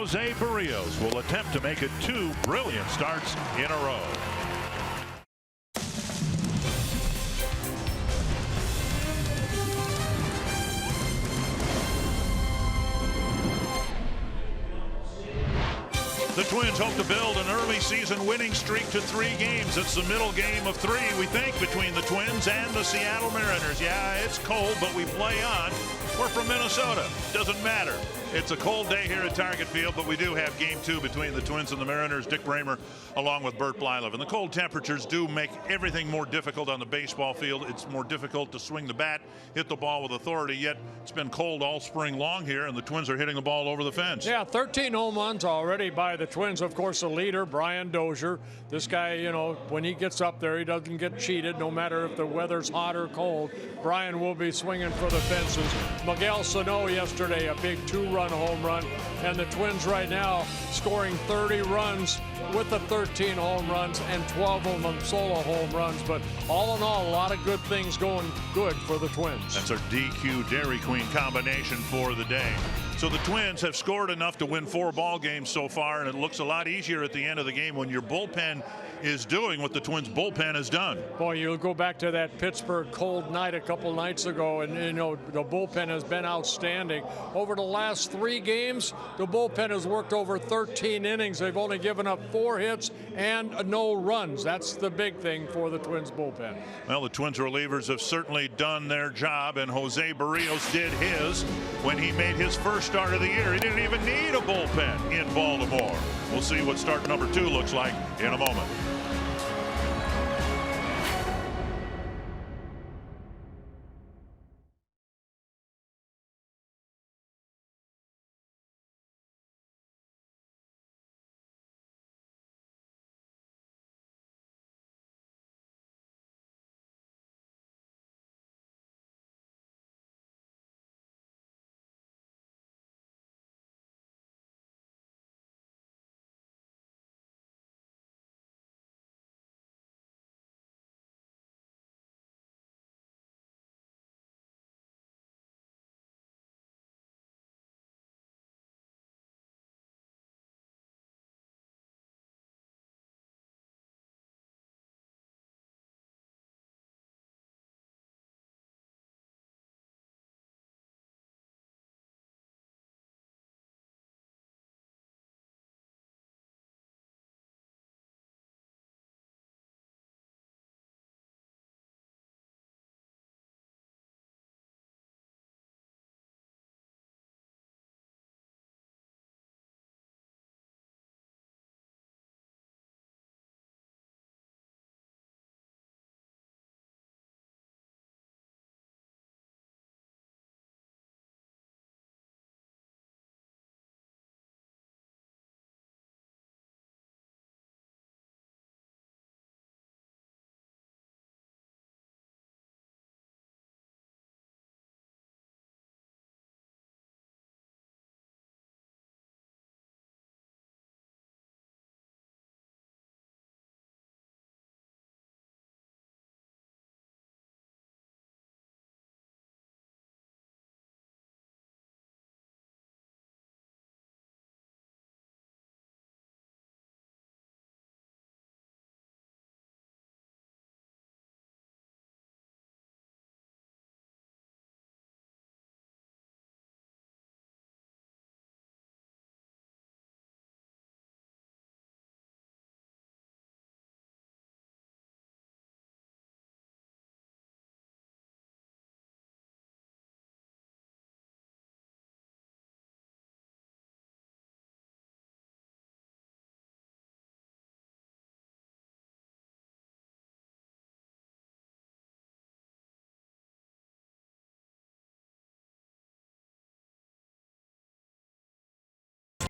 Jose Barrios will attempt to make it 2 brilliant starts in a row. The Twins hope to build an early season winning streak to 3 games. It's the middle game of 3, we think, between the Twins and the Seattle Mariners. Yeah, it's cold, but we play on. We're from Minnesota. Doesn't matter. It's a cold day here at Target Field, but we do have game 2 between the Twins and the Mariners. Dick Bramer along with Bert Blylev. And the cold temperatures do make everything more difficult on the baseball field. It's more difficult to swing the bat, hit the ball with authority, yet it's been cold all spring long here, and the Twins are hitting the ball over the fence. Yeah, 13 home runs already by the Twins. Of course, the leader, Brian Dozier. This guy, you know, when he gets up there, he doesn't get cheated, no matter if the weather's hot or cold. Brian will be swinging for the fences. Miguel Sano yesterday, a big 2-run home run. And the Twins right now scoring 30 runs with the 13 home runs and 12 of them solo home runs. But all in all, a lot of good things going good for the Twins. That's our DQ Dairy Queen combination for the day. So the Twins have scored enough to win 4 ball games so far, and it looks a lot easier at the end of the game when your bullpen is doing what the Twins bullpen has done. Boy, you'll go back to that Pittsburgh cold night a couple nights ago, and you know the bullpen has been outstanding. Over the last 3 games, the bullpen has worked over 13 innings. They've only given up 4 hits and no runs. That's the big thing for the Twins bullpen. Well, the Twins relievers have certainly done their job, and Jose Barrios did his when he made his first start of the year. He didn't even need a bullpen in Baltimore. We'll see what start number 2 looks like in a moment.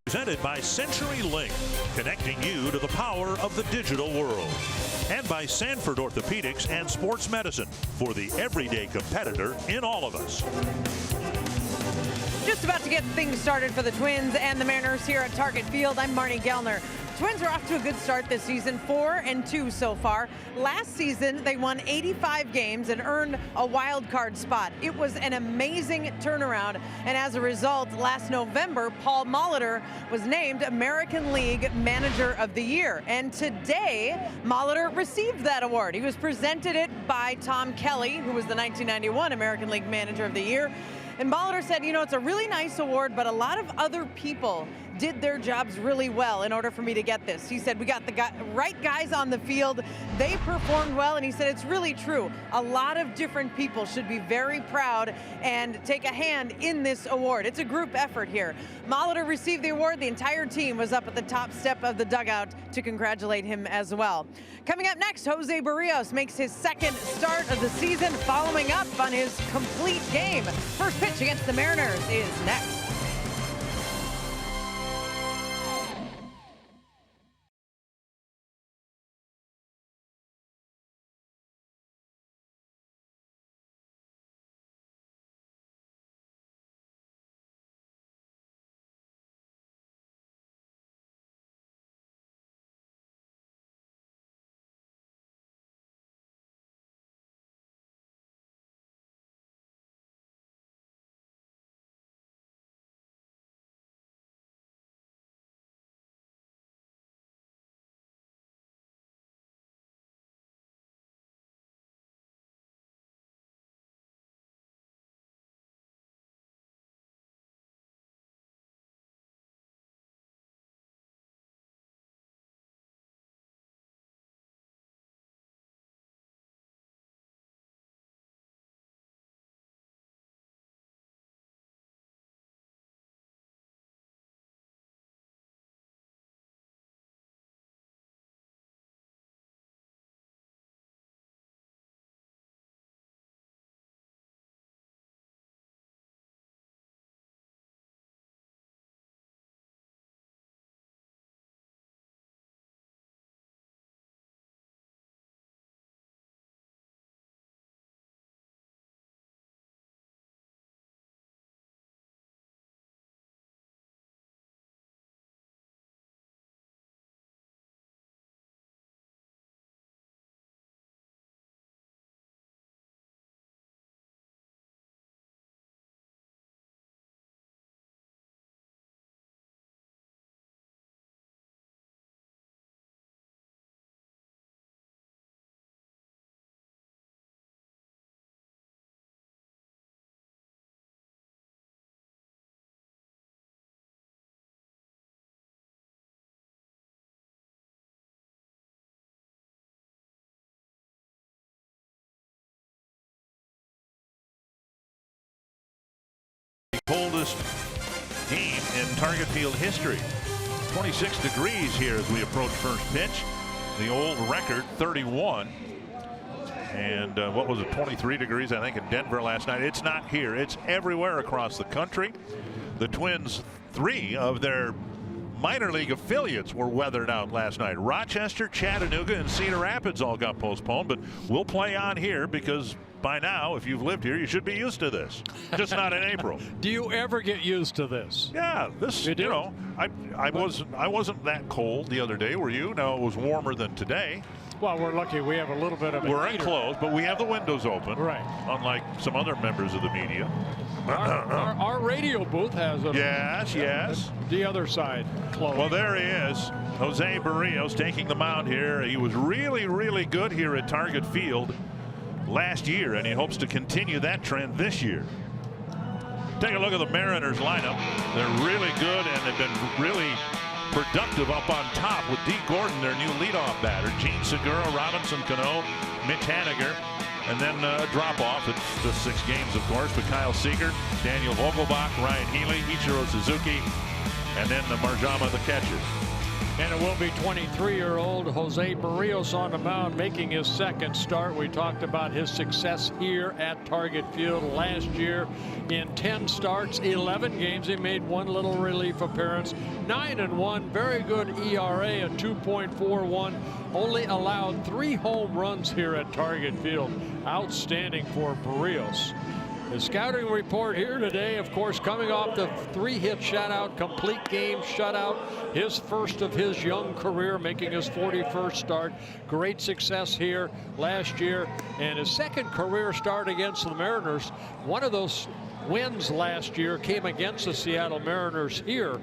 Presented by CenturyLink, connecting you to the power of the digital world. And by Sanford Orthopedics and Sports Medicine, for the everyday competitor in all of us. Just about to get things started for the Twins and the Mariners here at Target Field. I'm Marnie Gellner. Twins are off to a good start this season, 4-2 so far. Last season, they won 85 games and earned a wild card spot. It was an amazing turnaround, and as a result, last November, Paul Molitor was named American League Manager of the Year. And today, Molitor received that award. He was presented it by Tom Kelly, who was the 1991 American League Manager of the Year. And Molitor said, you know, it's a really nice award, but a lot of other people did their jobs really well in order for me to get this. He said, we got the right guys on the field. They performed well, and he said, it's really true. A lot of different people should be very proud and take a hand in this award. It's a group effort here. Molitor received the award. The entire team was up at the top step of the dugout to congratulate him as well. Coming up next, Jose Barrios makes his second start of the season, following up on his complete game. First pitch against the Mariners is next. Coldest game in Target Field history. 26 degrees here as we approach first pitch. The old record 31. And what was it, 23 degrees I think in Denver last night. It's not here, it's everywhere across the country. The Twins, 3 of their minor league affiliates were weathered out last night. Rochester, Chattanooga, and Cedar Rapids all got postponed, but we'll play on here because by now, if you've lived here, you should be used to this. Just not in April. Do you ever get used to this? Yeah, this, you know, I wasn't that cold the other day, were you? No, it was warmer than today. Well, we're lucky we have a little bit of a We're heater. enclosed, but we have the windows open. Right. Unlike some other members of the media. Our radio booth has a Yes. the other side closed. Well, there he is. Jose Barrios taking the mound here. He was really, really good here at Target Field last year, and he hopes to continue that trend this year. Take a look at the Mariners lineup. They're really good, and they've been really productive up on top with Dee Gordon, their new leadoff batter. Gene Segura, Robinson Cano, Mitch Haniger, and then a drop-off. It's just 6 games, of course, but Kyle Seager, Daniel Vogelbach, Ryan Healy, Ichiro Suzuki, and then the Marjama, the catcher. And it will be 23-year-old Jose Barrios on the mound making his second start. We talked about his success here at Target Field last year. In 10 starts, 11 games, he made 1 little relief appearance. 9-1, very good ERA at 2.41. Only allowed 3 home runs here at Target Field. Outstanding for Barrios. The scouting report here today, of course, coming off the 3-hit shutout, complete game shutout, his first of his young career, making his 41st start. Great success here last year, and his second career start against the Mariners. One of those wins last year came against the Seattle Mariners here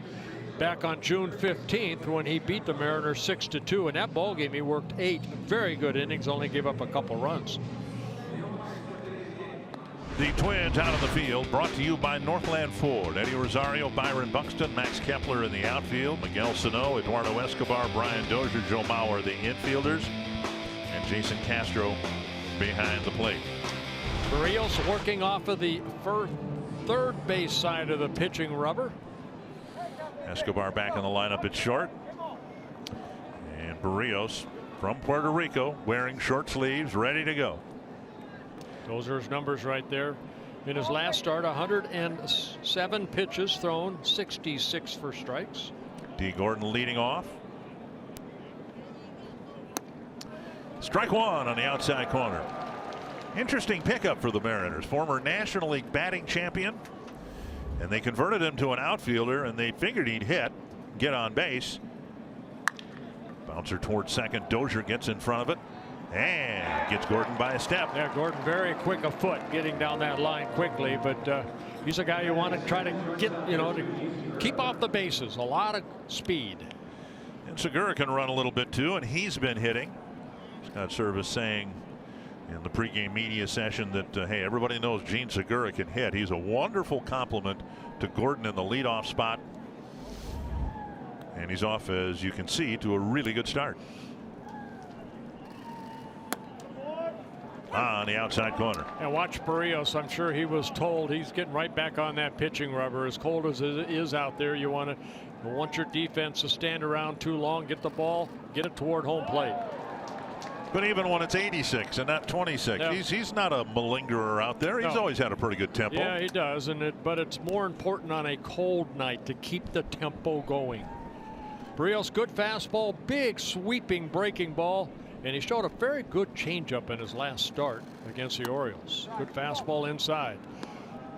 back on June 15th when he beat the Mariners 6-2. In that ball game, he worked 8 very good innings, only gave up a couple runs. The Twins out of the field, brought to you by Northland Ford. Eddie Rosario, Byron Buxton, Max Kepler in the outfield, Miguel Sano, Eduardo Escobar, Brian Dozier, Joe Mauer, the infielders, and Jason Castro behind the plate. Berrios working off of the third base side of the pitching rubber. Escobar back in the lineup at short. And Berrios from Puerto Rico wearing short sleeves, ready to go. Those are his numbers right there. In his last start, 107 pitches thrown, 66 for strikes. D. Gordon leading off. Strike one on the outside corner. Interesting pickup for the Mariners. Former National League batting champion. And they converted him to an outfielder, and they figured he'd hit, get on base. Bouncer towards second. Dozier gets in front of it and gets Gordon by a step. Yeah, Gordon very quick of foot getting down that line quickly, but he's a guy you want to try to get, to keep off the bases. A lot of speed. And Segura can run a little bit too, and he's been hitting. Scott Service saying in the pregame media session that hey, everybody knows Gene Segura can hit. He's a wonderful compliment to Gordon in the leadoff spot, and he's off, as you can see, to a really good start. On the outside corner. And watch Berrios. I'm sure he was told he's getting right back on that pitching rubber. As cold as it is out there, you want your defense to stand around too long, get the ball, get it toward home plate. But even when it's 86 and not 26, yeah, he's not a malingerer out there. He's always had a pretty good tempo. Yeah, he does, but it's more important on a cold night to keep the tempo going. Berrios, good fastball, big sweeping breaking ball, and he showed a very good changeup in his last start against the Orioles. Good fastball inside.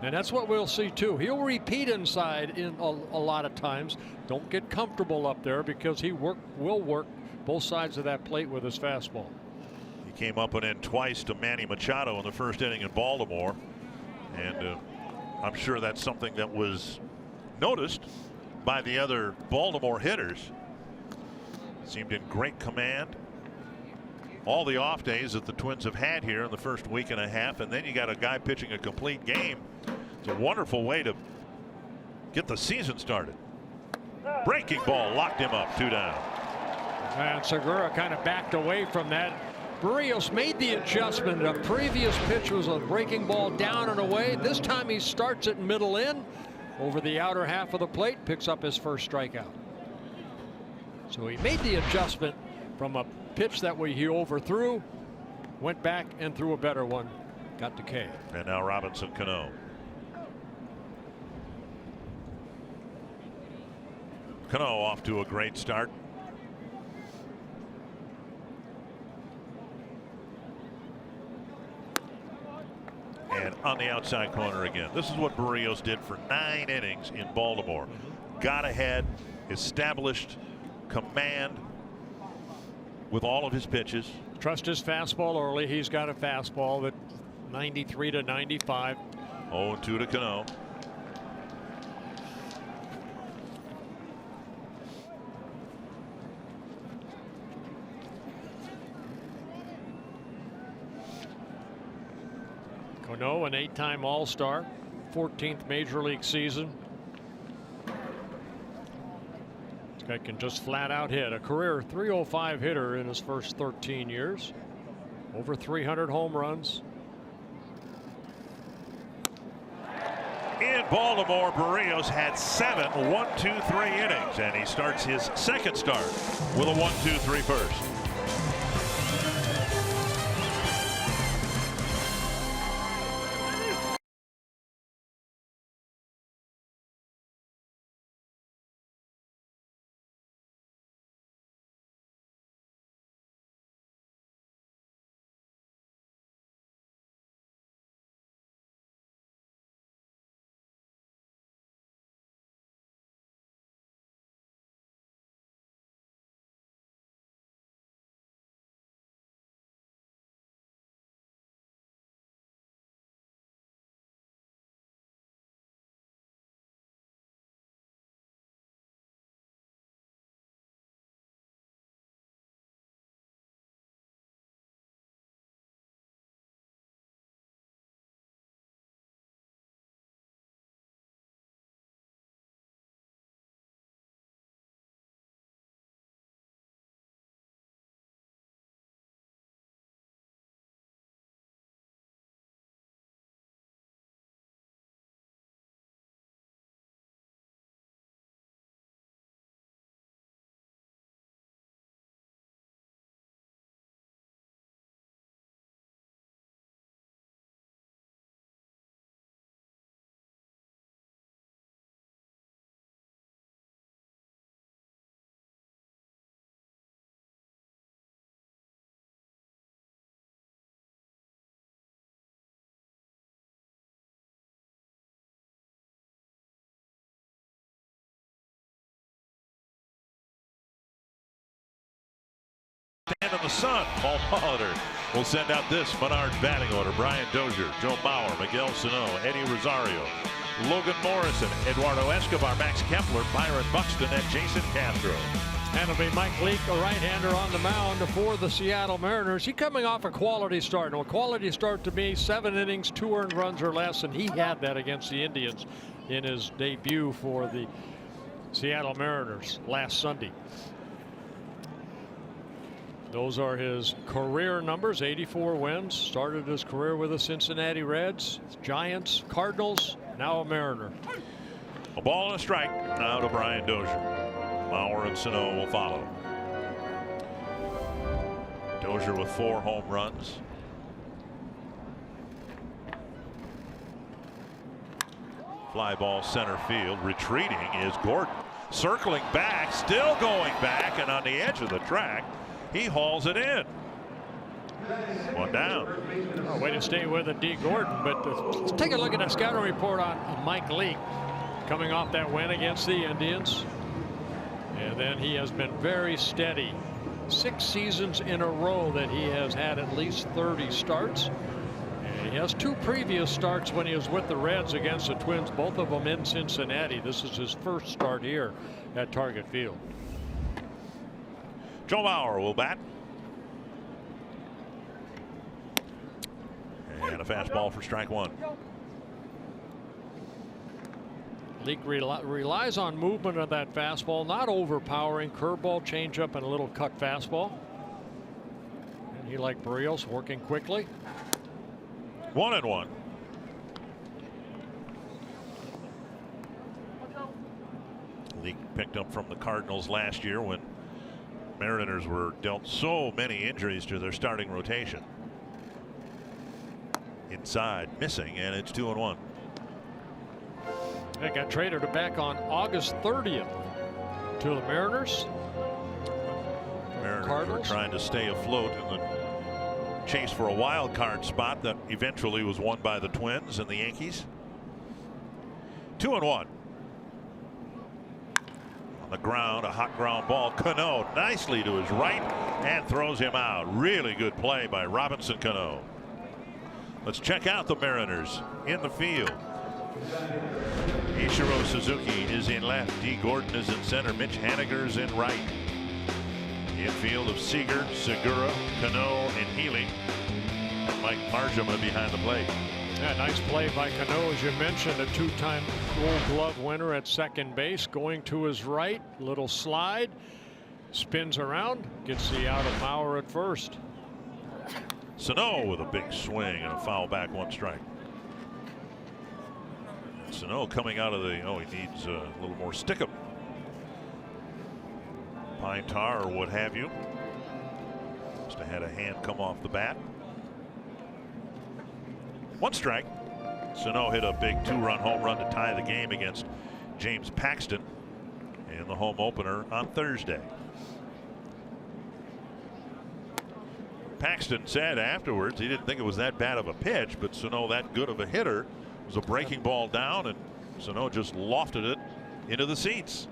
And that's what we'll see too. He'll repeat inside in a lot of times. Don't get comfortable up there because he will work both sides of that plate with his fastball. He came up and in twice to Manny Machado in the first inning in Baltimore, and I'm sure that's something that was noticed by the other Baltimore hitters. Seemed in great command all the off days that the Twins have had here in the first week and a half, and then you got a guy pitching a complete game. It's a wonderful way to get the season started. Breaking ball locked him up, 2 down. And Segura kind of backed away from that. Berrios made the adjustment. The previous pitch was a breaking ball down and away. This time he starts it middle in over the outer half of the plate, picks up his first strikeout. So he made the adjustment from a pitch that he overthrew, went back and threw a better one, got to K. And now Robinson Cano. Cano off to a great start. And on the outside corner again. This is what Berrios did for 9 innings in Baltimore. Got ahead, established command with all of his pitches. Trust his fastball early. He's got a fastball that 93 to 95. 0-2 to Cano. Cano, an 8-time All-Star, 14th Major League season. This guy can just flat out hit. A career .305 hitter in his first 13 years. Over 300 home runs. In Baltimore, Berrios had 7 1-2-3 innings, and he starts his second start with a 1-2-3 first. the sun. Paul Molitor will send out this Menard batting order. Brian Dozier, Joe Mauer, Miguel Sano, Eddie Rosario, Logan Morrison, Eduardo Escobar, Max Kepler, Byron Buxton, and Jason Castro. And it'll be Mike Leake, a right-hander on the mound for the Seattle Mariners. He's coming off a quality start. Now, a quality start to me, 7 innings, 2 earned runs or less, and he had that against the Indians in his debut for the Seattle Mariners last Sunday. Those are his career numbers. 84 wins. Started his career with the Cincinnati Reds, Giants, Cardinals, now a Mariner. A ball and a strike now to Brian Dozier. Mauer and Sano will follow. Dozier with 4 home runs. Fly ball center field. Retreating is Gordon. Circling back, still going back, and on the edge of the track, he hauls it in. 1 down. Oh, way to stay with it, D. Gordon. But let's take a look at that scouting report on Mike Leake, coming off that win against the Indians. And then he has been very steady. 6 seasons in a row that he has had at least 30 starts. And he has 2 previous starts when he was with the Reds against the Twins, both of them in Cincinnati. This is his first start here at Target Field. Joe Mauer will bat. And a fastball for strike 1. Leake relies on movement of that fastball, not overpowering. Curveball, changeup, and a little cut fastball. And he, like Barrios, working quickly. 1-1. Leake picked up from the Cardinals last year when Mariners were dealt so many injuries to their starting rotation. Inside, missing, and it's 2-1. They got traded back on August 30th to the Mariners. Mariners Cardinals were trying to stay afloat in the chase for a wild card spot that eventually was won by the Twins and the Yankees. 2-1. On the ground, a hot ground ball. Cano nicely to his right and throws him out. Really good play by Robinson Cano. Let's check out the Mariners in the field. Ichiro Suzuki is in left. D. Gordon is in center. Mitch Haniger's in right. Infield of Seager, Segura, Cano, and Healy. And Mike Marjama behind the plate. Yeah, nice play by Cano, as you mentioned, a 2-time Gold Glove winner at second base, going to his right, little slide, spins around, gets the out of Mauer at first. Sano with a big swing and a foul back, 1 strike. Sano coming out of the, he needs a little more stickum. Pine tar or what have you. Must have had a hand come off the bat. 1 strike. Sano hit a big 2-run home run to tie the game against James Paxton in the home opener on Thursday. Paxton said afterwards he didn't think it was that bad of a pitch, but Sano that good of a hitter. It was a breaking ball down, and Sano just lofted it into the seats.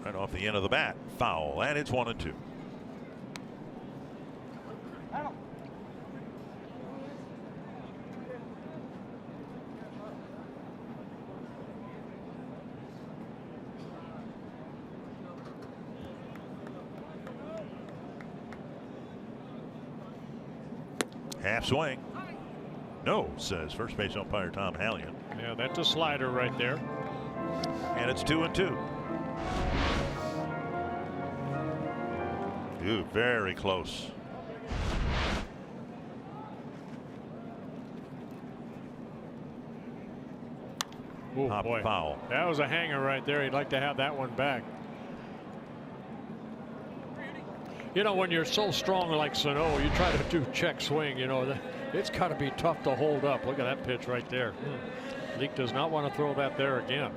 Right off the end of the bat, foul, and it's 1-2. Half swing. No, says first base umpire Tom Hallion. Yeah, that's a slider right there. And it's 2-2. Dude, very close. Oh Hop boy, foul. that was a hanger right there. He'd like to have that one back. You know, when you're so strong like Sano, you try to do check swing, it's got to be tough to hold up. Look at that pitch right there. Leake does not want to throw that there again.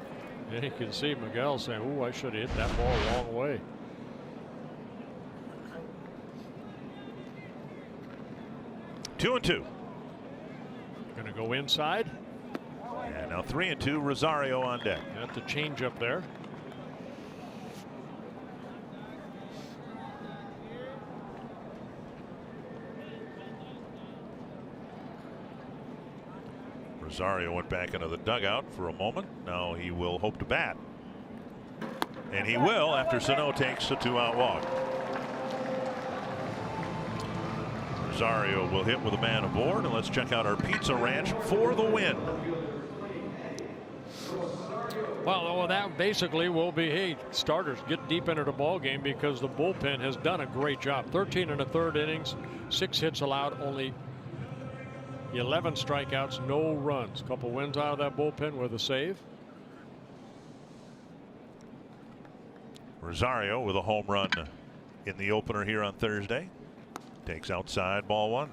And you can see Miguel saying, "Ooh, I should have hit that ball a long way." 2-2. Going to go inside. And now 3-2, Rosario on deck. Got the change up there. Rosario went back into the dugout for a moment. Now he will hope to bat. And he will after Sano takes a 2-out walk. Rosario will hit with a man aboard, and let's check out our Pizza Ranch for the win. Well, that basically will be, hey, starters get deep into the ball game because the bullpen has done a great job. 13 1/3 innings, 6 hits allowed, only 11 strikeouts, no runs. A couple wins out of that bullpen with a save. Rosario with a home run in the opener here on Thursday. Takes outside, ball 1.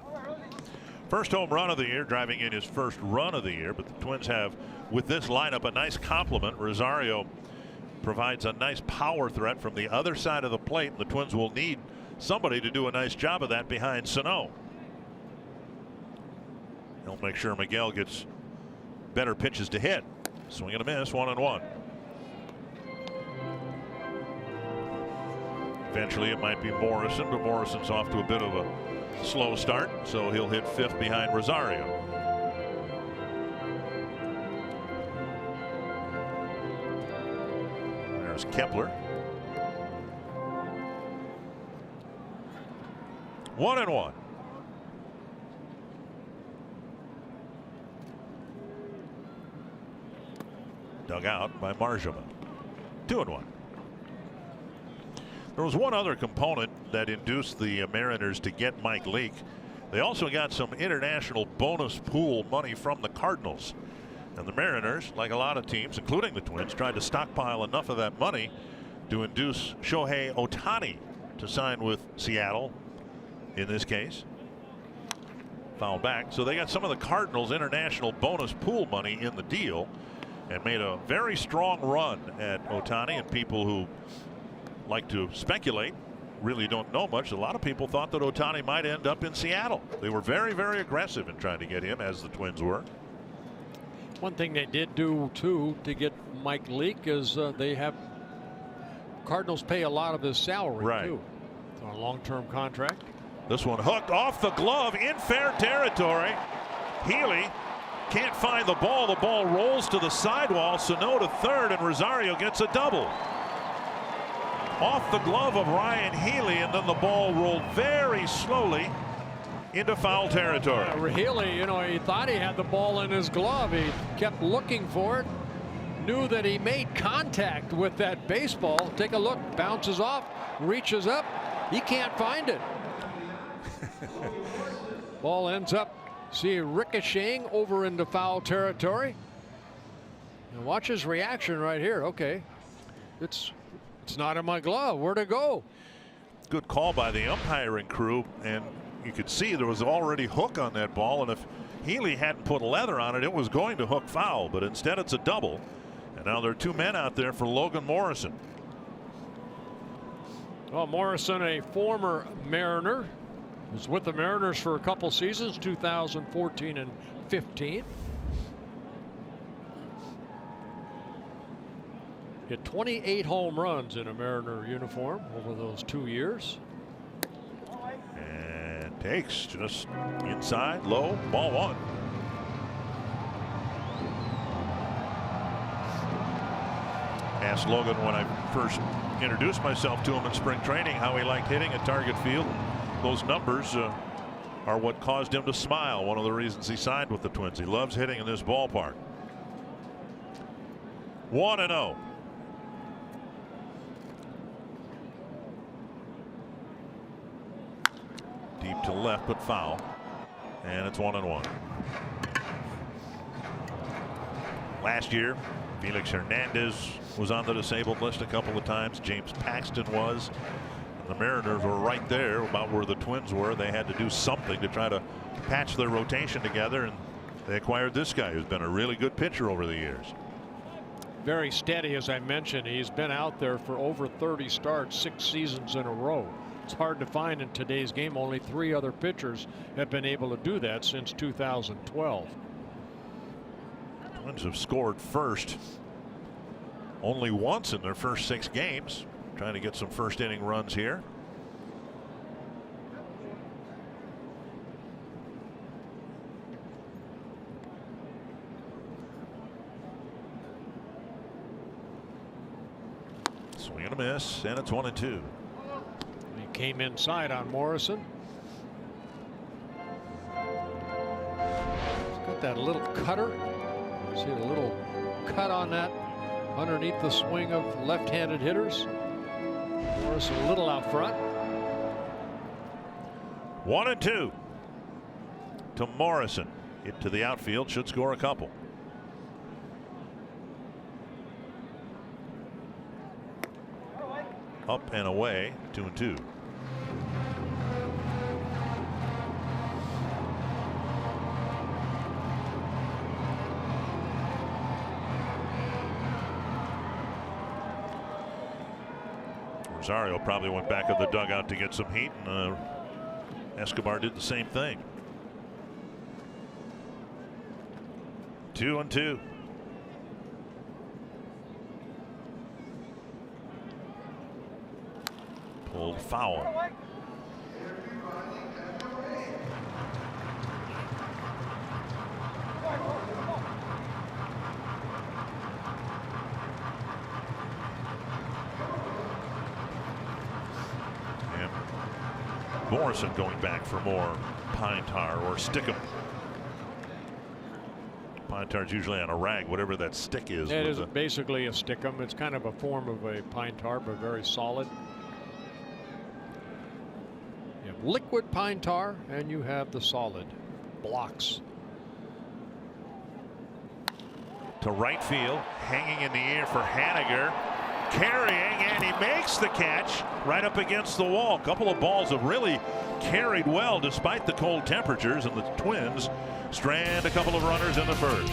First home run of the year, driving in his first run of the year. But the Twins have, with this lineup, a nice complement. Rosario provides a nice power threat from the other side of the plate. And the Twins will need somebody to do a nice job of that behind Sano. He'll make sure Miguel gets better pitches to hit. Swing and a miss, 1-1. Eventually it might be Morrison, but Morrison's off to a bit of a slow start, so he'll hit 5th behind Rosario. There's Kepler. 1-1. Dug out by Marjama. 2-1. There was one other component that induced the Mariners to get Mike Leake. They also got some international bonus pool money from the Cardinals. And the Mariners, like a lot of teams, including the Twins, tried to stockpile enough of that money to induce Shohei Ohtani to sign with Seattle in this case. Foul back. So they got some of the Cardinals' international bonus pool money in the deal and made a very strong run at Ohtani. And people who like to speculate really don't know much. A lot of people thought that Ohtani might end up in Seattle. They were very, very aggressive in trying to get him, as the Twins were. One thing they did do too to get Mike Leake is they have Cardinals pay a lot of his salary too on a long-term contract. This one hooked off the glove in fair territory. Healy can't find the ball. The ball rolls to the sidewall. Sano to third, and Rosario gets a double. Off the glove of Ryan Healy, and then the ball rolled very slowly into foul territory. Healy, you know, he thought he had the ball in his glove. He kept looking for it, knew that he made contact with that baseball. Take a look, bounces off, reaches up, he can't find it. Ball ends up, see, ricocheting over into foul territory. And watch his reaction right here. Okay, it's not in my glove. Where'd it go? Good call by the umpiring crew, and you could see there was already hook on that ball, and if Healy hadn't put leather on it, it was going to hook foul, but instead it's a double. And now there are 2 men out there for Logan Morrison. Well, Morrison, a former Mariner, was with the Mariners for a couple seasons, 2014 and 15. Hit 28 home runs in a Mariner uniform over those 2 years. And takes just inside, low, ball 1. Asked Logan when I first introduced myself to him in spring training how he liked hitting at Target Field. Those numbers are what caused him to smile. One of the reasons he signed with the Twins. He loves hitting in this ballpark. 1-0. Deep to left, but foul. And it's 1-1. Last year, Felix Hernandez was on the disabled list a couple of times. James Paxton was. The Mariners were right there about where the Twins were. They had to do something to try to patch their rotation together, and they acquired this guy who's been a really good pitcher over the years. Very steady, as I mentioned. He's been out there for over 30 starts, 6 seasons in a row. It's hard to find in today's game. Only 3 other pitchers have been able to do that since 2012. Twins have scored first only once in their first 6 games. Trying to get some first inning runs here. Swing and a miss, and it's 1-2. He came inside on Morrison. He's got that little cutter. See a little cut on that underneath the swing of left-handed hitters. Morrison a little out front. 1-2 to Morrison. Hit to the outfield, should score a couple. Up and away, 2-2. Rosario probably went back in the dugout to get some heat, and Escobar did the same thing. 2-2. Pulled foul. And Morrison going back for more pine tar or stick 'em. Pine tar is usually on a rag, whatever that stick is. It is basically a stickum. It's kind of a form of a pine tar, but very solid. You have liquid pine tar, and you have the solid blocks. To right field, hanging in the air for Haniger, carrying, and he makes the catch right up against the wall. A couple of balls have really carried well despite the cold temperatures, and the Twins strand a couple of runners in the first.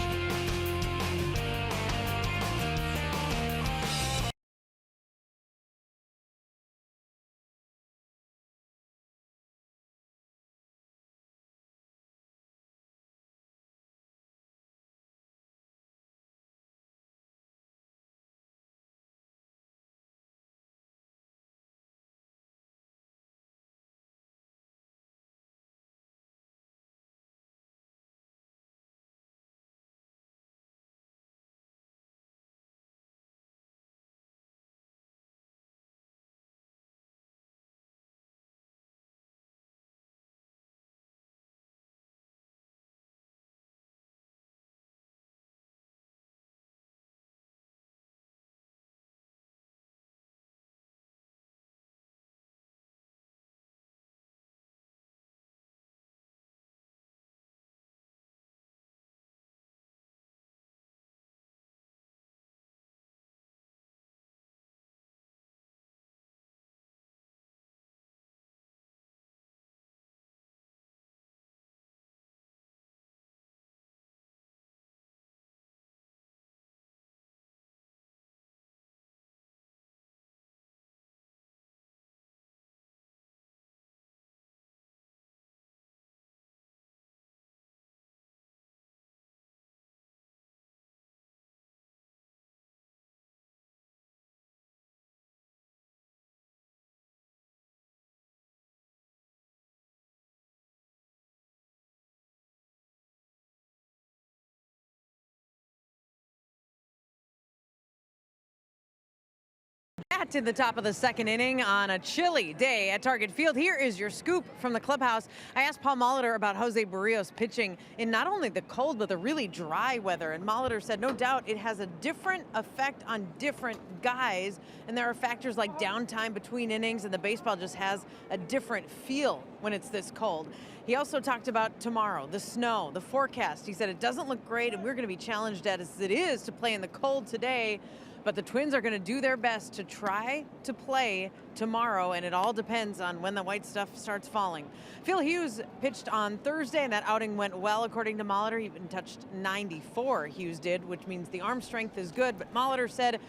To the top of the second inning on a chilly day at Target Field. Here is your scoop from the clubhouse. I asked Paul Molitor about Jose Barrios pitching in not only the cold but the really dry weather, and Molitor said no doubt it has a different effect on different guys, and there are factors like downtime between innings, and the baseball just has a different feel when it's this cold. He also talked about tomorrow, the snow, the forecast. He said it doesn't look great, and we're going to be challenged as it is to play in the cold today. But the Twins are going to do their best to try to play tomorrow, and it all depends on when the white stuff starts falling. Phil Hughes pitched on Thursday, and that outing went well, according to Molitor. He even touched 94, Hughes did, which means the arm strength is good. But Molitor said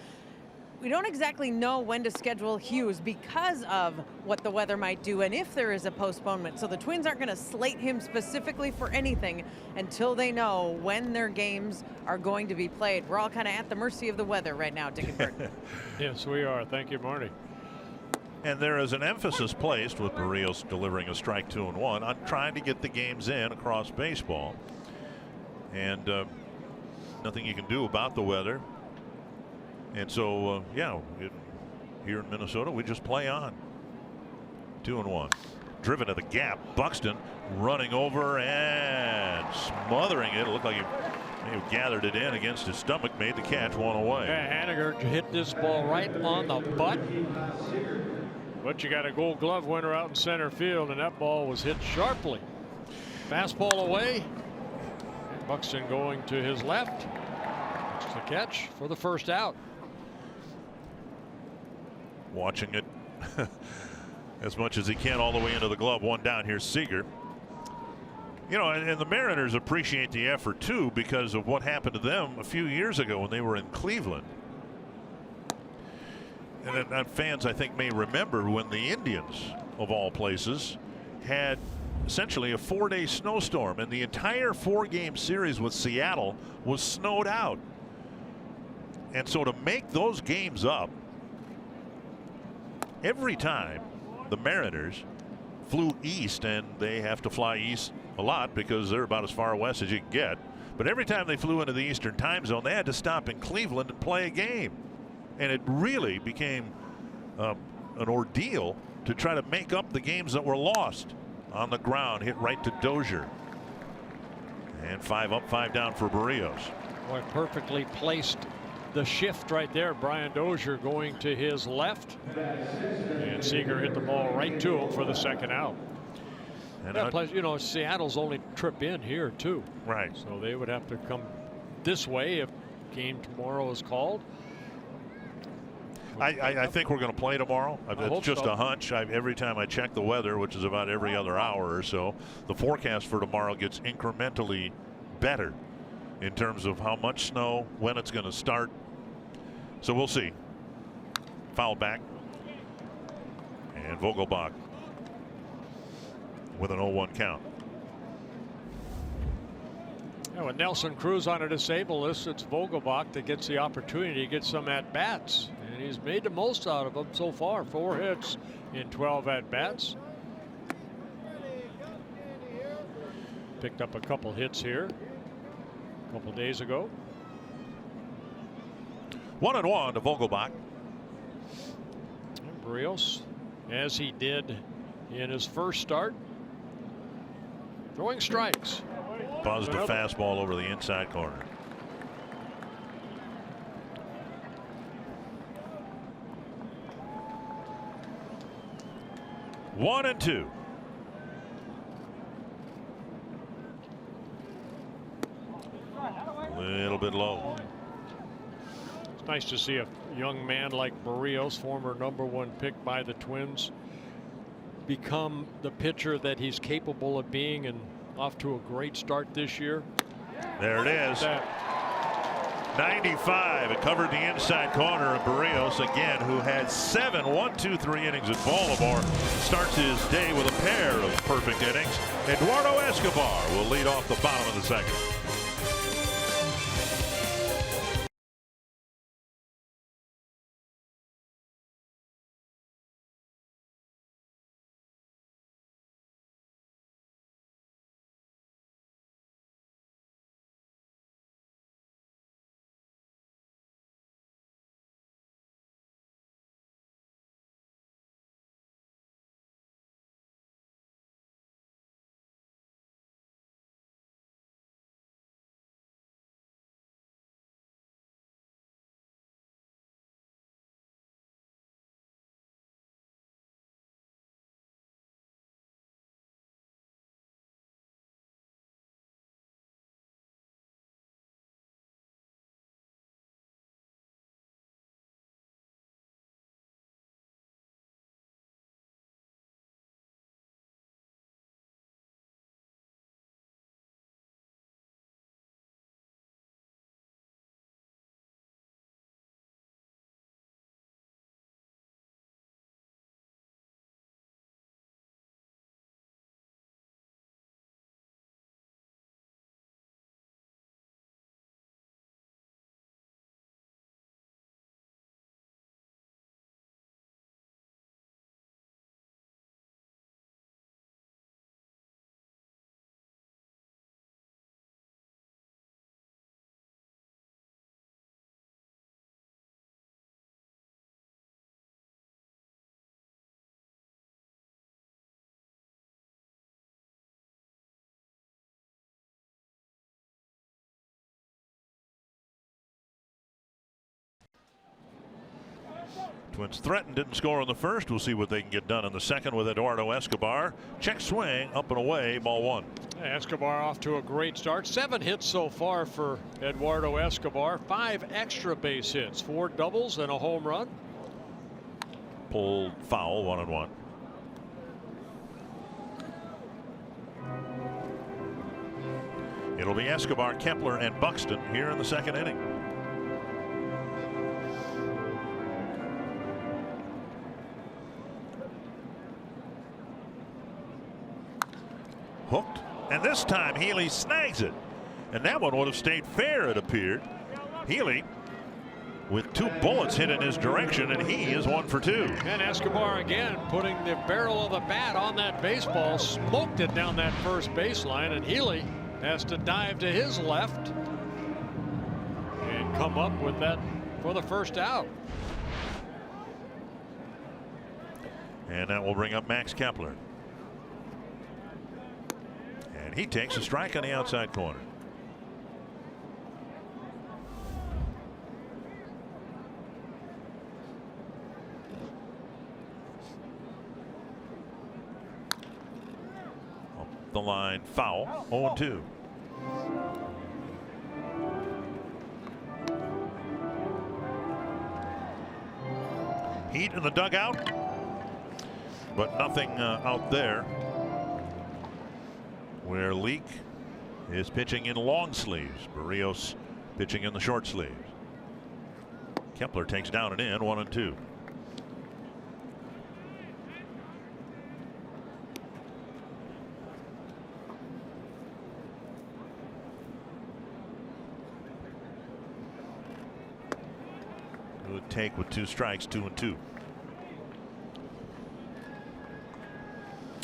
we don't exactly know when to schedule Hughes because of what the weather might do and if there is a postponement. So the Twins aren't going to slate him specifically for anything until they know when their games are going to be played. We're all kind of at the mercy of the weather right now, Dick and Bert. Yes, we are. Thank you, Marty. And there is an emphasis placed with Berríos delivering a strike 2-1 on trying to get the games in across baseball. And nothing you can do about the weather. And so, yeah, here in Minnesota, we just play on. 2-1. Driven to the gap. Buxton running over and smothering it. It looked like he may have gathered it in against his stomach, made the catch, one away. Yeah, Haniger hit this ball right on the butt. But you got a Gold Glove winner out in center field, and that ball was hit sharply. Fastball away. And Buxton going to his left. That's the catch for the first out. Watching it as much as he can all the way into the glove. One down. Here's Seager. You know, and the Mariners appreciate the effort too because of what happened to them a few years ago when they were in Cleveland. And fans, I think, may remember when the Indians, of all places, had essentially a 4-day snowstorm, and the entire 4-game series with Seattle was snowed out. And so to make those games up, every time the Mariners flew east, and they have to fly east a lot because they're about as far west as you can get, but every time they flew into the Eastern time zone, they had to stop in Cleveland and play a game. And it really became an ordeal to try to make up the games that were lost. On the ground, hit right to Dozier. And 5 up, 5 down for Berríos. Boy, perfectly placed the shift right there. Brian Dozier going to his left. And Seager hit the ball right to him for the second out. And yeah, plus, you know, Seattle's only trip in here, too. Right. So they would have to come this way if game tomorrow is called. I think we're going to play tomorrow. It's just a hunch. Every time I check the weather, which is about every other hour or so, the forecast for tomorrow gets incrementally better in terms of how much snow, when it's going to start. So we'll see. Foul back. And Vogelbach with an 0-1 count. Yeah, with Nelson Cruz on a disabled list, it's Vogelbach that gets the opportunity to get some at-bats. And he's made the most out of them so far. 4 hits in 12 at-bats. Picked up a couple hits here a couple days ago. 1-1 to Vogelbach. And Berríos, as he did in his first start, throwing strikes. Buzzed a fastball over the inside corner. One and two. A little bit low. It's nice to see a young man like Berríos, former #1 pick by the Twins, become the pitcher that he's capable of being, and off to a great start this year. There it is. 95. It covered the inside corner of Berríos again, who had 7 1-2-3 innings at Baltimore. Starts his day with a pair of perfect innings. Eduardo Escobar will lead off the bottom of the second. Twins threatened, didn't score in the first. We'll see what they can get done in the second with Eduardo Escobar. Check swing, up and away, ball one. Escobar off to a great start. 7 hits so far for Eduardo Escobar. 5 extra base hits, 4 doubles and a home run. Pulled foul, 1-1. It'll be Escobar, Kepler, and Buxton here in the second inning. Hooked, and this time Healy snags it, and that one would have stayed fair, it appeared. Healy with 2 bullets hit in his direction, and he is 1 for 2. And Escobar again putting the barrel of the bat on that baseball, smoked it down that first baseline, and Healy has to dive to his left and come up with that for the first out. And that will bring up Max Kepler. And he takes a strike on the outside corner. Up the line, foul, 0-2. Heat in the dugout, but nothing out there, where Leake is pitching in long sleeves. Barrios pitching in the short sleeves. Kepler takes down and in, 1-2. Good take with 2 strikes, 2-2.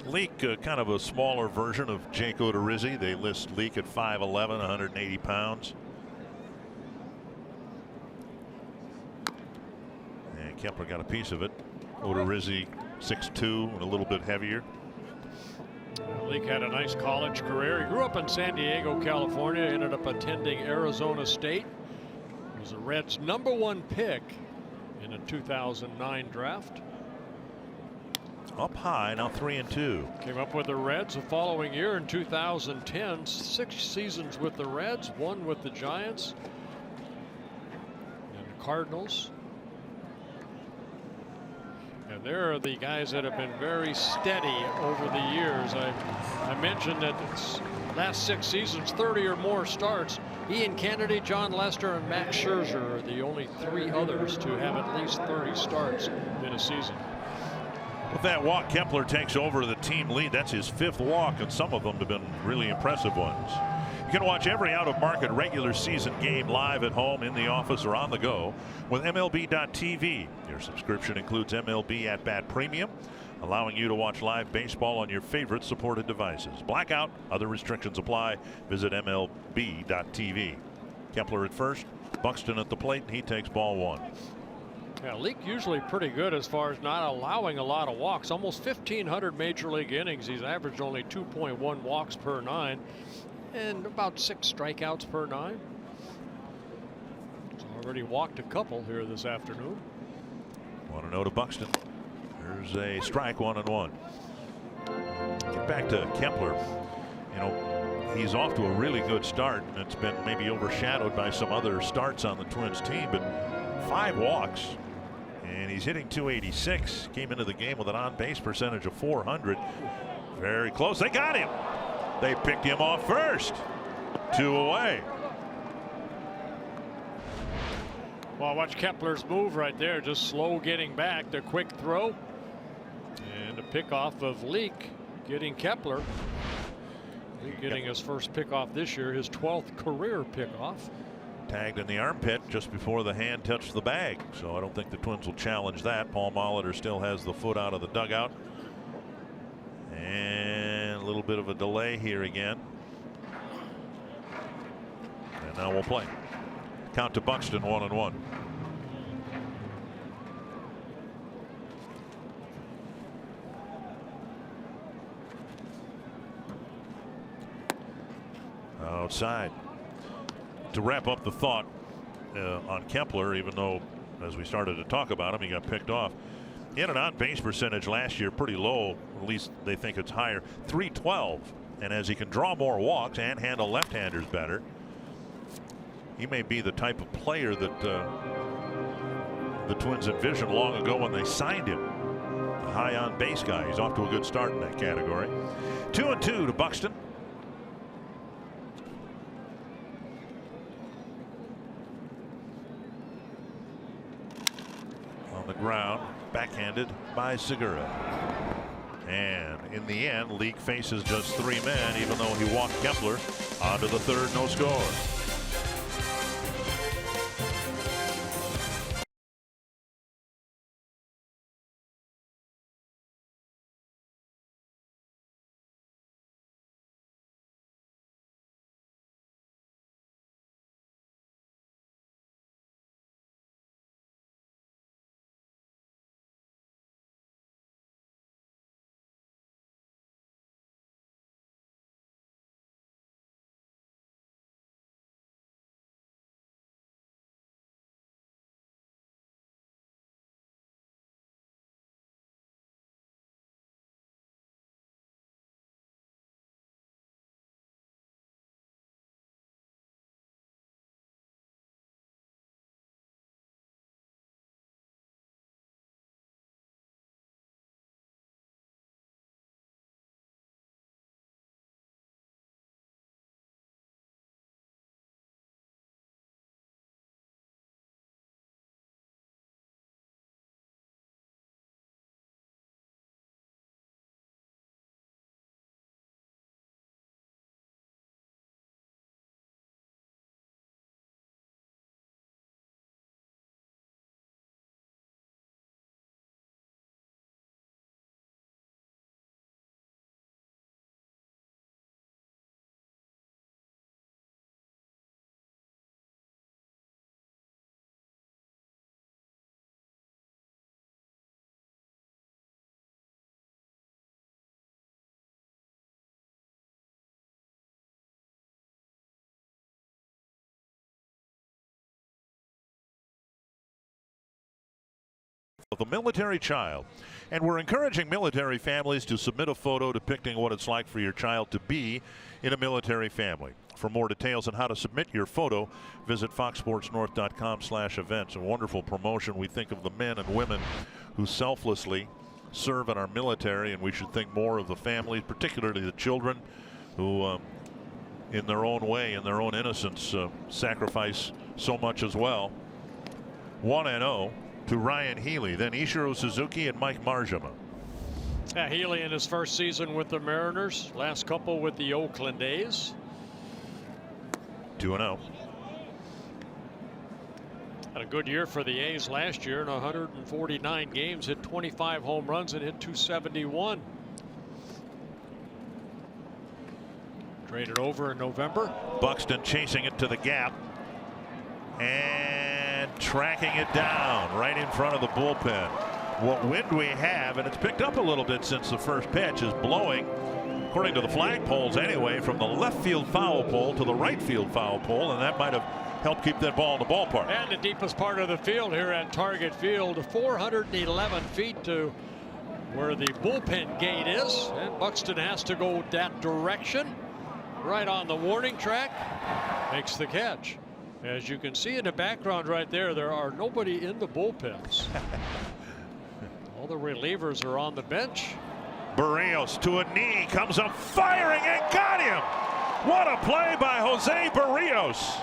Leake, kind of a smaller version of Jake Odorizzi. They list Leake at 5'11", 180 pounds. And Kepler got a piece of it. Odorizzi 6'2", and a little bit heavier. Leake had a nice college career. He grew up in San Diego, California, ended up attending Arizona State. He was the Reds' #1 pick in a 2009 draft. Up high, now 3-2. Came up with the Reds the following year in 2010. 6 seasons with the Reds, 1 with the Giants and the Cardinals. And there are the guys that have been very steady over the years. I mentioned that it's last 6 seasons, 30 or more starts. Ian Kennedy, John Lester, and Max Scherzer are the only 3 others to have at least 30 starts in a season. With that walk, Kepler takes over the team lead. That's his 5th walk, and some of them have been really impressive ones. You can watch every out-of-market regular season game live at home, in the office, or on the go with MLB.tv. Your subscription includes MLB At Bat Premium, allowing you to watch live baseball on your favorite supported devices. Blackout, other restrictions apply. Visit MLB.tv. Kepler at first, Buxton at the plate, and he takes ball 1. Yeah, Leake usually pretty good as far as not allowing a lot of walks. Almost 1,500 major league innings. He's averaged only 2.1 walks per 9 and about 6 strikeouts per 9. He's already walked a couple here this afternoon. 1-0 to Buxton. There's a strike, 1-1. Get back to Kepler. You know, he's off to a really good start, and it's been maybe overshadowed by some other starts on the Twins team, but 5 walks. And he's hitting .286. Came into the game with an on-base percentage of .400. Very close. They got him. They picked him off first. 2 away. Well, watch Kepler's move right there. Just slow getting back. The quick throw. And a pickoff of Leake getting Kepler. Leake getting his first pickoff this year. His 12th career pickoff. Tagged in the armpit just before the hand touched the bag, so I don't think the Twins will challenge that. Paul Molitor still has the foot out of the dugout, and a little bit of a delay here again, and now we'll play. Count to Buxton, 1-1. Outside. To wrap up the thought on Kepler, even though As we started to talk about him, he got picked off. In and on base percentage last year pretty low, at least they think it's higher, 312. And as he can draw more walks and handle left-handers better, he may be the type of player that the Twins envisioned long ago when they signed him. A high on base guy. He's off to a good start in that category. 2-2 to Buxton. On the ground, backhanded by Segura. And in the end, Leake faces just 3 men, even though he walked Kepler onto the third, no score. The military child, and we're encouraging military families to submit a photo depicting what it's like for your child to be in a military family. For more details on how to submit your photo, visit foxsportsnorth.com/events. A wonderful promotion. We think of the men and women who selflessly serve in our military, and we should think more of the families, particularly the children who in their own way, in their own innocence, sacrifice so much as well. 1-0 to Ryan Healy, then Ichiro Suzuki and Mike Marjama. Yeah, Healy in his first season with the Mariners, last couple with the Oakland A's. 2-0. Had a good year for the A's last year in 149 games, hit 25 home runs and hit 271. Traded over in November. Buxton chasing it to the gap and tracking it down right in front of the bullpen. What wind we have, and it's picked up a little bit since the first pitch, is blowing, according to the flag poles anyway, from the left field foul pole to the right field foul pole, and that might have helped keep that ball in the ballpark. And the deepest part of the field here at Target Field, 411 feet to where the bullpen gate is, and Buxton has to go that direction. Right on the warning track, makes the catch. As you can see in the background right there, there are nobody in the bullpens. All the relievers are on the bench. Barrios to a knee, comes up firing and got him. What a play by Jose Barrios.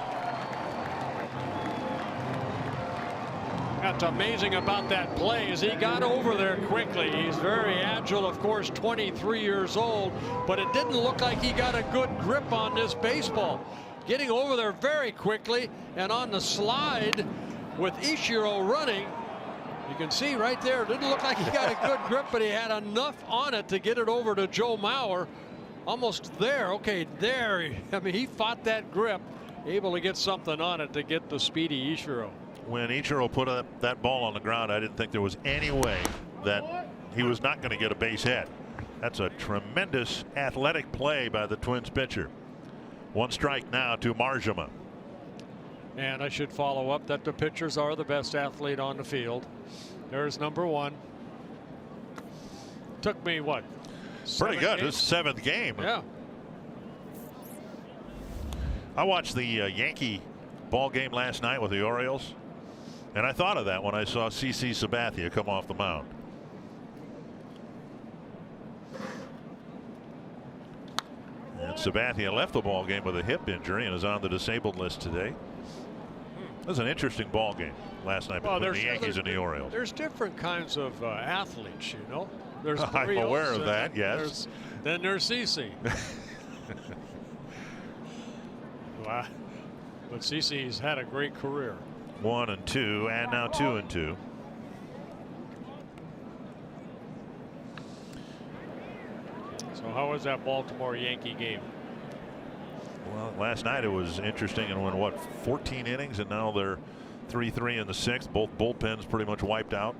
What's amazing about that play is he got over there quickly. He's very agile, of course, 23 years old, but it didn't look like he got a good grip on this baseball. Getting over there very quickly, and on the slide with Ichiro running, you can see right there, it didn't look like he got a good grip, but he had enough on it to get it over to Joe Mauer. Almost there. Okay, there. I mean, he fought that grip, able to get something on it to get the speedy Ichiro. When Ichiro put that ball on the ground, I didn't think there was any way that he was not going to get a base hit. That's a tremendous athletic play by the Twins pitcher. One strike now to Marjama. And I should follow up that the pitchers are the best athlete on the field. There's number one. Took me what? Pretty good. His 7th game. Yeah. I watched the Yankee ball game last night with the Orioles, and I thought of that when I saw CC Sabathia come off the mound. And Sabathia left the ball game with a hip injury and is on the disabled list today. It was an interesting ball game last night between the Yankees and the Orioles. There's different kinds of athletes, you know. There's I'm aware of that, yes. Then there's CC. Wow. But CC's had a great career. 1-2, and now 2-2. So how was that Baltimore Yankee game? Well, last night it was interesting and went, what, 14 innings, and now they're 3-3 in the 6th. Both bullpens pretty much wiped out.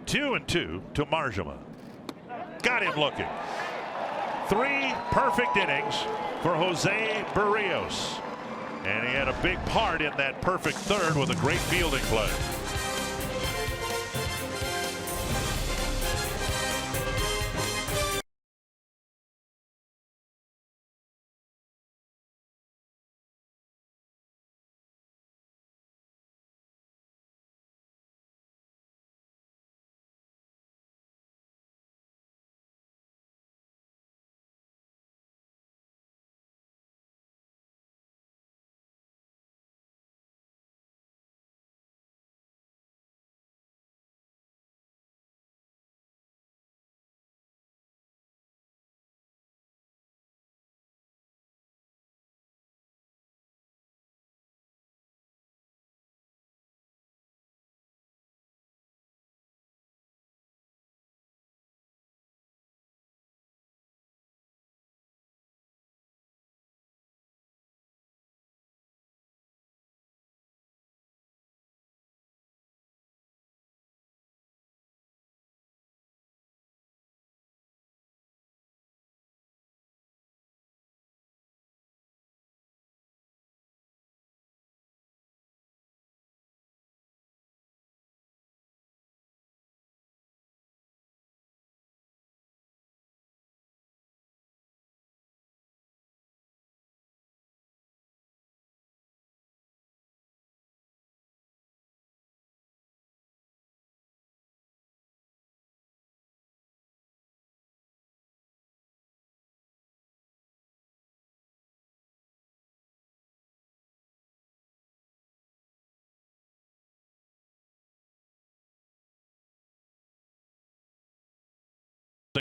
2-2 to Marjama. Got him looking. 3 perfect innings for Jose Barrios. And he had a big part in that perfect 3rd with a great fielding play.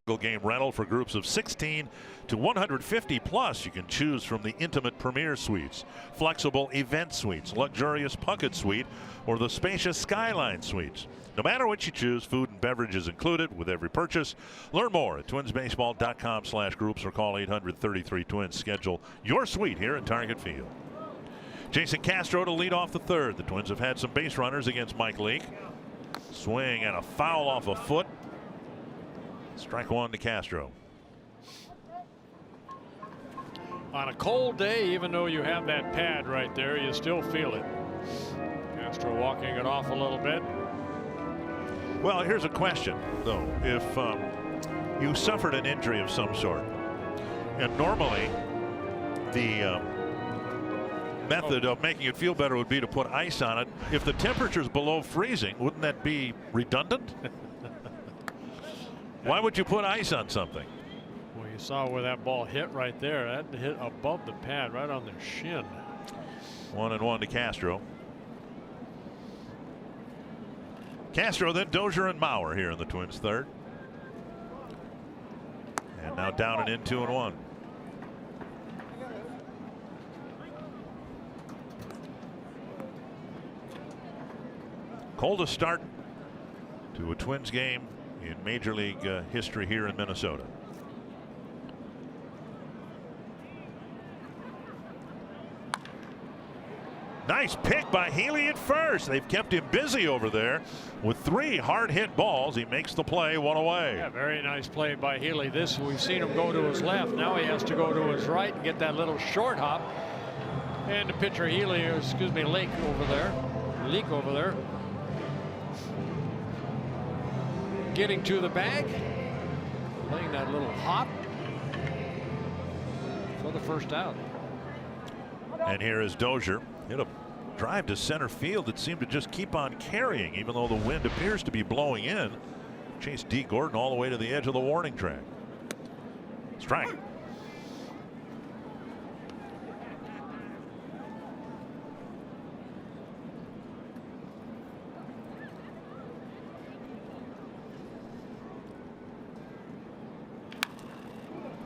Single game rental for groups of 16 to 150 plus. You can choose from the intimate Premier Suites, flexible event suites, luxurious Puckett Suite, or the spacious Skyline Suites. No matter what you choose, food and beverage is included with every purchase. Learn more at twinsbaseball.com/groups or call 800-33-TWINS. Schedule your suite here at Target Field. Jason Castro to lead off the 3rd. The Twins have had some base runners against Mike Leake. Swing and a foul off a foot. Strike 1 to Castro. On a cold day, even though you have that pad right there, you still feel it. Castro walking it off a little bit. Well, here's a question, though. If you suffered an injury of some sort, and normally the method of making it feel better would be to put ice on it. If the temperature's below freezing, wouldn't that be redundant? Why would you put ice on something? Well, you saw where that ball hit right there. That hit above the pad, right on the shin. 1-1 to Castro. Castro, then Dozier and Mauer here in the Twins' 3rd. And now down and in 2-1. Coldest start to a Twins game in Major League history here in Minnesota. Nice pick by Healy at first. They've kept him busy over there with 3 hard hit balls. He makes the play, 1 away. Yeah, very nice play by Healy. We've seen him go to his left. Now he has to go to his right and get that little short hop. And the pitcher Lake over there. Leak over there. Getting to the bag. Playing that little hop for the first out. And here is Dozier. Hit a drive to center field that seemed to just keep on carrying, even though the wind appears to be blowing in. Chased D. Gordon all the way to the edge of the warning track. Strike.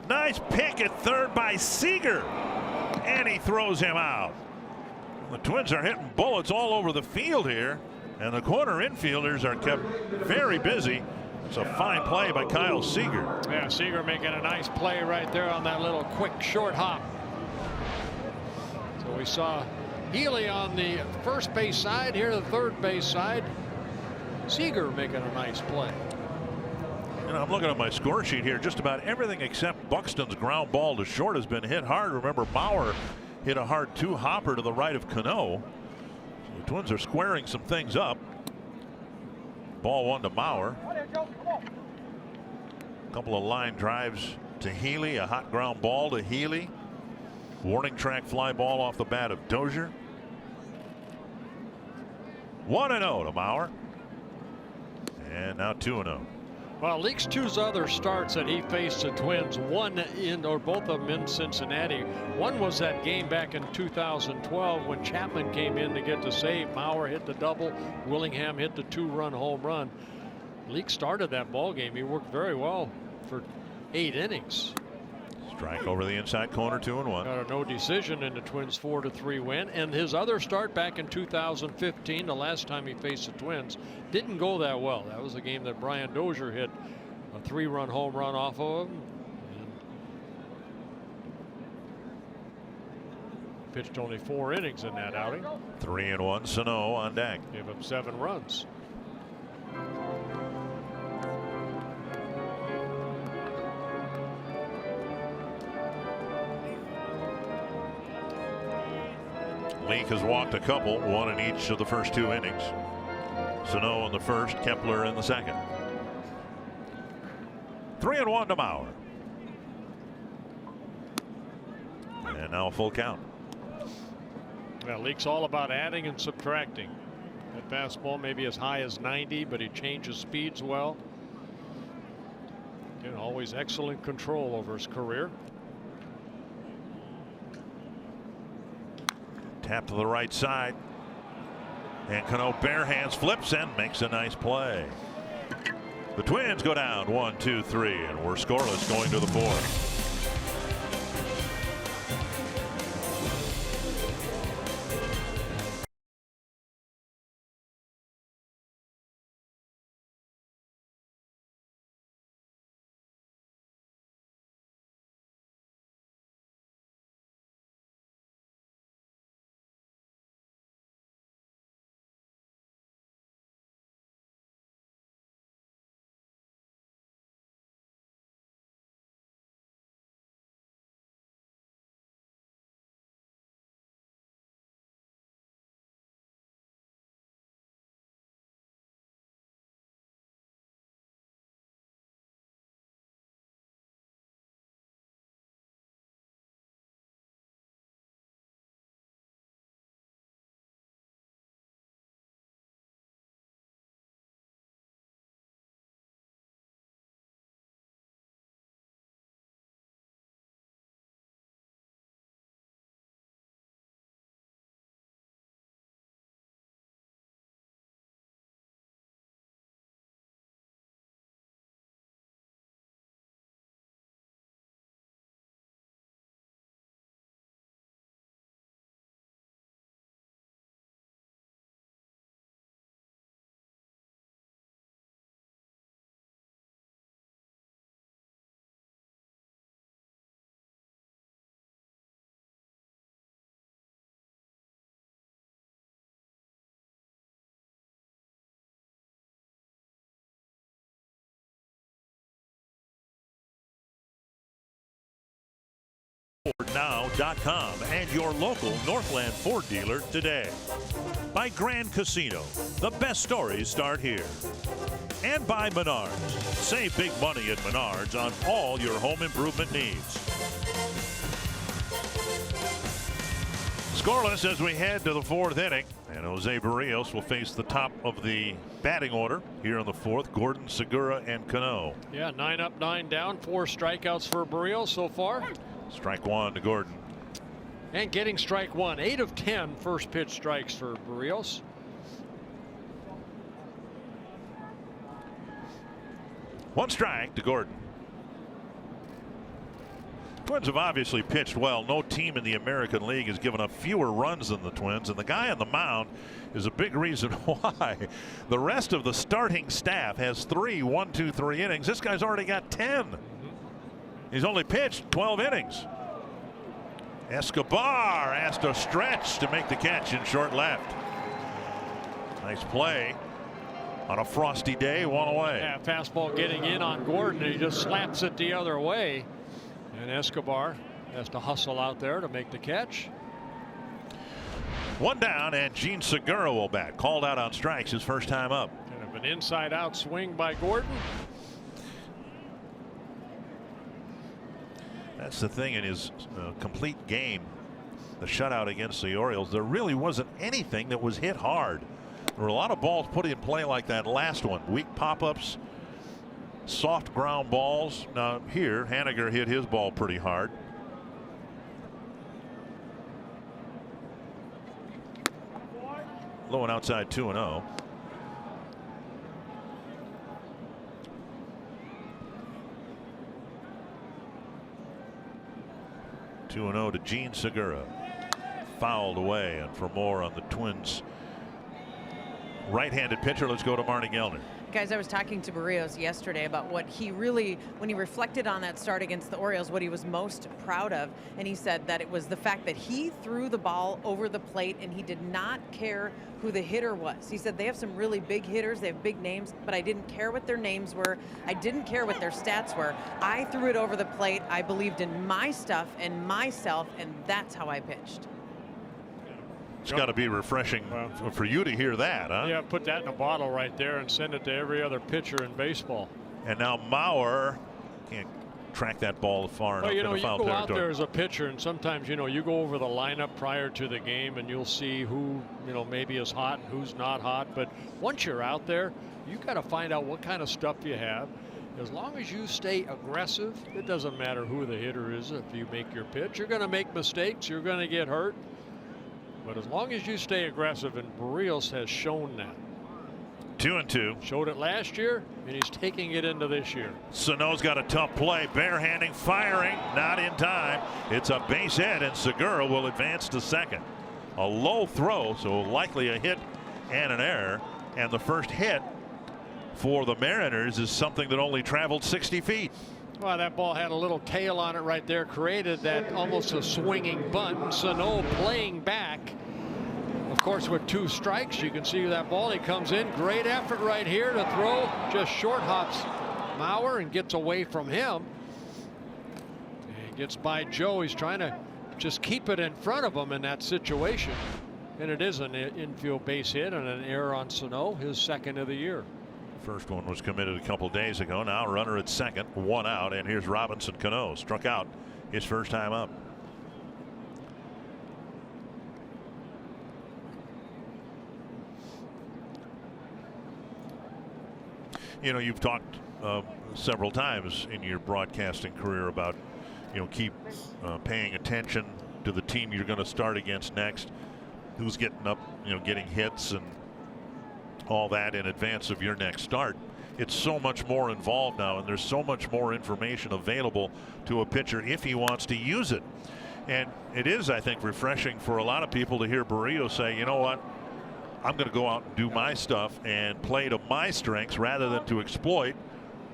Nice pick at third by Seager, and he throws him out. The Twins are hitting bullets all over the field here, and the corner infielders are kept very busy. It's a fine play by Kyle Seager. Yeah, Seager making a nice play right there on that little quick short hop. So we saw Healy on the first base side, here the third base side. Seager making a nice play. You know, I'm looking at my score sheet here. Just about everything except Buxton's ground ball to short has been hit hard. Remember, Bauer hit a hard two-hopper to the right of Cano. So the Twins are squaring some things up. Ball one to Bauer. A couple of line drives to Healy. A hot ground ball to Healy. Warning track fly ball off the bat of Dozier. 1-0 to Bauer. And now 2-0. Well, Leake's two other starts that he faced the Twins, both of them in Cincinnati. One was that game back in 2012 when Chapman came in to get the save. Bauer hit the double. Willingham hit the two-run home run. Leake started that ball game. He worked very well for 8 innings. Strike over the inside corner, 2-1. Got a no decision in the Twins 4-3 win. And his other start back in 2015, the last time he faced the Twins, didn't go that well. That was a game that Brian Dozier hit a 3-run home run off of him. And pitched only 4 innings in that outing. 3-1. Sano on deck. Gave up 7 runs. Leake has walked a couple, one in each of the first 2 innings. Sano in the first, Kepler in the second. 3-1 to Bauer. And now a full count. Well, Leake's all about adding and subtracting. That fastball maybe as high as 90, but he changes speeds well. Again, always excellent control over his career. Tap to the right side. And Cano bare hands flips and makes a nice play. The Twins go down 1-2-3, and we're scoreless going to the 4th. buynow.com and your local Northland Ford dealer today. By Grand Casino, the best stories start here. And by Menards. Save big money at Menards on all your home improvement needs. Scoreless as we head to the fourth inning, and Jose Barrios will face the top of the batting order here in the fourth. Gordon, Segura, and Cano. Yeah, 9 up, 9 down, 4 strikeouts for Barrios so far. Strike one to Gordon. And getting strike one. 8 of 10 first pitch strikes for Barrios. One strike to Gordon. Twins have obviously pitched well. No team in the American League has given up fewer runs than the Twins, and the guy on the mound is a big reason why. The rest of the starting staff has 3 1-2-3 innings. This guy's already got 10. He's only pitched 12 innings. Escobar asked to stretch to make the catch in short left. Nice play on a frosty day, one away. Yeah, fastball getting in on Gordon, and he just slaps it the other way. And Escobar has to hustle out there to make the catch. One down, and Gene Segura will bat. Called out on strikes his first time up. Kind of an inside out swing by Gordon. That's the thing in his complete game, the shutout against the Orioles. There really wasn't anything that was hit hard. There were a lot of balls put in play like that last one. Weak pop-ups, soft ground balls. Now here, Haniger hit his ball pretty hard. Low and outside 2-0. To Gene Segura. Fouled away, and for more on the Twins right-handed pitcher, let's go to Marty Gellner. Guys, I was talking to Barrios yesterday about what he really, when he reflected on that start against the Orioles, what he was most proud of. And he said that it was the fact that he threw the ball over the plate and he did not care who the hitter was. He said they have some really big hitters, they have big names, but I didn't care what their names were. I didn't care what their stats were. I threw it over the plate. I believed in my stuff and myself, and that's how I pitched. It's got to be refreshing for you to hear that, huh? Yeah, put that in a bottle right there and send it to every other pitcher in baseball. And now Mauer can't track that ball far enough. Well, you know, into foul you go territory. out there as a pitcher, and sometimes, you know, you go over the lineup prior to the game and you'll see who, you know, maybe is hot and who's not hot. But once you're out there, you got to find out what kind of stuff you have. As long as you stay aggressive, it doesn't matter who the hitter is. If you make your pitch, you're going to make mistakes, you're going to get hurt. But as long as you stay aggressive, and Barrios has shown that. 2-2. Showed it last year, and he's taking it into this year. Sano's got a tough play. Barehanding, firing, not in time. It's a base hit, and Segura will advance to second. A low throw, so likely a hit and an error. And the first hit for the Mariners is something that only traveled 60 feet. Well, that ball had a little tail on it right there, created that almost a swinging bunt. Sano playing back. Of course, with 2 strikes, you can see that ball. He comes in. Great effort right here to throw. Just short hops Mauer and gets away from him. And gets by Joe. He's trying to just keep it in front of him in that situation. And it is an infield base hit and an error on Sano, his second of the year. First one was committed a couple days ago. Now runner at second, 1 out, and here's Robinson Cano, struck out his first time up. You know, you've talked several times in your broadcasting career about, you know, keep paying attention to the team you're going to start against next, who's getting up, you know, getting hits and all that in advance of your next start. It's so much more involved now, and there's so much more information available to a pitcher if he wants to use it. And it is, I think, refreshing for a lot of people to hear Barrios say, you know what, I'm going to go out and do my stuff and play to my strengths rather than to exploit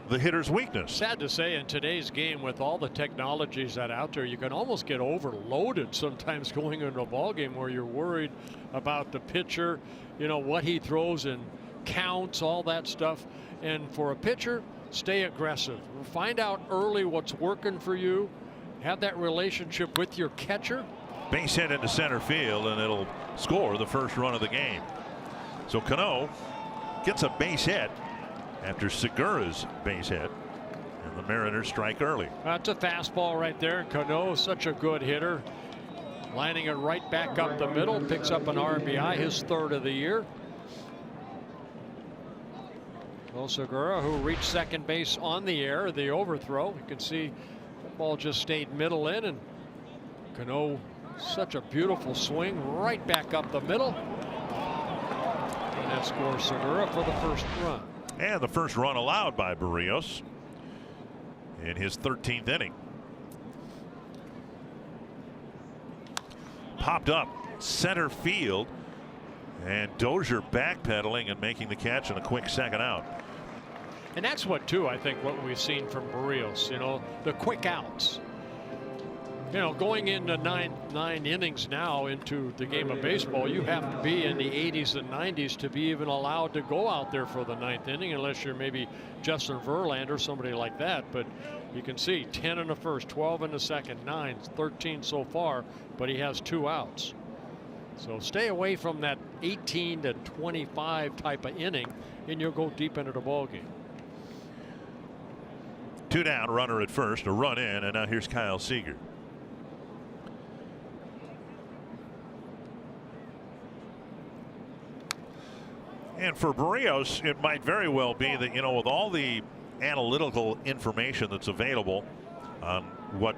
the hitter's weakness. Sad to say, in today's game, with all the technologies that are out there, you can almost get overloaded sometimes going into a ball game where you're worried about the pitcher, you know, what he throws and counts, all that stuff. And for a pitcher, stay aggressive. Find out early what's working for you have that relationship with your catcher. Base hit into center field, and it'll score the first run of the game. So Cano gets a base hit after Segura's base hit, and the Mariners strike early. That's a fastball right there. Cano, such a good hitter, lining it right back up the middle, picks up an RBI, his third of the year. Well, Segura, who reached second base on the air, the overthrow. You can see the ball just stayed middle in, and Cano, such a beautiful swing right back up the middle. And that scores Segura for the first run. And the first run allowed by Barrios in his 13th inning. Popped up center field, and Dozier backpedaling and making the catch and a quick second out. And that's what what we've seen from Barrios, the quick outs. Going into nine innings now into the game of baseball, you have to be in the 80s and 90s to be even allowed to go out there for the ninth inning, unless you're maybe Justin Verlander, somebody like that. But you can see 10 in the first, 12 in the second, 9, 13 so far, but he has 2 outs. So stay away from that 18 to 25 type of inning, and you'll go deep into the ball game. 2 down, runner at first, a run in, and now here's Kyle Seager. And for Barrios, it might very well be that, with all the analytical information that's available on what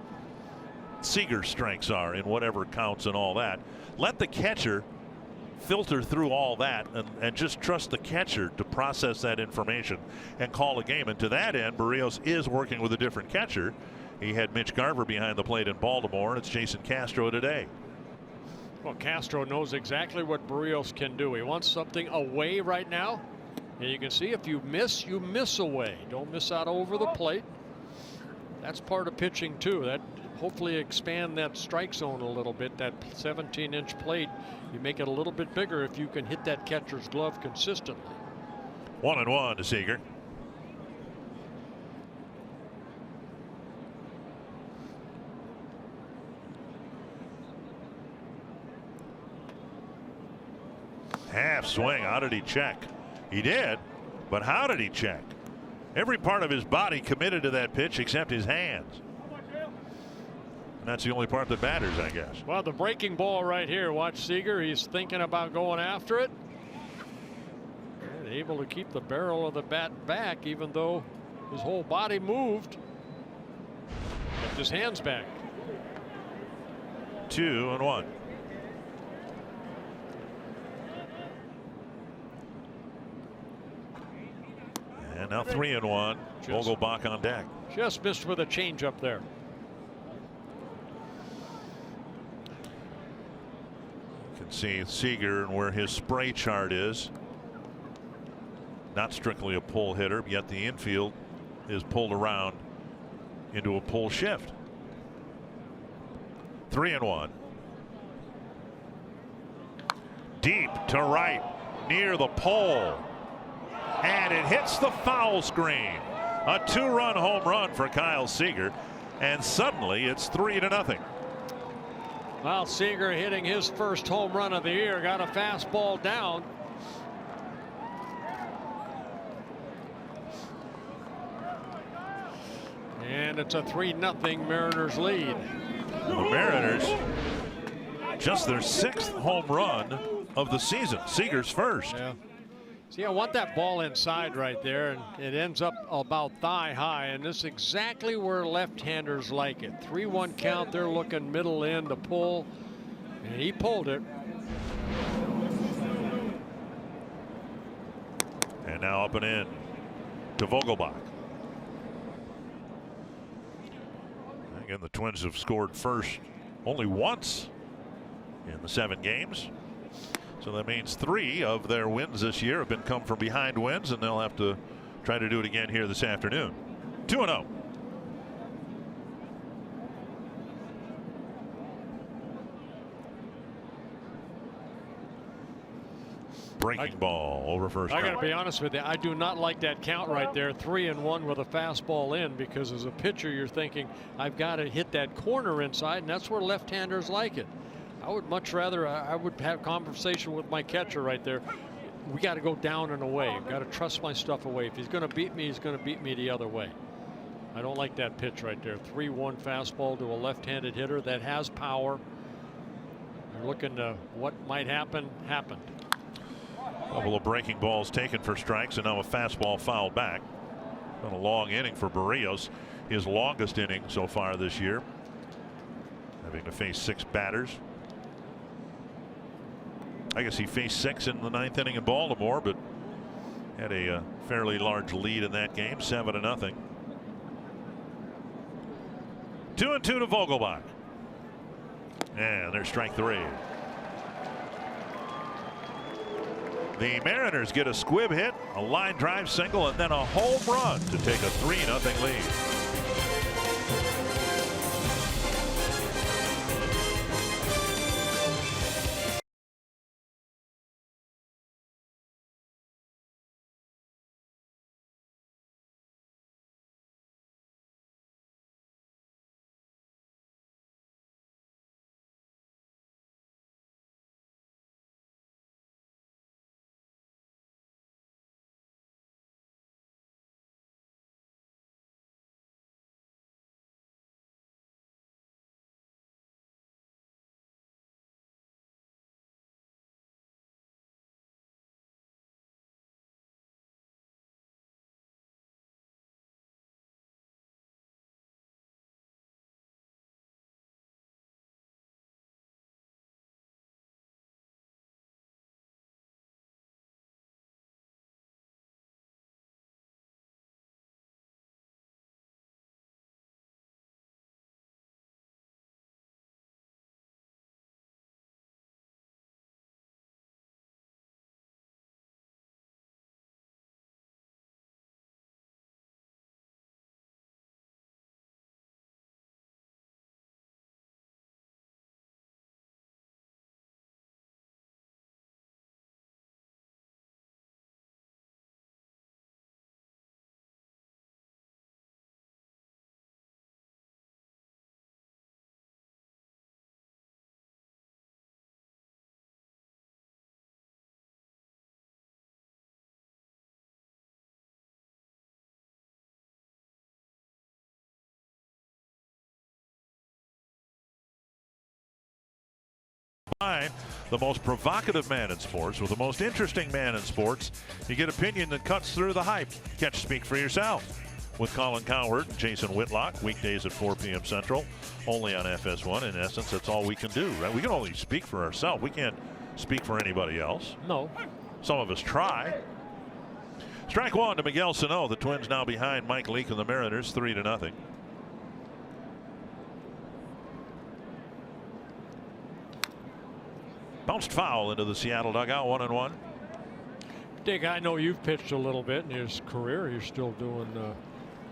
Seager's strengths are in whatever counts and all that, let the catcher filter through all that and just trust the catcher to process that information and call a game. And to that end, Barrios is working with a different catcher. He had Mitch Garver behind the plate in Baltimore, and it's Jason Castro today. Well, Castro knows exactly what Barrios can do. He wants something away right now. And you can see if you miss away. Don't miss out over the plate. That's part of pitching too. That hopefully expand that strike zone a little bit. That 17-inch plate, you make it a little bit bigger if you can hit that catcher's glove consistently. 1-1 to Seager. Half swing. How did he check? He did, but how did he check? Every part of his body committed to that pitch except his hands. And that's the only part that matters, I guess. Well, the breaking ball right here. Watch Seager. He's thinking about going after it. And able to keep the barrel of the bat back, even though his whole body moved. Kept his hands back. 2-1. And now 3-1. Vogelbach on deck. Just missed with a changeup there. You can see Seager and where his spray chart is. Not strictly a pull hitter, yet the infield is pulled around into a pull shift. 3-1. Deep to right, near the pole. And it hits the foul screen. A 2-run home run for Kyle Seager, and suddenly it's 3-0. Well, Seager hitting his first home run of the year, got a fastball down. And it's a 3-0 Mariners lead. The Mariners just their 6th home run of the season. Seager's first. Yeah. See, I want that ball inside right there, and it ends up about thigh high, and this is exactly where left-handers like it. 3-1 count. They're looking middle in to pull, and he pulled it. And now up and in to Vogelbach. Again, the Twins have scored first only once in the 7 games. So that means 3 of their wins this year have been come from behind wins, and they'll have to try to do it again here this afternoon. 2-0. Breaking ball over first. I got to be honest with you. I do not like that count right there. 3-1 with a fastball in, because as a pitcher, you're thinking, I've got to hit that corner inside, and that's where left-handers like it. I would much rather, I would have conversation with my catcher right there. We got to go down and away. I've got to trust my stuff away. If he's going to beat me, he's going to beat me the other way. I don't like that pitch right there. 3-1 fastball to a left-handed hitter that has power. You're looking to what might happen, happened. A couple of breaking balls taken for strikes, and now a fastball fouled back. Been a long inning for Barrios, his longest inning so far this year, having to face 6 batters. I guess he faced 6 in the 9th inning in Baltimore, but had a fairly large lead in that game, 7-0. 2-2 to Vogelbach, and there's strike 3. The Mariners get a squib hit, a line drive single, and then a home run to take a 3-0 lead. The most provocative man in sports with the most interesting man in sports. You get opinion that cuts through the hype. Catch Speak for Yourself with Colin Cowherd and Jason Whitlock, weekdays at 4 p.m. Central, only on FS1. In essence, that's all we can do, right? We can only speak for ourselves. We can't speak for anybody else. No. Some of us try. Strike 1 to Miguel Sano. The Twins now behind Mike Leake and the Mariners 3-0. Bounced foul into the Seattle dugout, 1-1. Dick, I know you've pitched a little bit in your career. You're still doing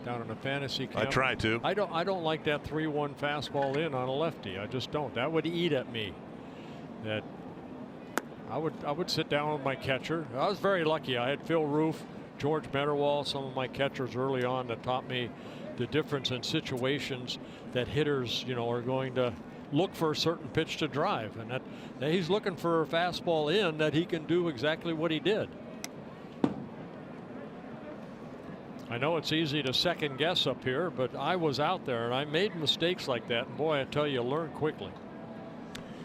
down in a fantasy camp. I try to. I don't like that 3-1 fastball in on a lefty. I just don't. That would eat at me. That I would sit down with my catcher. I was very lucky. I had Phil Roof, George Metterwall, some of my catchers early on that taught me the difference in situations that hitters, are going to look for a certain pitch to drive, and that he's looking for a fastball in that he can do exactly what he did. I know it's easy to second guess up here, but I was out there and I made mistakes like that, and boy, I tell you, learn quickly.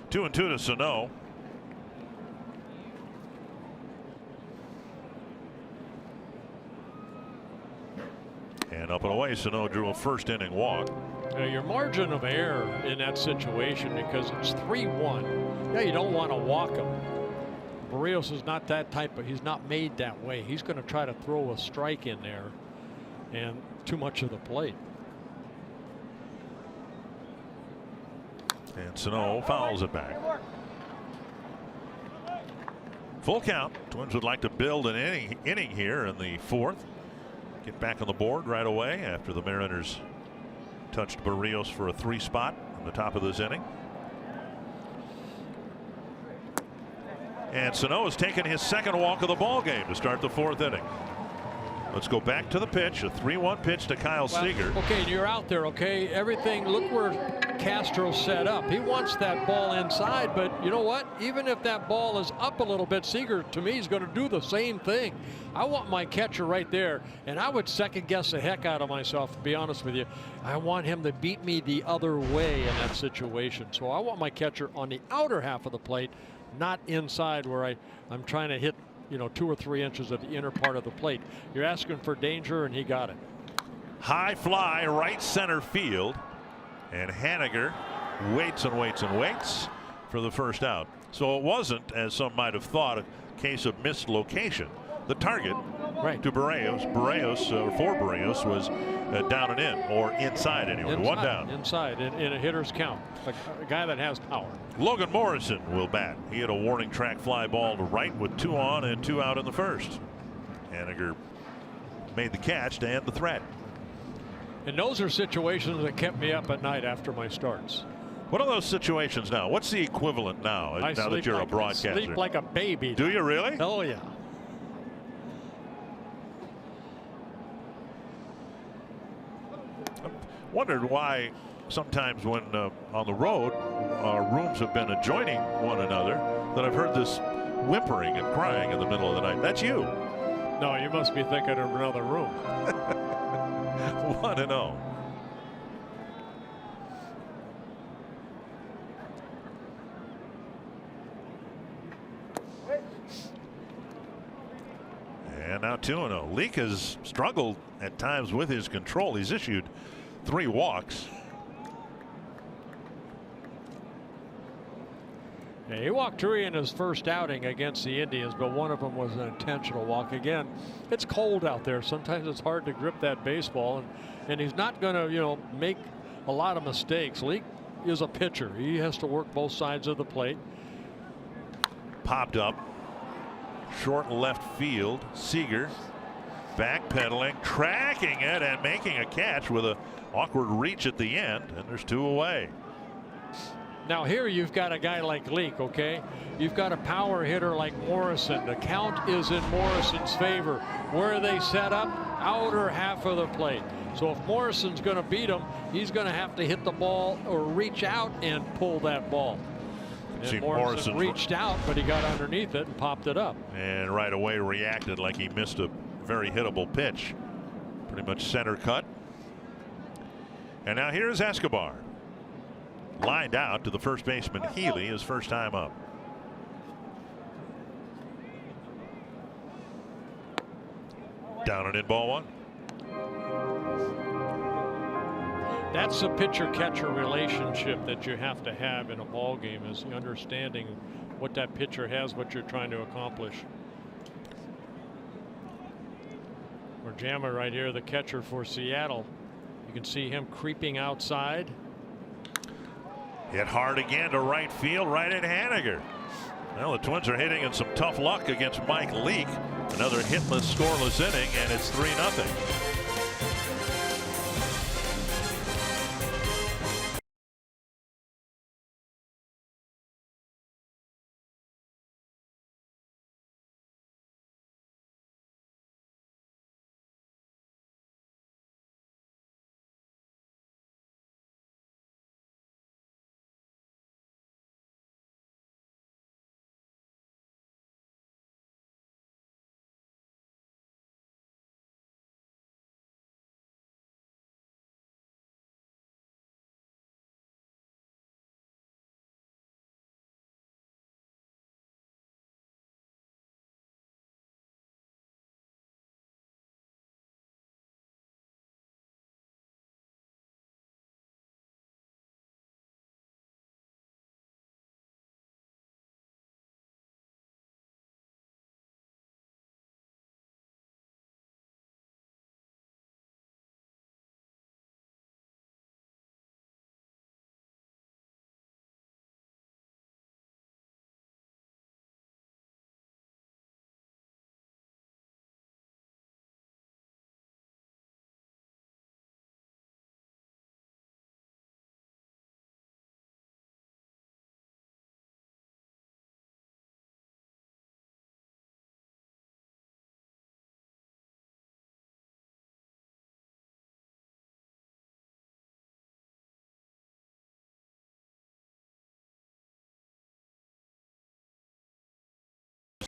2-2 to Sano. And up and away, Sano drew a first inning walk. Your margin of error in that situation, because it's 3-1. Yeah, you don't want to walk him. Barrios is not that type of, he's not made that way. He's going to try to throw a strike in there and too much of the plate. And Sano fouls it back. Full count. Twins would like to build an inning here in the 4th. Get back on the board right away after the Mariners touched Barrios for a 3 spot on the top of this inning. And Sano has taken his second walk of the ball game to start the 4th inning. Let's go back to the pitch. A 3-1 pitch to Kyle Seager. Okay, you're out there, okay? Everything, look where Castro set up. He wants that ball inside, but you know what? Even if that ball is up a little bit, Seager, to me, is going to do the same thing. I want my catcher right there, and I would second guess the heck out of myself, to be honest with you. I want him to beat me the other way in that situation. So I want my catcher on the outer half of the plate, not inside where I'm trying to hit, you know, 2 or 3 inches of the inner part of the plate. You're asking for danger, and he got it. High fly, right center field. And Haniger waits and waits and waits for the first out. So it wasn't, as some might have thought, a case of mislocation. The target to Barrios, for Barrios, was down and in, or inside anyway. Inside, 1 down. Inside, in a hitter's count. A guy that has power. Logan Morrison will bat. He had a warning track fly ball to right with 2 on and 2 out in the first. Haniger made the catch to end the threat. And those are situations that kept me up at night after my starts. What are those situations now? What's the equivalent now that you're a broadcaster? I sleep like a baby. Do you really? Oh, yeah. Wondered why sometimes when on the road rooms have been adjoining one another that I've heard this whimpering and crying in the middle of the night. That's you. No, you must be thinking of another room. 1-0. And now 2-0. Leake has struggled at times with his control. He's issued 3 walks. Yeah, he walked 3 in his first outing against the Indians, but one of them was an intentional walk. Again, it's cold out there. Sometimes it's hard to grip that baseball, and he's not going to, you know, make a lot of mistakes. Leake is a pitcher. He has to work both sides of the plate. Popped up. Short left field. Seager backpedaling, tracking it, and making a catch with an awkward reach at the end, and there's 2 away. Now here you've got a guy like Leake, okay? You've got a power hitter like Morrison. The count is in Morrison's favor. Where are they set up? Outer half of the plate. So if Morrison's going to beat him, he's going to have to hit the ball or reach out and pull that ball. And Morrison reached out, but he got underneath it and popped it up. And right away reacted like he missed a very hittable pitch. Pretty much center cut. And now here's Escobar. Lined out to the first baseman Healy, his first time up. Down and in, ball 1. That's the pitcher-catcher relationship that you have to have in a ball game, is understanding what that pitcher has, what you're trying to accomplish. Jammer right here, the catcher for Seattle. You can see him creeping outside. Hit hard again to right field, right at Haniger. Well, the Twins are hitting in some tough luck against Mike Leake. Another hitless, scoreless inning, and it's 3-0.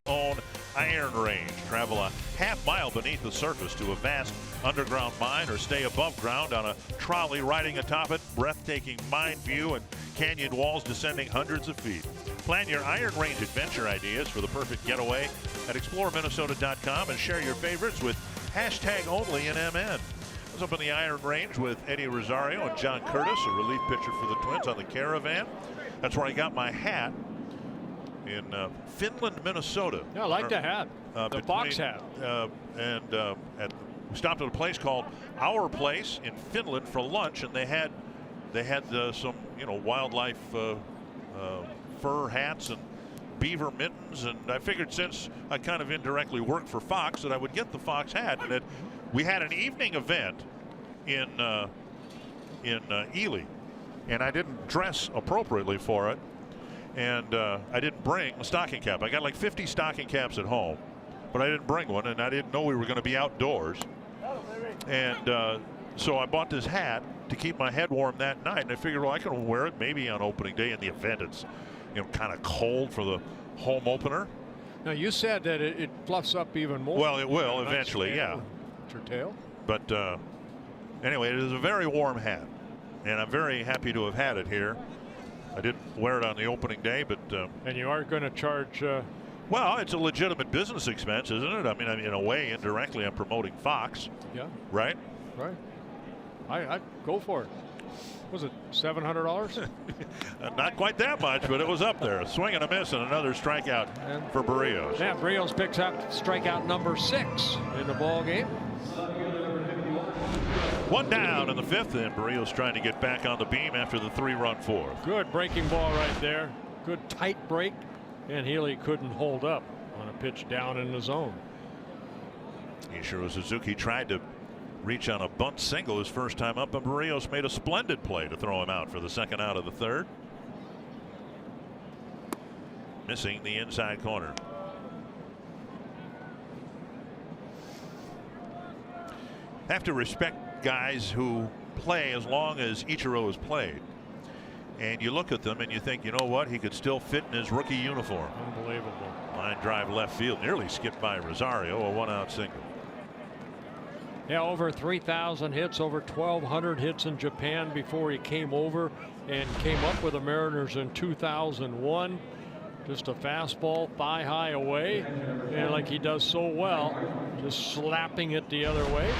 own Iron Range. Travel a half-mile beneath the surface to a vast underground mine, or stay above ground on a trolley riding atop it. Breathtaking mine view and canyon walls descending hundreds of feet. Plan your Iron Range adventure ideas for the perfect getaway at exploreminnesota.com and share your favorites with #OnlyInMN. I was up in the Iron Range with Eddie Rosario and John Curtis, a relief pitcher for the Twins, on the Caravan. That's where I got my hat in Finland, Minnesota. Yeah, I like the hat. The box hat. We stopped at a place called Our Place in Finland for lunch, and they had some wildlife fur hats and beaver mittens, and I figured since I kind of indirectly worked for Fox that I would get the Fox hat. And we had an evening event in Ely, and I didn't dress appropriately for it, and I didn't bring a stocking cap. I got like 50 stocking caps at home, but I didn't bring one, and I didn't know we were going to be outdoors. And so I bought this hat to keep my head warm that night, and I figured, well, I can wear it maybe on opening day in the event it's kind of cold for the home opener. Now, you said that it fluffs up even more. Well, it will eventually, yeah. Your tail. But anyway, it is a very warm hat, and I'm very happy to have had it here. I didn't wear it on the opening day, but and you are going to charge. Well, it's a legitimate business expense, isn't it? I mean, in a way, indirectly, I'm promoting Fox. Yeah. Right. Right. I'd go for it. Was it $700? Not quite that much, but it was up there. A swing and a miss and another strikeout for Berríos. Yeah, Berríos picks up strikeout number 6 in the ball game. One down in the 5th, and Berríos trying to get back on the beam after the 3-run 4th. Good breaking ball right there. Good tight break, and Healy couldn't hold up on a pitch down in the zone. Ichiro Suzuki tried to reach on a bunt single his first time up, and Berríos made a splendid play to throw him out for the second out of the 3rd. Missing the inside corner. Have to respect guys who play as long as Ichiro has played. And you look at them and you think, you know what, he could still fit in his rookie uniform. Unbelievable. Line drive left field, nearly skipped by Rosario, a 1-out single. Yeah, over 3,000 hits, over 1,200 hits in Japan before he came over and came up with the Mariners in 2001. Just a fastball thigh high away, and like he does so well, just slapping it the other way.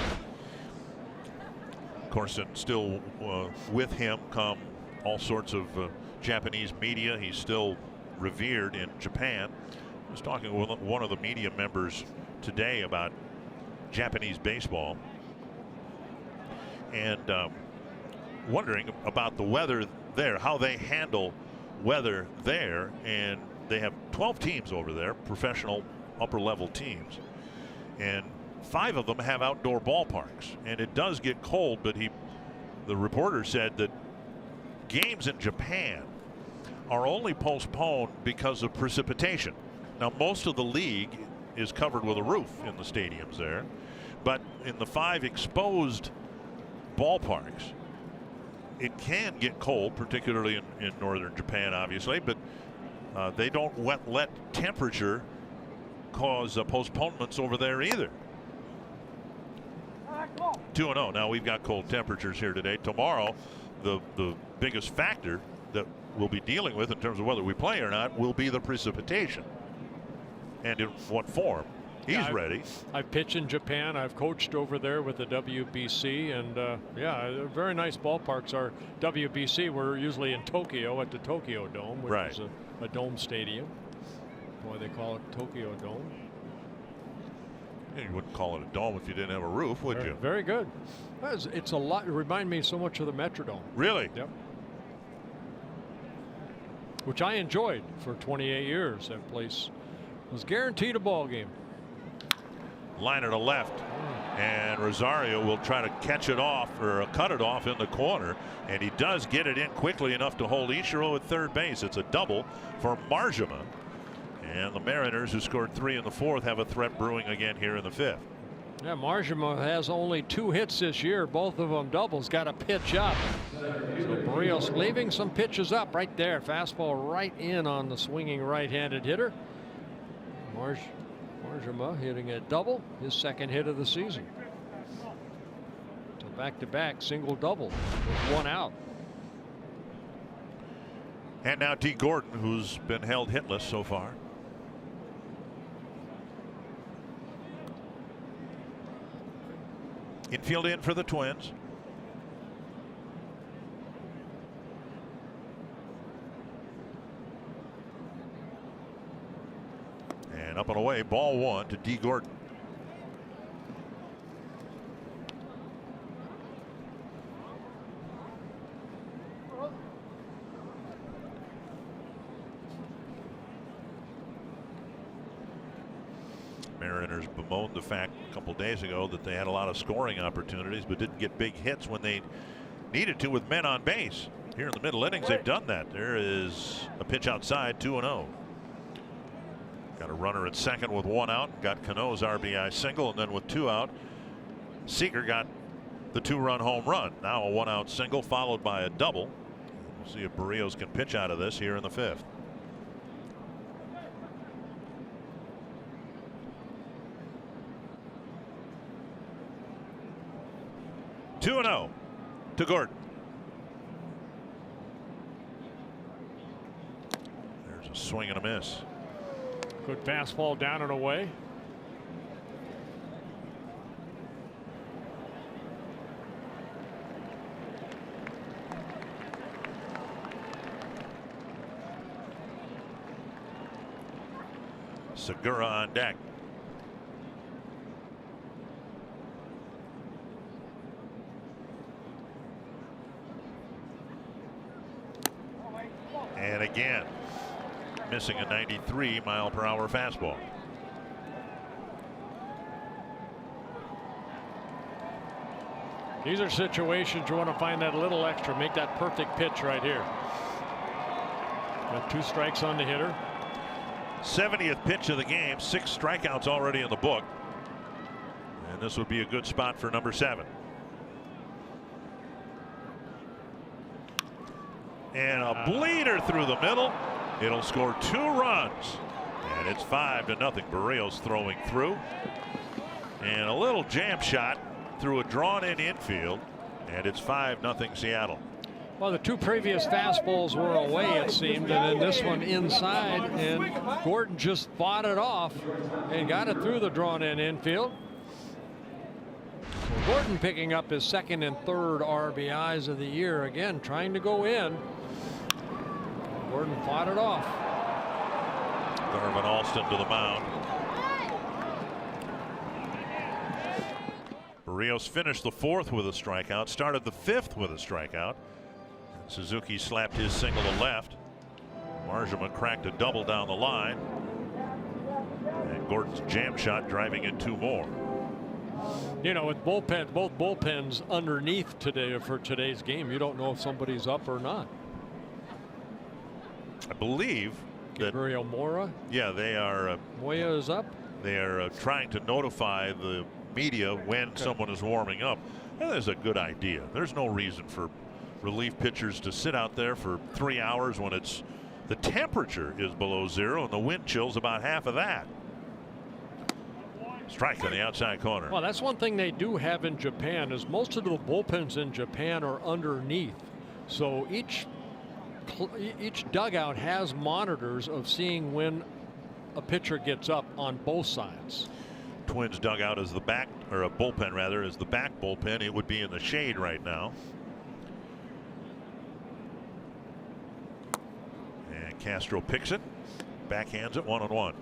Of course, and still with him come all sorts of Japanese media. He's still revered in Japan. I was talking with one of the media members today about Japanese baseball and wondering about the weather there, how they handle weather there. And they have 12 teams over there, professional upper level teams, and 5 of them have outdoor ballparks, and it does get cold. But the reporter said that games in Japan are only postponed because of precipitation. Now, most of the league is covered with a roof in the stadiums there, but in the 5 exposed ballparks, it can get cold, particularly in northern Japan, obviously, but they don't let temperature cause postponements over there either. 2-0. Now we've got cold temperatures here today. Tomorrow, the biggest factor that we'll be dealing with in terms of whether we play or not will be the precipitation and in what form. He's ready. I've pitched in Japan. I've coached over there with the WBC, and yeah, they're very nice ballparks. Our WBC, we're usually in Tokyo at the Tokyo Dome, which is a dome stadium. Boy, they call it Tokyo Dome. Yeah, you wouldn't call it a dome if you didn't have a roof, would you? Very good. It's a lot. It reminds me so much of the Metrodome. Really? Yep. Which I enjoyed for 28 years. That place was guaranteed a ball game. Liner to left, and Rosario will try to catch it off or cut it off in the corner, and he does get it in quickly enough to hold Ichiro at third base. It's a double for Marjama, and the Mariners, who scored 3 in the 4th, have a threat brewing again here in the 5th. Yeah, Marjama has only 2 hits this year, both of them doubles. Got a pitch up. So Berríos leaving some pitches up right there. Fastball right in on the swinging right-handed hitter. Marjama hitting a double, his second hit of the season. So back-to-back single double with one out. And now D. Gordon, who's been held hitless so far. Infield in for the Twins. And up and away, ball one to D. Gordon. Mariners bemoaned the fact a couple days ago that they had a lot of scoring opportunities but didn't get big hits when they needed to with men on base. Here in the middle innings, they've done that. There is a pitch outside, 2-0. Got a runner at second with one out. Got Cano's RBI single, and then with two out, Seager got the two-run home run. Now a one-out single followed by a double. We'll see if Berríos can pitch out of this here in the fifth. Two and 0 to Gordon. There's a swing and a miss. Good fastball down and away. Segura on deck. And again, missing a 93-mile-per-hour fastball. These are situations you want to find that little extra, make that perfect pitch right here. Got two strikes on the hitter. 70th pitch of the game, 6 strikeouts already in the book. And this would be a good spot for number 7. And a bleeder through the middle. It'll score 2 runs. And it's 5-0. Berríos throwing through. And a little jam shot through a drawn-in infield. And it's 5-0 Seattle. Well, the two previous fastballs were away, it seemed, and then this one inside, and Gordon just fought it off and got it through the drawn-in infield. So Gordon picking up his second and third RBIs of the year, again trying to go in. Gordon fought it off. Garvin Alston to the mound. Berríos finished the 4th with a strikeout, started the 5th with a strikeout. Suzuki slapped his single to left. Marjama cracked a double down the line. And Gordon's jam shot driving in 2 more. You know, with both bullpens underneath today for today's game, you don't know if somebody's up or not. I believe that Gabriel Mora. Yeah, they are. Moya is up. They are trying to notify the media when someone is warming up. And that's a good idea. There's no reason for relief pitchers to sit out there for 3 hours when the temperature is below 0 and the wind chill's about half of that. Strike on the outside corner. Well, that's one thing they do have in Japan is most of the bullpens in Japan are underneath. So each dugout has monitors of seeing when a pitcher gets up on both sides. Twins dugout is the back, or a bullpen rather, is the back bullpen. It would be in the shade right now. And Castro picks it, backhands it, 1-1.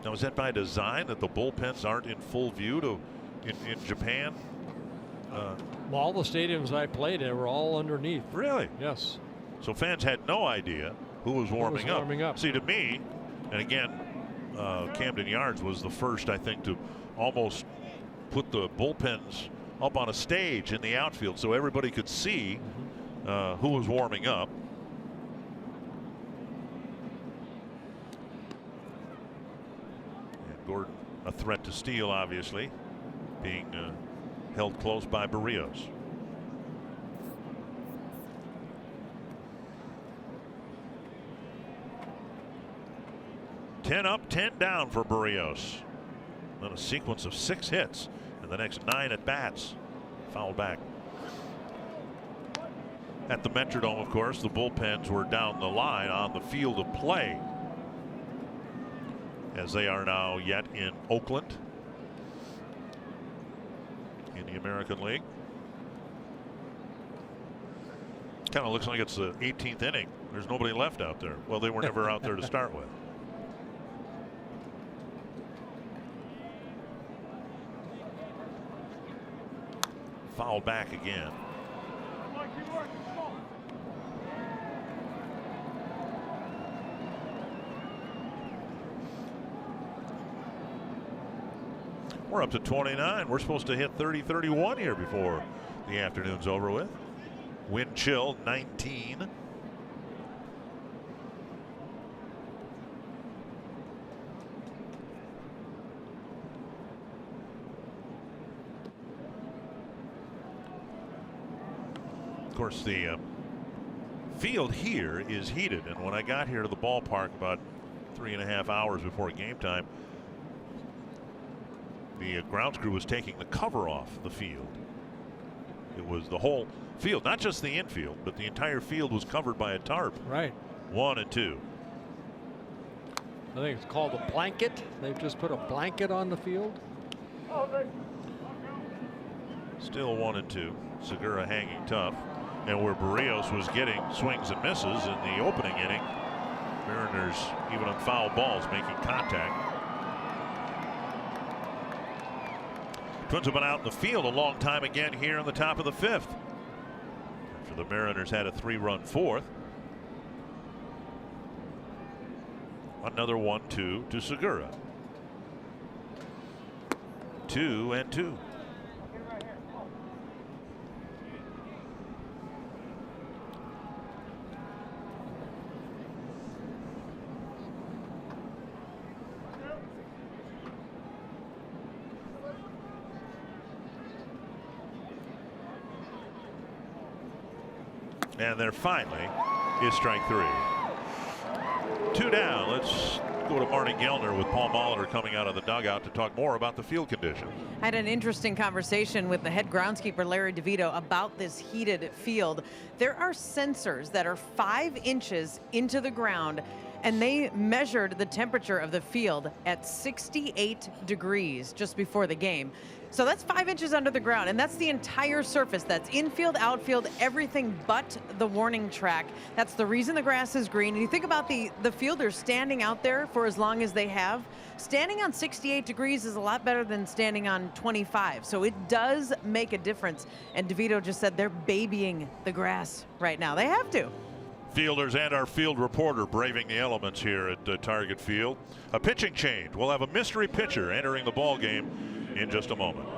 Now, is that by design that the bullpens aren't in full view in Japan? Well, all the stadiums I played in were all underneath. Really? Yes. So fans had no idea who was warming up. See, to me, and again, Camden Yards was the first, I think, to almost put the bullpens up on a stage in the outfield so everybody could see who was warming up. And Gordon, a threat to steal, obviously, being held close by Berríos. 10 up, 10 down for Berrios. Then a sequence of 6 hits in the next 9 at bats. Fouled back. At the Metrodome, of course, the bullpens were down the line on the field of play, as they are now yet in Oakland in the American League. Kind of looks like it's the 18th inning. There's nobody left out there. Well, they were never out there to start with. Foul back again. We're up to 29. We're supposed to hit 30-31 here before the afternoon's over with. Wind chill 19. Of course, the field here is heated, and when I got here to the ballpark about 3.5 hours before game time, the grounds crew was taking the cover off the field. It was the whole field, not just the infield, but the entire field was covered by a tarp. Right. 1 and 2. I think it's called a blanket. They've just put a blanket on the field. Still 1 and 2. Segura hanging tough. And where Berrios was getting swings and misses in the opening inning, Mariners, even on foul balls, making contact. Twins have been out in the field a long time again here in the top of the 5th. After the Mariners had a 3-run 4th. Another 1-2 to Segura. 2 and 2. And there finally is strike 3. 2 down. Let's go to Marty Gellner with Paul Molitor coming out of the dugout to talk more about the field condition. I had an interesting conversation with the head groundskeeper Larry DeVito about this heated field. There are sensors that are 5 inches into the ground, and they measured the temperature of the field at 68 degrees just before the game. So that's 5 inches under the ground, and that's the entire surface. That's infield, outfield, everything but the warning track. That's the reason the grass is green. And you think about the fielders standing out there for as long as they have. Standing on 68 degrees is a lot better than standing on 25. So it does make a difference. And DeVito just said they're babying the grass right now. They have to. Fielders and our field reporter braving the elements here at Target Field. A pitching change. We'll have a mystery pitcher entering the ball game in just a moment.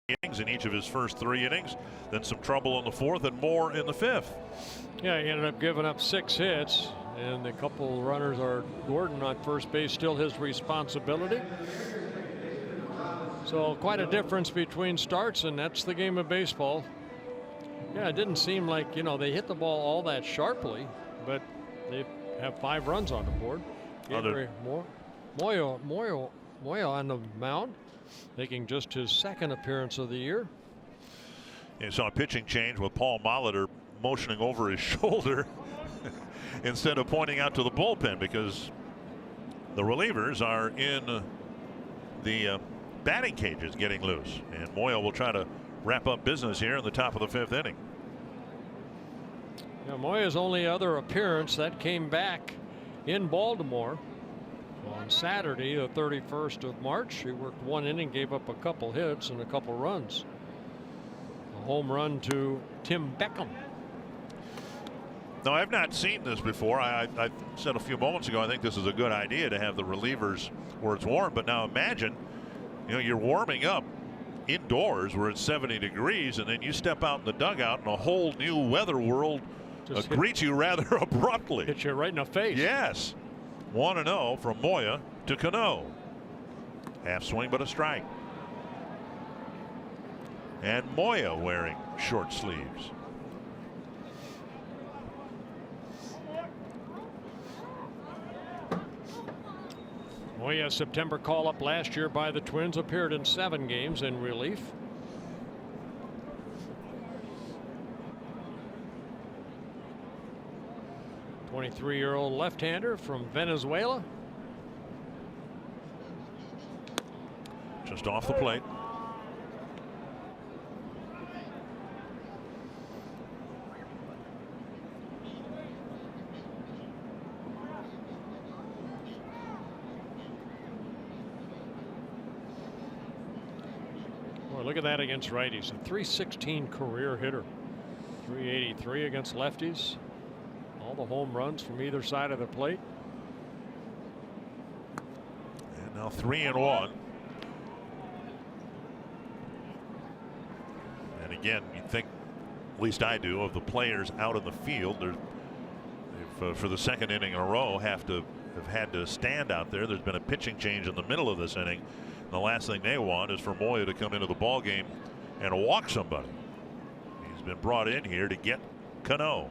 innings in each of his first 3 innings, then some trouble in the 4th and more in the 5th. Yeah, he ended up giving up 6 hits, and a couple runners are Gordon on first base, still his responsibility. So quite a difference between starts, and that's the game of baseball. Yeah, it didn't seem like, you know, they hit the ball all that sharply, but they have 5 runs on the board. Moya on the mound, making just his 2nd appearance of the year. You saw a pitching change with Paul Molitor motioning over his shoulder instead of pointing out to the bullpen, because the relievers are in the batting cages getting loose, and Moya will try to wrap up business here in the top of the 5th inning. Yeah, Moya's only other appearance that came back in Baltimore on Saturday, the 31st of March. He worked 1 inning, gave up a couple hits and a couple runs. A home run to Tim Beckham. No, I've not seen this before. I said a few moments ago, I think this is a good idea to have the relievers where it's warm. But now imagine, you know, you're warming up indoors where it's 70 degrees, and then you step out in the dugout and a whole new weather world greets you rather abruptly. Hits you right in the face. Yes. 1-0 from Moya to Cano. Half swing but a strike. And Moya wearing short sleeves. Moya, September call-up last year by the Twins, appeared in 7 games in relief. '23-year-old left-hander from Venezuela. Just off the plate. Boy, look at that against righties. A .316 career hitter. .383 against lefties. All the home runs from either side of the plate. And now 3-1. And again, you think, at least I do, of the players out in the field, they've for the 2nd inning in a row have had to stand out there. There's been a pitching change in the middle of this inning. And the last thing they want is for Moya to come into the ball game and walk somebody. He's been brought in here to get Cano.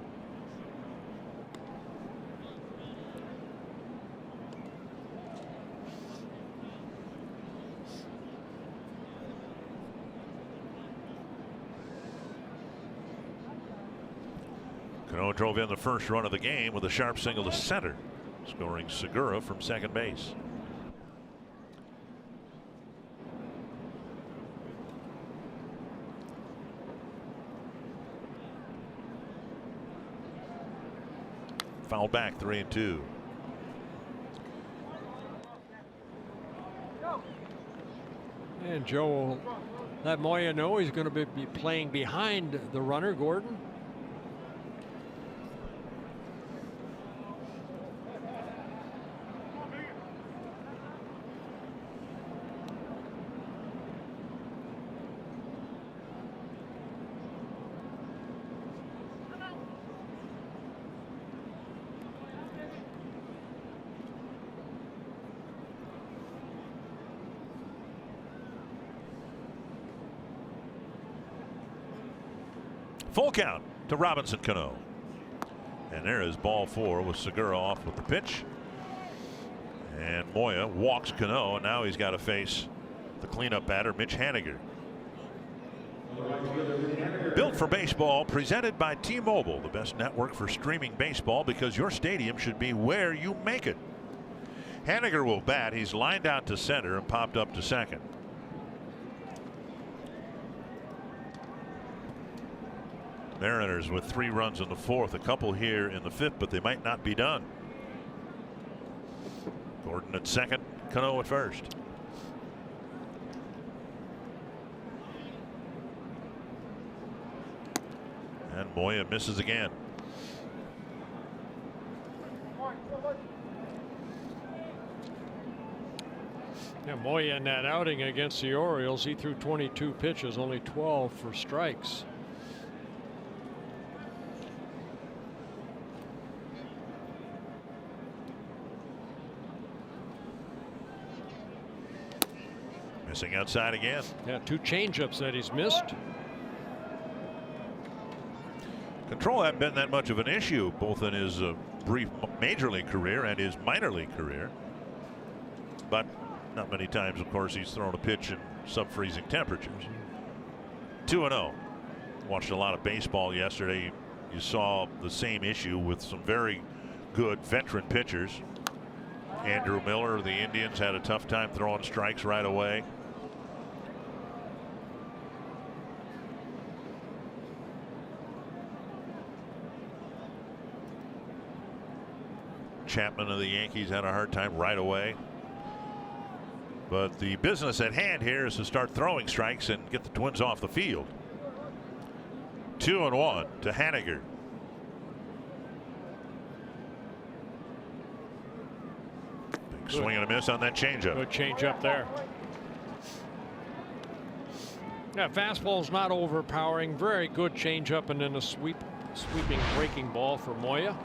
Cano drove in the first run of the game with a sharp single to center, scoring Segura from second base. Fouled back, 3-2. And Joe will let Moya know he's going to be playing behind the runner, Gordon. Full count to Robinson Cano. And there is ball 4 with Segura off with the pitch. And Moya walks Cano, and now he's got to face the cleanup batter, Mitch Haniger. Built for baseball, presented by T-Mobile, the best network for streaming baseball, because your stadium should be where you make it. Haniger will bat. He's lined out to center and popped up to second. Mariners with 3 runs in the 4th, a couple here in the 5th, but they might not be done. Gordon at second, Cano at first. And Moya misses again. Yeah, Moya in that outing against the Orioles, he threw 22 pitches, only 12 for strikes. Missing outside again. Yeah, 2 changeups that he's missed. Control hadn't been that much of an issue, both in his brief major league career and his minor league career. But not many times, of course, he's thrown a pitch in sub-freezing temperatures. 2-0. Watched a lot of baseball yesterday. You saw the same issue with some very good veteran pitchers. Andrew Miller of the Indians had a tough time throwing strikes right away. Chapman of the Yankees had a hard time right away. But the business at hand here is to start throwing strikes and get the Twins off the field. 2-1 to Haniger. Big swing and a miss on that changeup. Good changeup there. Yeah, fastball's not overpowering. Very good changeup, and then a sweeping breaking ball for Moya.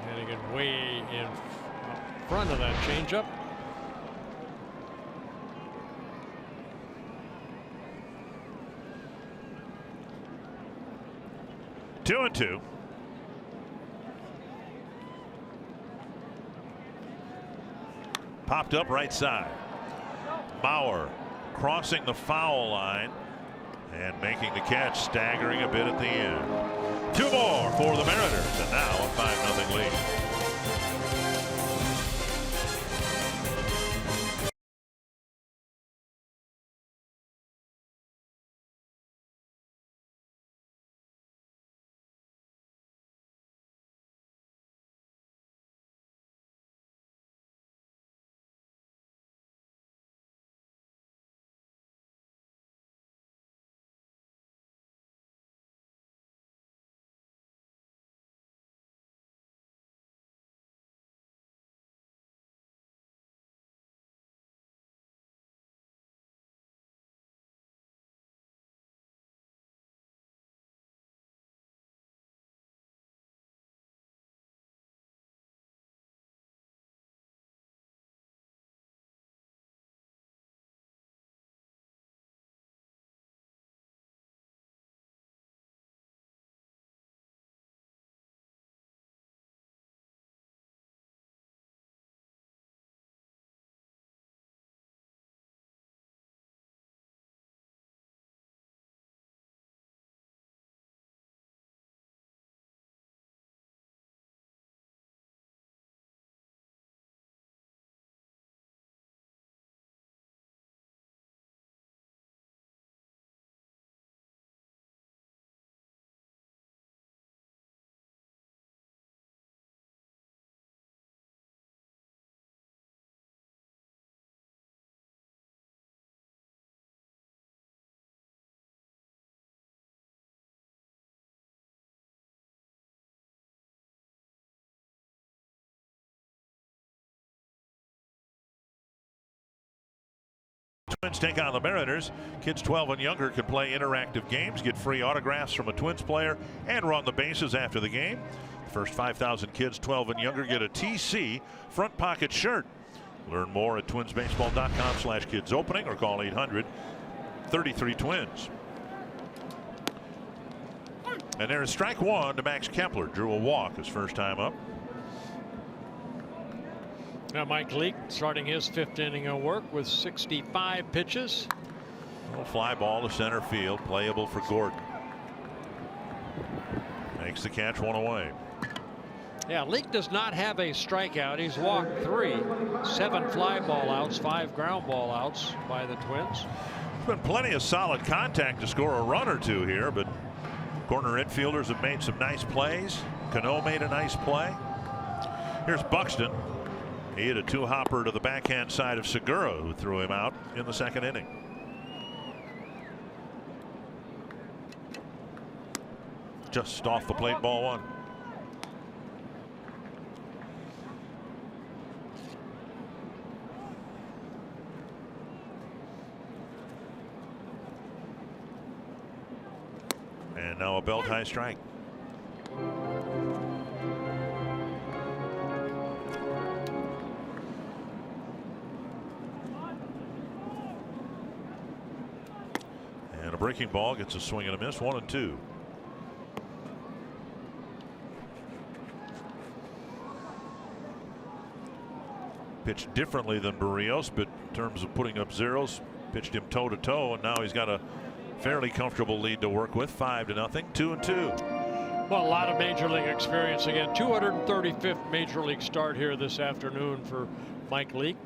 Haniger way in front of that changeup. Two and two. Popped up right side. Bauer crossing the foul line and making the catch, staggering a bit at the end. 2 more for the Mariners, and now a 5-0 lead. Twins take on the Mariners. Kids 12 and younger can play interactive games, get free autographs from a Twins player, and run the bases after the game. The first 5,000 kids 12 and younger get a TC front pocket shirt. Learn more at twinsbaseball.com/kidsopening or call 800-33-TWINS. And there's strike one to Max Kepler. Drew a walk his first time up. Now Mike Leake starting his 5th inning of work with 65 pitches. A fly ball to center field, playable for Gordon. Makes the catch, one away. Yeah, Leake does not have a strikeout. He's walked 3, 7 fly ball outs, 5 ground ball outs by the Twins. There's been plenty of solid contact to score a run or two here, but corner infielders have made some nice plays. Cano made a nice play. Here's Buxton. He hit a 2-hopper to the backhand side of Segura, who threw him out in the 2nd inning. Just off the plate, ball 1. And now a belt high strike. And a breaking ball gets a swing and a miss. 1-2. Pitched differently than Barrios, but in terms of putting up zeros, pitched him toe to toe, and now he's got a fairly comfortable lead to work with. 5-0. 2-2. Well, a lot of major league experience again. 235th major league start here this afternoon for Mike Leake.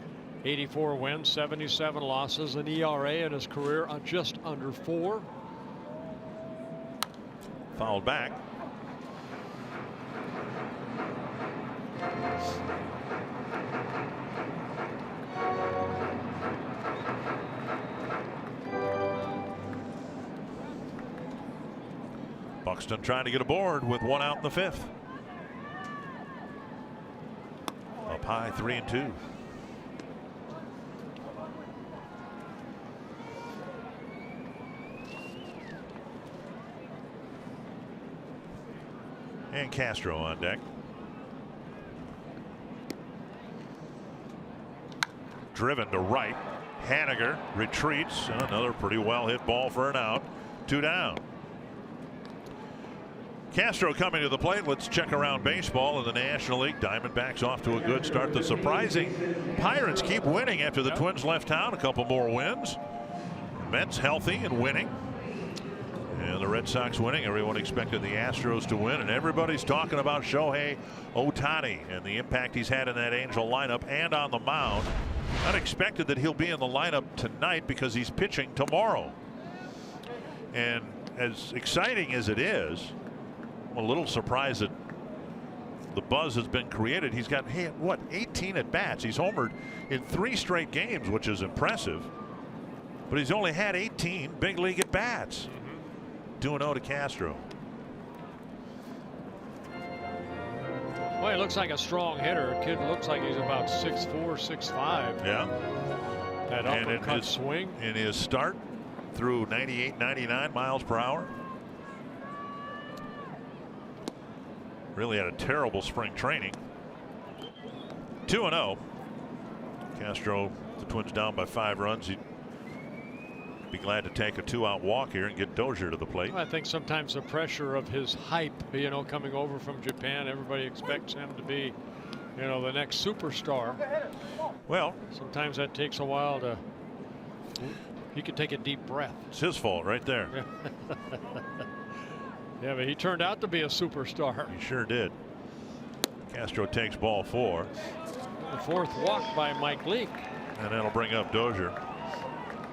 84 wins, 77 losses, an ERA in his career on just under 4. Fouled back. Buxton trying to get aboard with 1 out in the 5th. Up high, 3-2. And Castro on deck. Driven to right. Haniger retreats. Another pretty well hit ball for an out. 2 down. Castro coming to the plate. Let's check around baseball in the National League. Diamondbacks off to a good start. The surprising Pirates keep winning after the Twins left town. A couple more wins. Mets healthy and winning. And the Red Sox winning. Everyone expected the Astros to win, and everybody's talking about Shohei Ohtani and the impact he's had in that Angel lineup and on the mound. Not expected that he'll be in the lineup tonight because he's pitching tomorrow. And as exciting as it is, I'm a little surprised that the buzz has been created. He's got, hey, what, 18 at bats. He's homered in 3 straight games, which is impressive. But he's only had 18 big league at bats. 2-0 to Castro. Well, he looks like a strong hitter. Kid looks like he's about 6'4", 6'5". Yeah. That uppercut swing. In his start through 98, 99 miles per hour. Really had a terrible spring training. 2-0. Castro, the Twins down by 5 runs. He'd be glad to take a 2-out walk here and get Dozier to the plate. I think sometimes the pressure of his hype, you know, coming over from Japan, everybody expects him to be, you know, the next superstar. Well, sometimes that takes a while to. He could take a deep breath. It's his fault right there. Yeah, but he turned out to be a superstar. He sure did. Castro takes ball 4. The 4th walk by Mike Leake. And that'll bring up Dozier.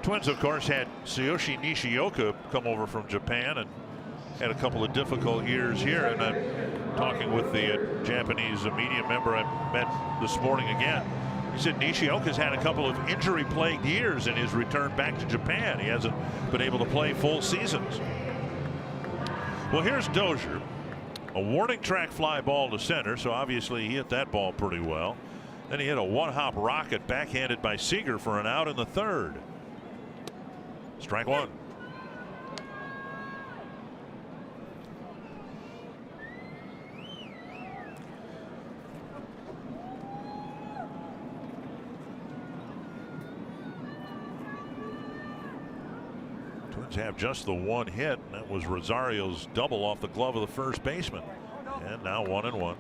Twins, of course, had Tsuyoshi Nishioka come over from Japan and had a couple of difficult years here. And I'm talking with the Japanese media member I met this morning again. He said Nishioka's had a couple of injury-plagued years in his return back to Japan. He hasn't been able to play full seasons. Well, here's Dozier. A warning track fly ball to center, so obviously he hit that ball pretty well. Then he hit a one-hop rocket backhanded by Seager for an out in the 3rd. Strike 1. Twins have just the 1 hit, and that was Rosario's double off the glove of the first baseman. And now 1-1.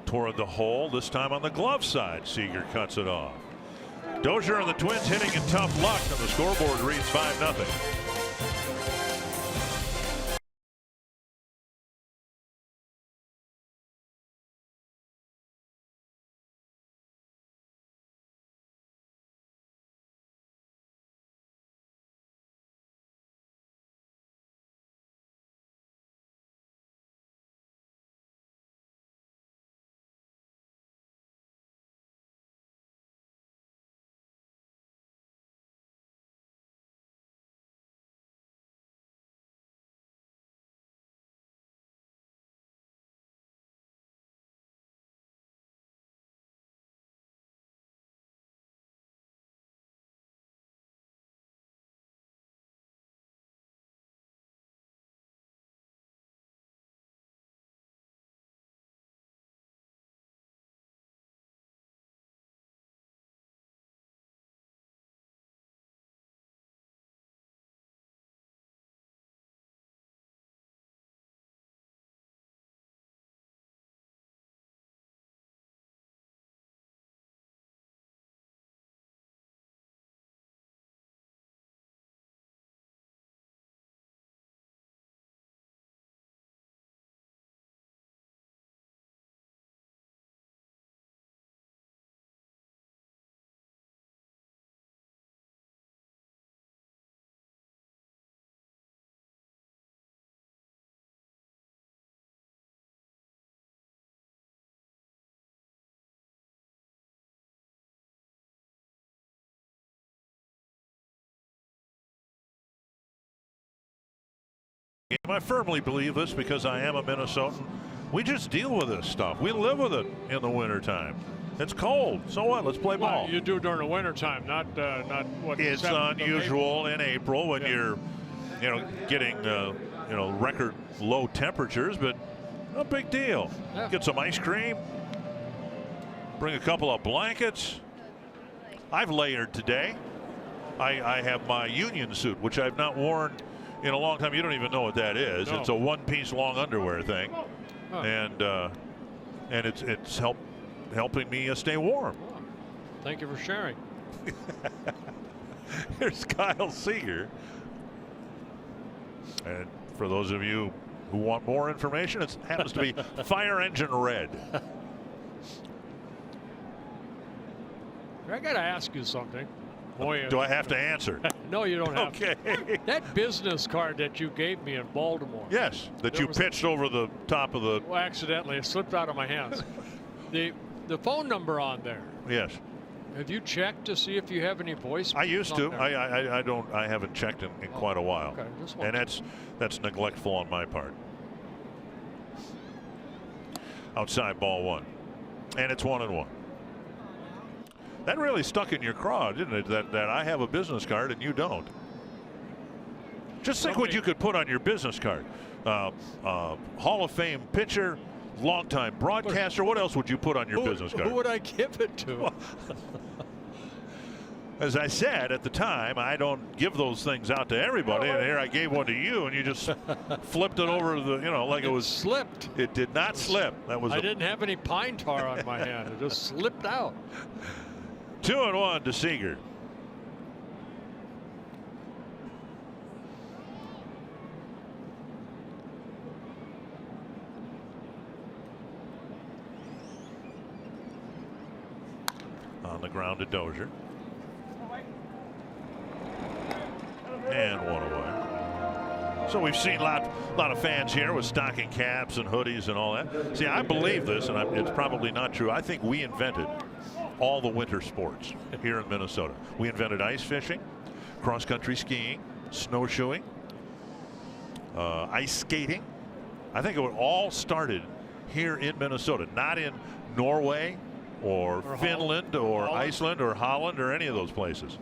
Toward the hole, this time on the glove side. Seager cuts it off. Dozier and the Twins hitting in tough luck, and the scoreboard reads 5-0. game. I firmly believe this because I am a Minnesotan. We just deal with this stuff. We live with it in the wintertime. It's cold. So what? Let's play ball. Well, you do during the wintertime, not what. It's unusual in April when you're, getting record low temperatures, but no big deal. Yeah. Get some ice cream. Bring a couple of blankets. I've layered today. I have my union suit, which I've not worn in a long time. You don't even know what that is. No. It's a one-piece long underwear thing, and it's helping me stay warm. Thank you for sharing. Here's Kyle Seager, and for those of you who want more information, it happens to be Fire Engine Red. I got to ask you something. Boy, do I have to answer? No, you don't have okay. to. That business card that you gave me in Baltimore. Yes, that you pitched over the top of the. Well, accidentally, it slipped out of my hands. the phone number on there. Yes. Have you checked to see if you have any voice? I used to. I don't. I haven't checked in quite a while. Okay, and that's neglectful on my part. Outside ball one, and it's 1-1. That really stuck in your craw, didn't it? That I have a business card and you don't. Just think what you could put on your business card. Hall of Fame pitcher, longtime broadcaster. What else would you put on your business card? Who would I give it to? As I said at the time, I don't give those things out to everybody. And here I gave one to you, and you just flipped it over like it was slipped. It did not slip. That was. I didn't have any pine tar on my hand. It just slipped out. 2-1 to Seager. On the ground to Dozier. And one away. So we've seen a lot of fans here with stocking caps and hoodies and all that. See, I believe this, and it's probably not true. I think we invented all the winter sports here in Minnesota. We invented ice fishing, cross-country skiing, snowshoeing, ice skating. I think it all started here in Minnesota, not in Norway or Finland or Iceland or Holland or any of those places.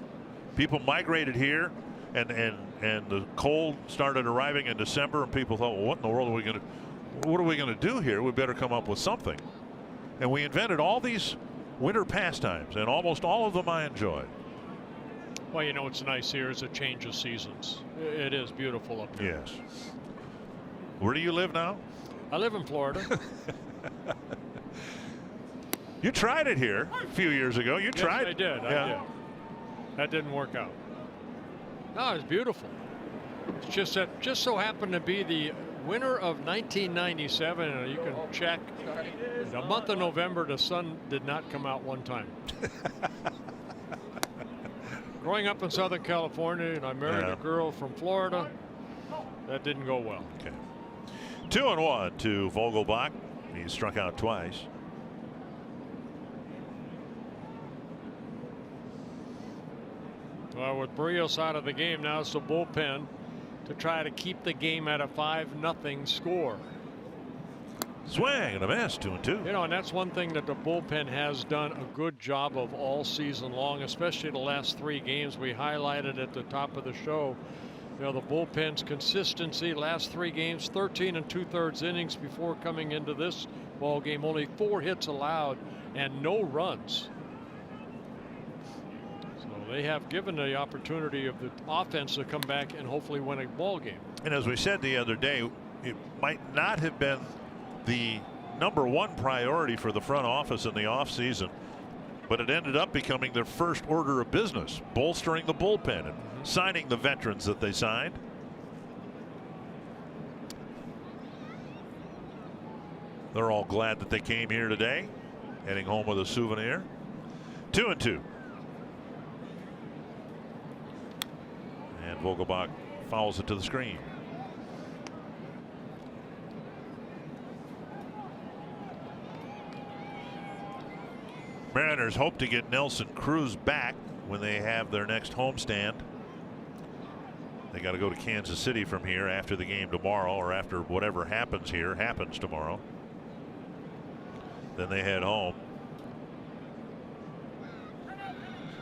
People migrated here, and the cold started arriving in December, and people thought, well, what in the world are we going to? What are we going to do here? We better come up with something. And we invented all these winter pastimes, and almost all of them I enjoyed. Well, it's nice here is a change of seasons. It is beautiful up here. Yes. Where do you live now? I live in Florida. You tried it here a few years ago. You tried. I did. Yeah. I did. That didn't work out. No, it's beautiful. It's just that just so happened to be the winter of 1997, and you can check. The month of November, the sun did not come out one time. Growing up in Southern California, and I married a girl from Florida, that didn't go well. Okay. 2-1 to Vogelbach. He struck out twice. Well, with Barrios out of the game, now it's the bullpen to try to keep the game at a 5-0 score. Swing and a miss, 2-2. And that's one thing that the bullpen has done a good job of all season long, especially the last 3 games. We highlighted at the top of the show, the bullpen's consistency. Last 3 games, 13 2/3 innings before coming into this ball game. Only 4 hits allowed and no runs. They have given the opportunity of the offense to come back and hopefully win a ball game. And as we said the other day, it might not have been the #1 priority for the front office in the offseason, but it ended up becoming their first order of business, bolstering the bullpen and signing the veterans that they signed. They're all glad that they came here today, heading home with a souvenir. 2-2. And Vogelbach fouls it to the screen. Mariners hope to get Nelson Cruz back when they have their next homestand. They got to go to Kansas City from here after the game tomorrow, or after whatever happens here happens tomorrow. Then they head home.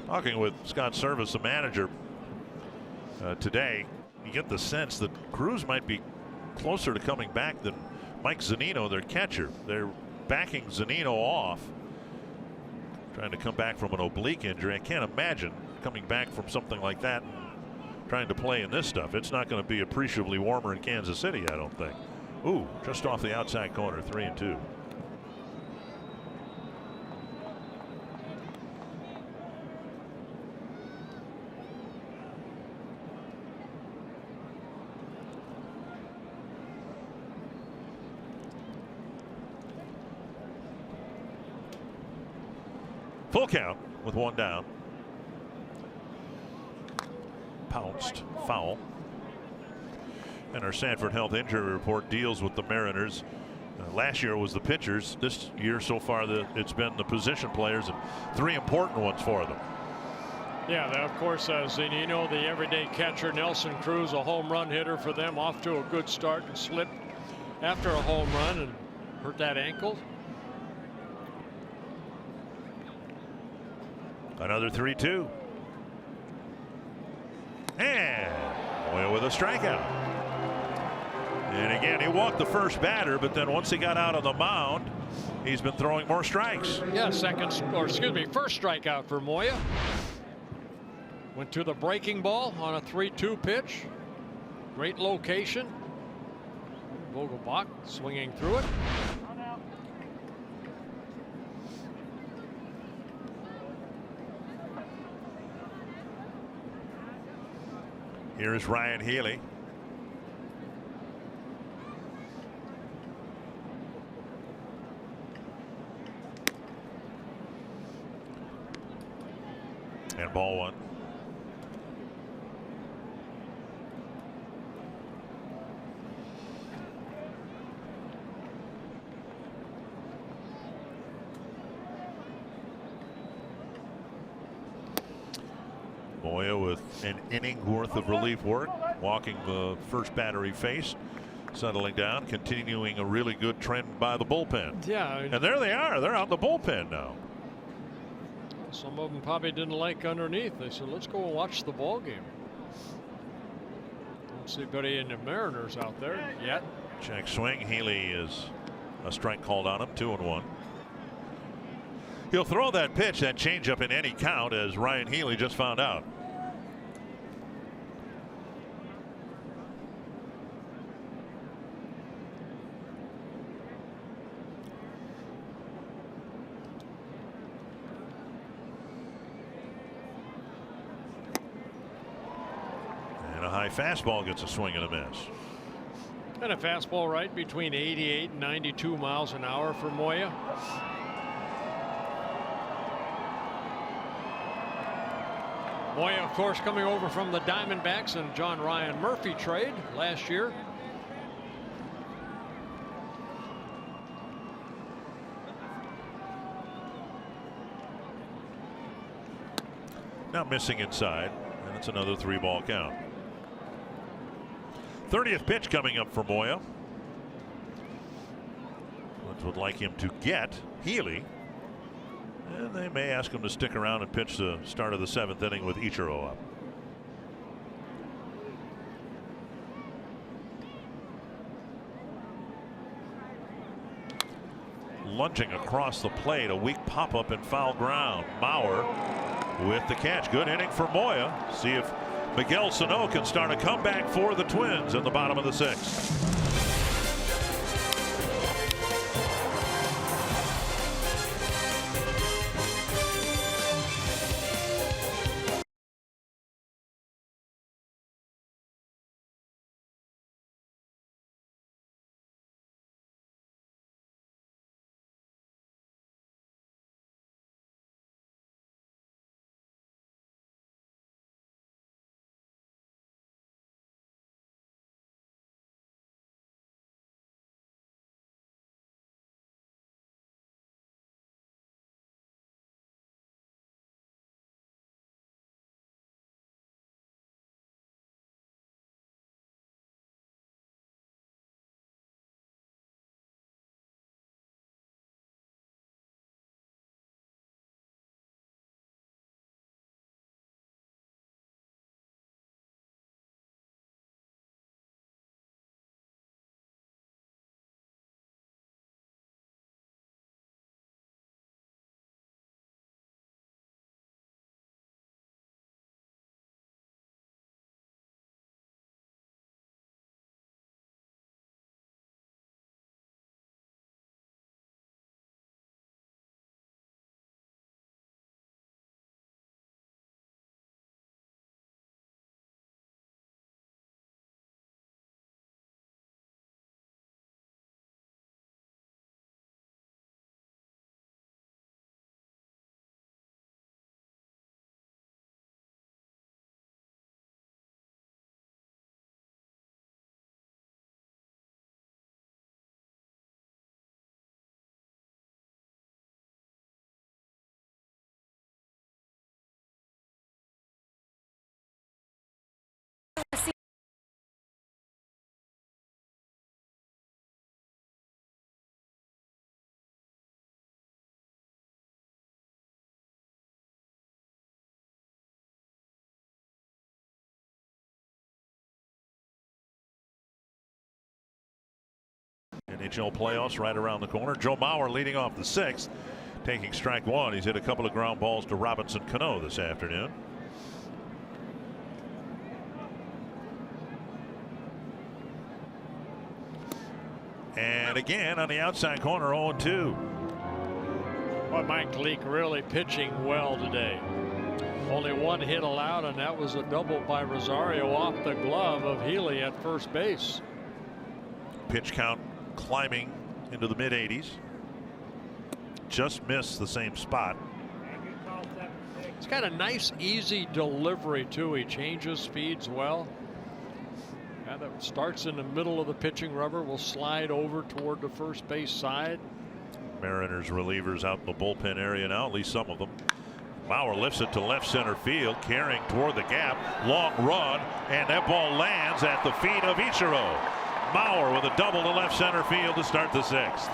Talking with Scott Service, the manager, today, you get the sense that Cruz might be closer to coming back than Mike Zunino, their catcher. They're backing Zunino off, trying to come back from an oblique injury. I can't imagine coming back from something like that and trying to play in this stuff. It's not going to be appreciably warmer in Kansas City, I don't think. Ooh, just off the outside corner, 3-2. Full count with one down. Pounced, foul. And our Sanford Health Injury Report deals with the Mariners. Last year was the pitchers. This year so far it's been the position players, and 3 important ones for them. Yeah, of course, Zunino, the everyday catcher. Nelson Cruz, a home run hitter for them, off to a good start and slipped after a home run and hurt that ankle. Another 3-2. And Moya with a strikeout. And again, he walked the first batter, but then once he got out on the mound, he's been throwing more strikes. Yeah, first strikeout for Moya. Went to the breaking ball on a 3-2 pitch. Great location. Vogelbach swinging through it. Here's Ryan Healy. And ball one. Moya with an inning worth of relief work, walking the first batter he faced, settling down, continuing a really good trend by the bullpen. Yeah. And there they are. They're out the bullpen now. Some of them probably didn't like underneath. They said, let's go and watch the ball game. Don't see anybody in the Mariners out there yet. Check swing. Healy is a strike called on him, 2-1. He'll throw that pitch, that changeup, in any count, as Ryan Healy just found out. And a high fastball gets a swing and a miss. And a fastball right between 88 and 92 miles an hour for Moya. Moya, of course, coming over from the Diamondbacks and John Ryan Murphy trade last year. Now missing inside, and it's another 3-ball count. 30th pitch coming up for Moya. Twins would like him to get Healy. And they may ask him to stick around and pitch the start of the 7th inning with Ichiro up. Lunging across the plate, a weak pop-up and foul ground. Mauer with the catch. Good inning for Moya. See if Miguel Sano can start a comeback for the Twins in the bottom of the 6th. NHL playoffs right around the corner. Joe Mauer leading off the 6th, taking strike 1. He's hit a couple of ground balls to Robinson Cano this afternoon. And again on the outside corner, 0-2. Well, Mike Leake really pitching well today. Only 1 hit allowed, and that was a double by Rosario off the glove of Healy at first base. Pitch count climbing into the mid-80s. Just missed the same spot. He's got a nice, easy delivery, too. He changes speeds well. Guy that starts in the middle of the pitching rubber will slide over toward the first base side. Mariners relievers out in the bullpen area now, at least some of them. Mauer lifts it to left center field, carrying toward the gap. Long run, and that ball lands at the feet of Ichiro. Mauer with a double to left center field to start the 6th.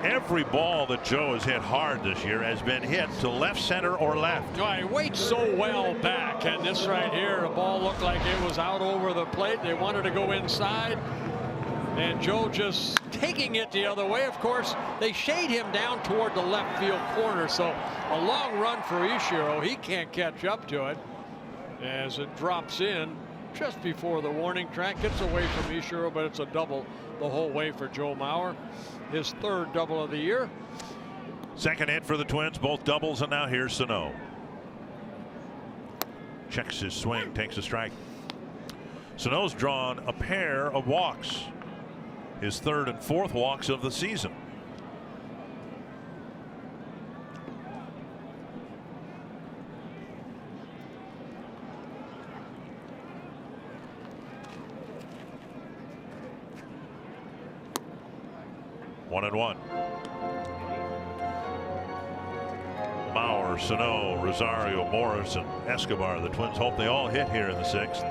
Every ball that Joe has hit hard this year has been hit to left center or left. Oh, he waits so well back, and this right here, the ball looked like it was out over the plate. They wanted to go inside, and Joe just taking it the other way. Of course, they shade him down toward the left field corner, so a long run for Ichiro. He can't catch up to it as it drops in just before the warning track. Gets away from Ichiro, but it's a double the whole way for Joe Mauer. His 3rd double of the year. Second hit for the Twins, both doubles, and now here's Sano. Checks his swing, takes a strike. Sano's drawn a pair of walks, his 3rd and 4th walks of the season. One and one. Mauer, Sano, Rosario, Morrison, Escobar. The Twins hope they all hit here in the 6th.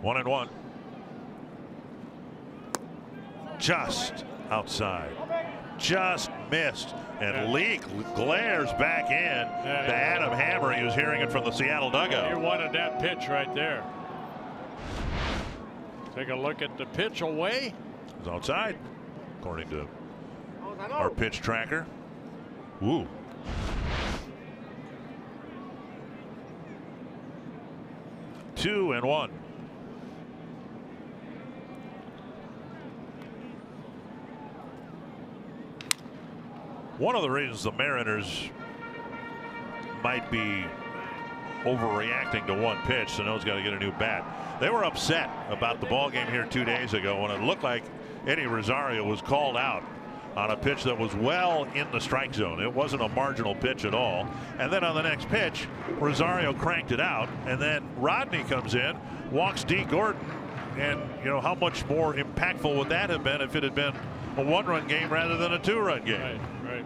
One and one. Just outside. Just missed, and Leake glares back in to Adam Hammer. He was hearing it from the Seattle dugout. He wanted that pitch right there. Take a look at the pitch away. It's outside, according to our pitch tracker. Ooh. Two and one. One of the reasons the Mariners might be overreacting to one pitch, Sano's got to get a new bat. They were upset about the ball game here 2 days ago when it looked like Eddie Rosario was called out on a pitch that was well in the strike zone. It wasn't a marginal pitch at all. And then on the next pitch, Rosario cranked it out, and then Rodney comes in, walks D. Gordon, and you know how much more impactful would that have been if it had been a 1-run game rather than a 2-run game. Right.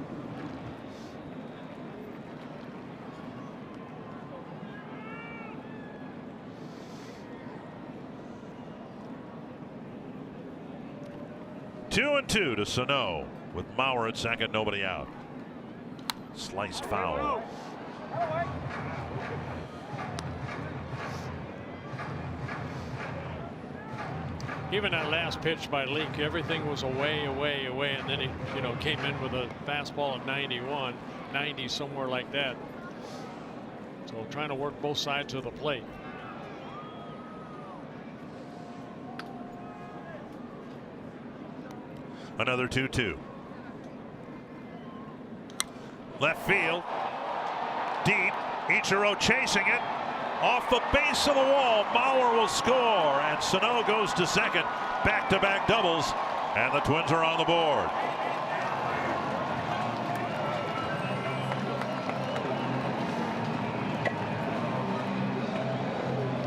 Two and two to Sano with Mauer at second, nobody out. Sliced foul. Even that last pitch by Leake, everything was away, and then he, came in with a fastball at 91, 90, somewhere like that. So trying to work both sides of the plate. Another 2-2. Left field. Deep. Ichiro chasing it. Off the base of the wall. Mauer will score. And Sano goes to second. Back-to-back doubles. And the Twins are on the board.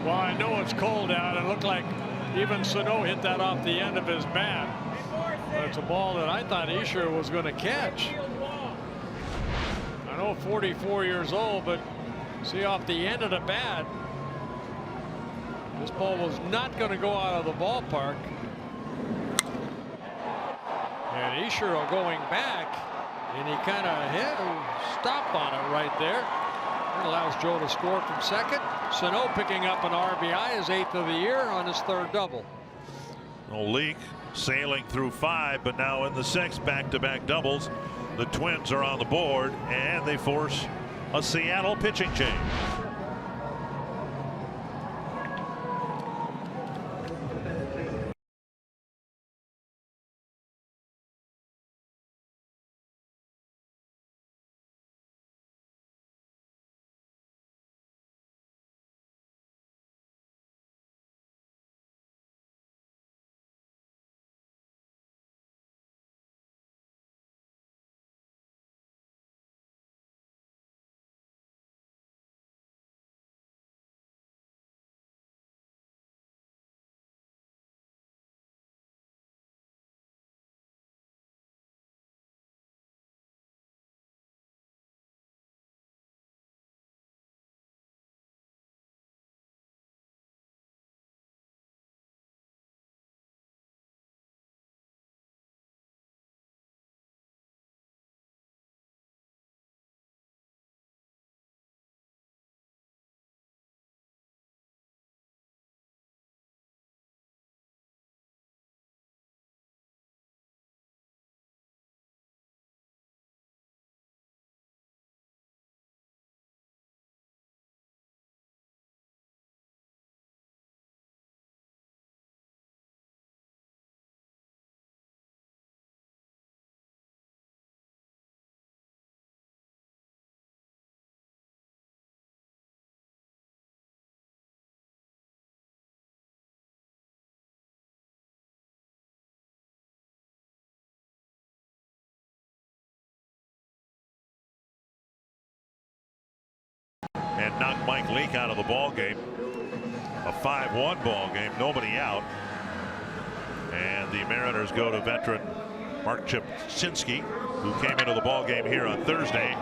Well, I know it's cold out. It looked like even Sano hit that off the end of his bat. But it's a ball that I thought Ichiro was going to catch. I know 44 years old, but see off the end of the bat. This ball was not going to go out of the ballpark. And Ishiro going back, and he kind of hit a stop on it right there. That allows Joe to score from second. Sano picking up an RBI, his 8th of the year, on his 3rd double. Leak sailing through 5, but now in the 6th, back-to-back doubles. The Twins are on the board, and they force a Seattle pitching change. And knocked Mike Leake out of the ball game. A 5-1 ball game, nobody out. And the Mariners go to veteran Mark Chipczynski, who came into the ball game here on Thursday,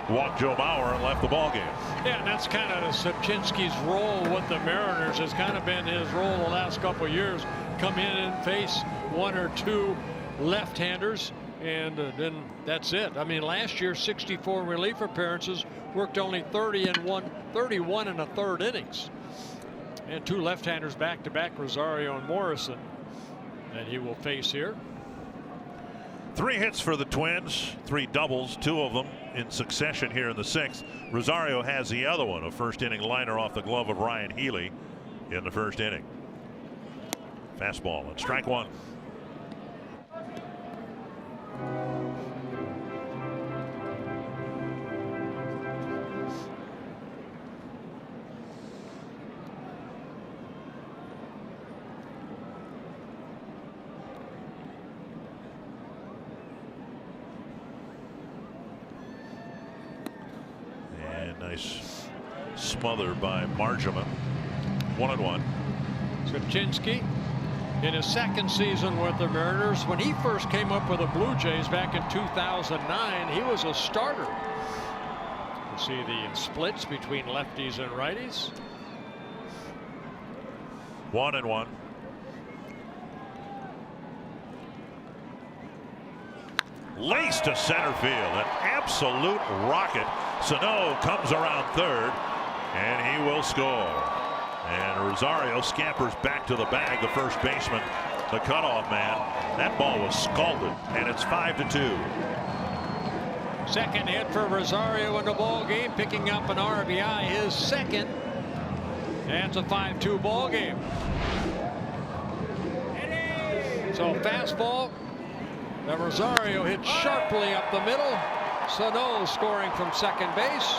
walked Joe Mauer and left the ball game. Yeah, and that's kind of Chipczynski's role with the Mariners, has kind of been his role the last couple of years. Come in and face 1 or 2 left-handers, and then that's it. I mean, last year 64 relief appearances, worked only 31 1/3 innings, and 2 left-handers back-to-back, Rosario and Morrison, that he will face here. 3 hits for the Twins, 3 doubles, 2 of them in succession here in the 6th. Rosario has the other one, a first-inning liner off the glove of Ryan Healy in the 1st inning. Fastball and strike 1. Nice smother by Marjama. 1-1. Chipczynski in his 2nd season with the Mariners. When he first came up with the Blue Jays back in 2009, he was a starter. You see the splits between lefties and righties. 1-1. Laced to center field, an absolute rocket. Sano comes around 3rd, and he will score. And Rosario scampers back to the bag, the first baseman, the cutoff man. That ball was scalded, and it's 5-2. 2nd hit for Rosario in the ball game, picking up an RBI, his 2nd. And it's a 5-2 ball game. So fastball that Rosario hit sharply up the middle. Sano scoring from 2nd base.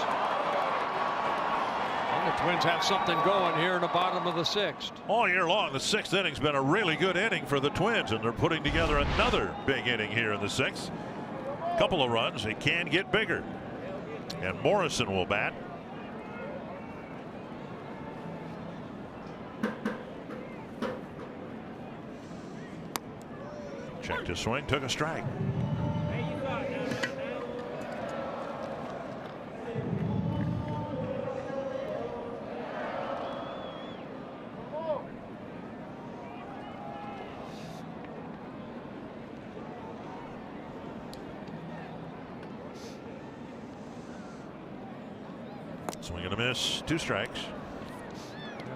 And the Twins have something going here in the bottom of the 6th. All year long, the 6th inning's been a really good inning for the Twins, and they're putting together another big inning here in the 6th. Couple of runs, it can get bigger. And Morrison will bat. Checked his swing, took a strike. Swing and a miss. 2 strikes.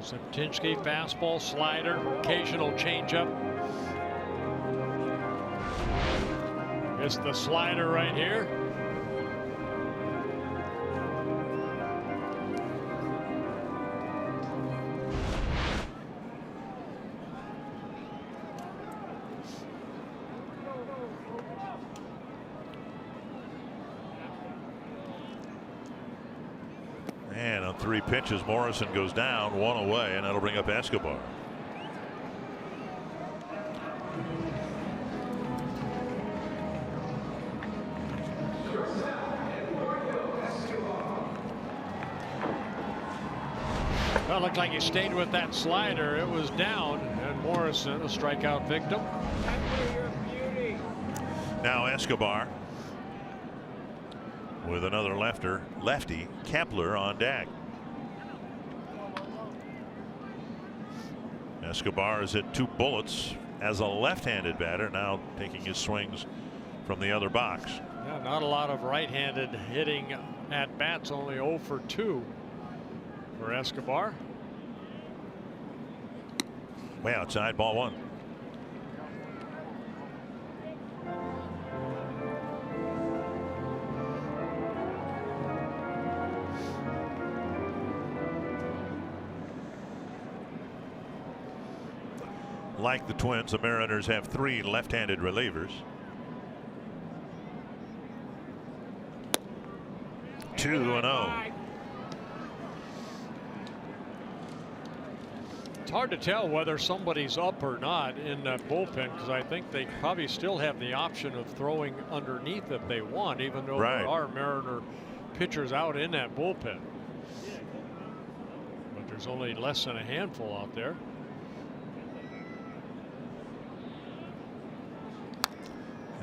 Saptinski fastball, slider, occasional changeup. It's the slider right here. And on 3 pitches, Morrison goes down, 1 away, and that'll bring up Escobar. Well, it looked like he stayed with that slider. It was down, and Morrison, a strikeout victim. Now Escobar with another lefty, Kepler on deck. Escobar has hit 2 bullets as a left-handed batter, now taking his swings from the other box. Yeah, not a lot of right-handed hitting at bats, only 0 for 2 for Escobar. Way outside, ball 1. Like the Twins, the Mariners have 3 left-handed relievers. 2-0. It's hard to tell whether somebody's up or not in that bullpen, because I think they probably still have the option of throwing underneath if they want, even though there are Mariner pitchers out in that bullpen. But there's only less than a handful out there.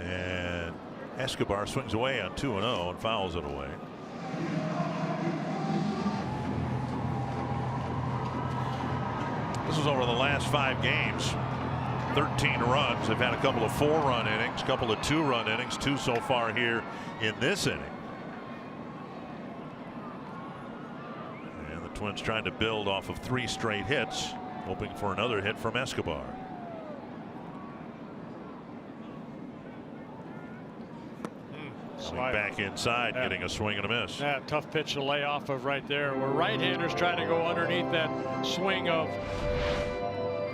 And Escobar swings away on 2-0 and fouls it away. This is over the last 5 games. 13 runs. They've had a couple of 4-run innings, a couple of 2-run innings, 2 so far here in this inning. And the Twins trying to build off of 3 straight hits, hoping for another hit from Escobar. Swing back inside, getting a swing and a miss. Yeah, tough pitch to lay off of right there. Where right-handers try to go underneath that swing of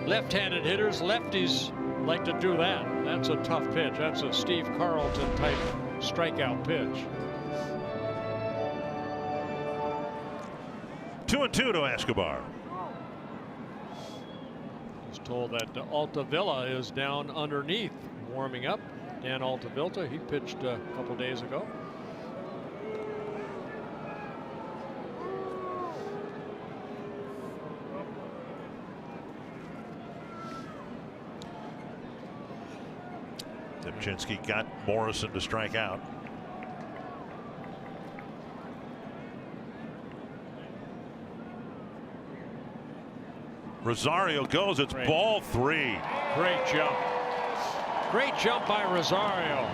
left-handed hitters, lefties like to do that. That's a tough pitch. That's a Steve Carlton type strikeout pitch. 2-2 to Escobar. Was told that Altavilla is down underneath, warming up. Dan Altavilla, he pitched a couple days ago. Saptinski got Morrison to strike out. Rosario goes. It's ball 3. Great jump. Great jump by Rosario.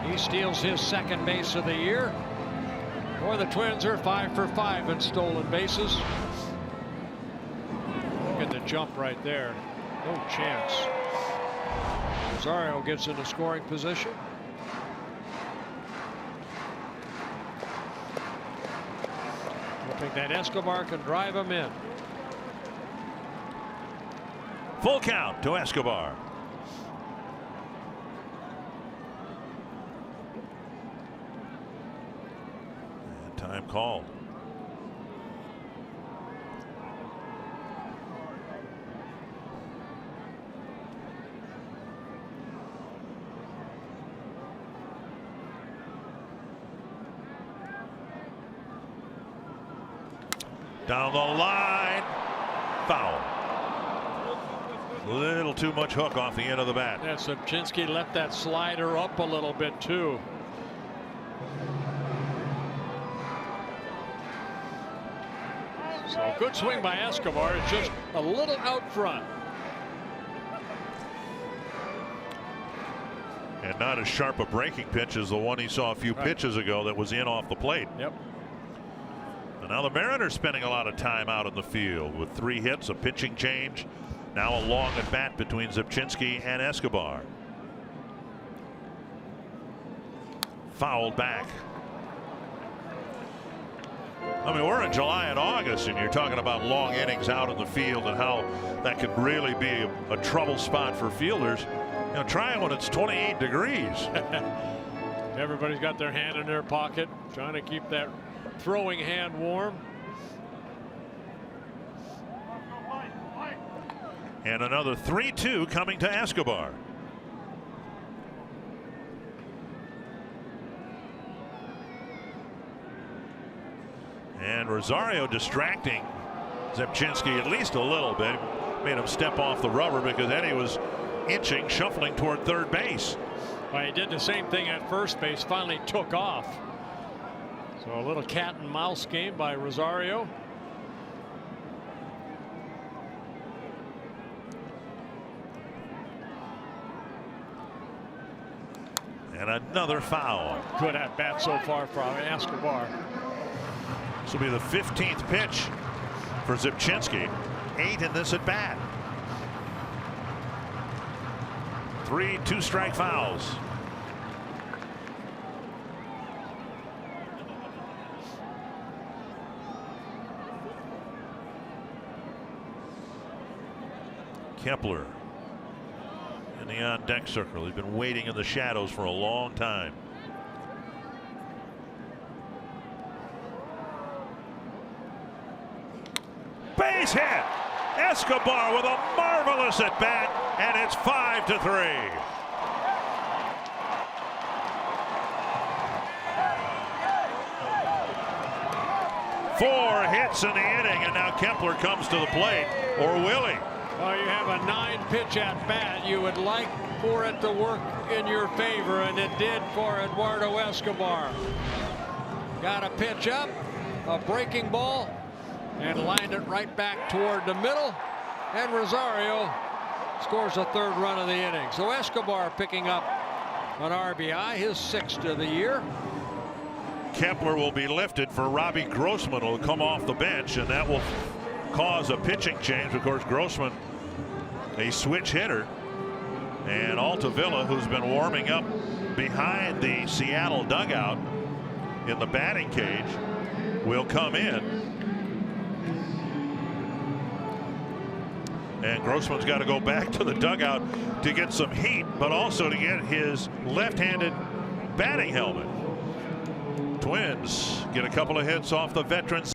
He steals his 2nd base of the year. Or the Twins are 5 for 5 in stolen bases. Look at the jump right there. No chance. Rosario gets into scoring position. Hoping that Escobar can drive him in. Full count to Escobar. And time called. Down the line, foul. A little too much hook off the end of the bat. Yeah, Saptinski left that slider up a little bit too. So good swing by Escobar. It's just a little out front. And not as sharp a breaking pitch as the one he saw a few pitches ago that was in off the plate. Yep. And now the Mariners spending a lot of time out in the field with 3 hits, a pitching change. Now a long at bat between Zipchinski and Escobar. Fouled back. I mean, we're in July and August, and you're talking about long innings out in the field and how that could really be a trouble spot for fielders. You know, try it when it's 28 degrees. Everybody's got their hand in their pocket, trying to keep that throwing hand warm. And another 3-2 coming to Escobar. And Rosario distracting Zipchinski at least a little bit. Made him step off the rubber because Eddie was inching, shuffling toward third base. Well, he did the same thing at first base, finally took off. So a little cat and mouse game by Rosario. And another foul. Good at bat so far from Escobar. This will be the 15th pitch for Zipchinski. 8 in this at bat. 3 2-strike fouls. Kepler in the on-deck circle. He's been waiting in the shadows for a long time. Base hit. Escobar with a marvelous at bat, and it's 5-3. Four hits in the inning, and now Kepler comes to the plate. Or will he? Well, you have a 9-pitch at bat. You would like for it to work in your favor, and it did for Eduardo Escobar. Got a pitch up, a breaking ball, and lined it right back toward the middle. And Rosario scores the 3rd run of the inning. So Escobar picking up an RBI, his 6th of the year. Kepler will be lifted for Robbie Grossman, will come off the bench, and that will cause a pitching change. Of course, Grossman, a switch hitter, and Altavilla, who's been warming up behind the Seattle dugout in the batting cage, will come in. And Grossman's got to go back to the dugout to get some heat, but also to get his left-handed batting helmet. Twins get a couple of hits off the veterans.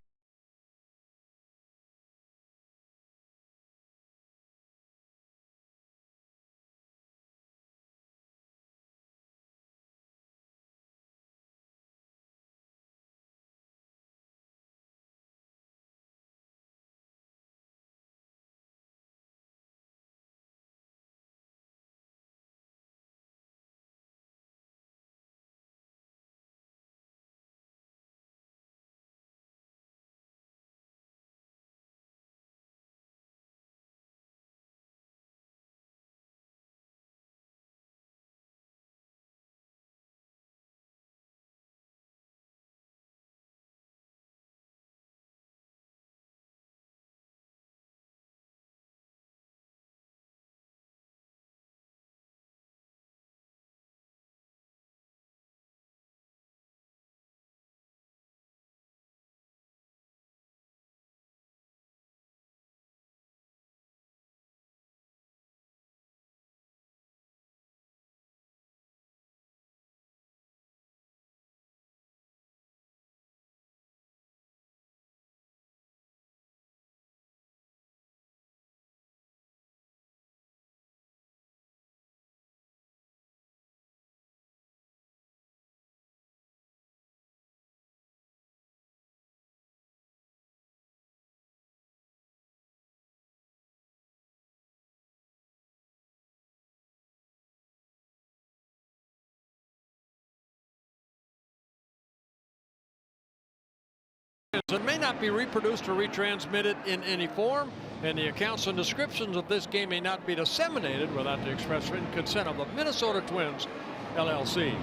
It may not be reproduced or retransmitted in any form, and the accounts and descriptions of this game may not be disseminated without the express written consent of the Minnesota Twins, LLC.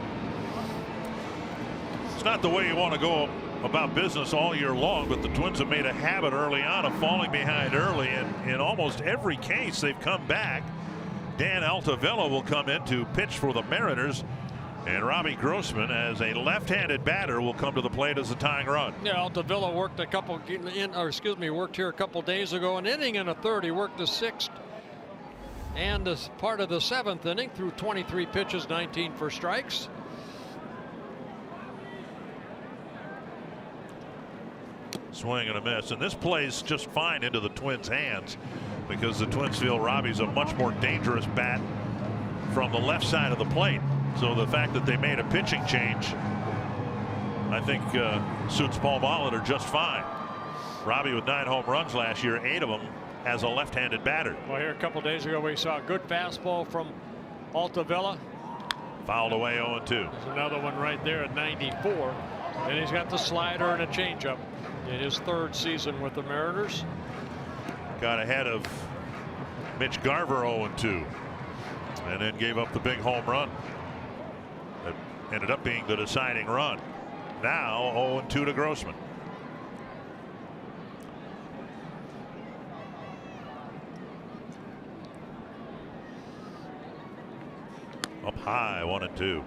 It's not the way you want to go about business all year long, but the Twins have made a habit early on of falling behind early, and in almost every case they've come back. Dan Altavilla will come in to pitch for the Mariners, and Robbie Grossman, as a left-handed batter, will come to the plate as a tying run. Yeah, Altavilla worked worked here a couple days ago, an inning and a third. He worked the sixth and as part of the seventh inning through 23 pitches, 19 for strikes. Swing and a miss, and this plays just fine into the Twins' hands because the Twins feel Robbie's a much more dangerous bat from the left side of the plate. So the fact that they made a pitching change, I think, suits Paul Molitor just fine. Robbie with 9 home runs last year, 8 of them as a left-handed batter. Well, here a couple days ago we saw a good fastball from Altavilla. Fouled away 0-2. There's another one right there at 94. And he's got the slider and a changeup in his third season with the Mariners. Got ahead of Mitch Garver 0-2, and then gave up the big home run that ended up being the deciding run. Now 0-2 to Grossman. Up high, 1-2.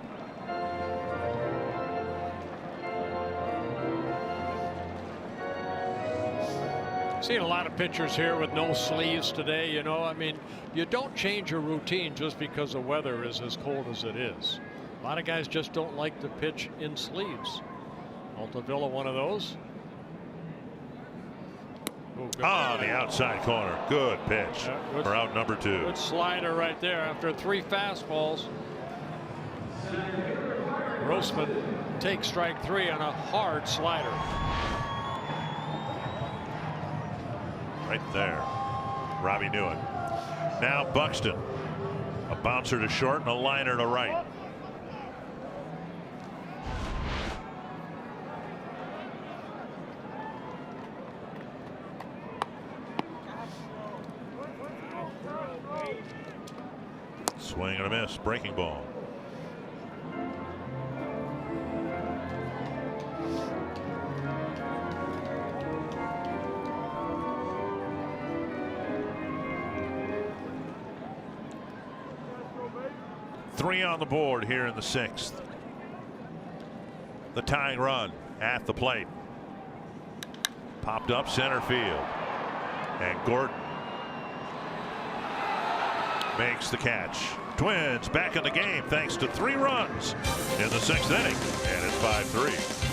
Seen a lot of pitchers here with no sleeves today. You know, I mean, you don't change your routine just because the weather is as cold as it is. A lot of guys just don't like to pitch in sleeves. Altavilla, one of those. On the outside corner. Good pitch for out number 2. Good slider right there after 3 fastballs. Grossman takes strike 3 on a hard slider. Right there. Robbie knew it. Now Buxton. A bouncer to short and a liner to right. Swing and a miss. Breaking ball. Three on the board here in the 6th. The tying run at the plate. Popped up center field. And Gordon makes the catch. Twins back in the game thanks to 3 runs in the 6th inning. And it's 5-3.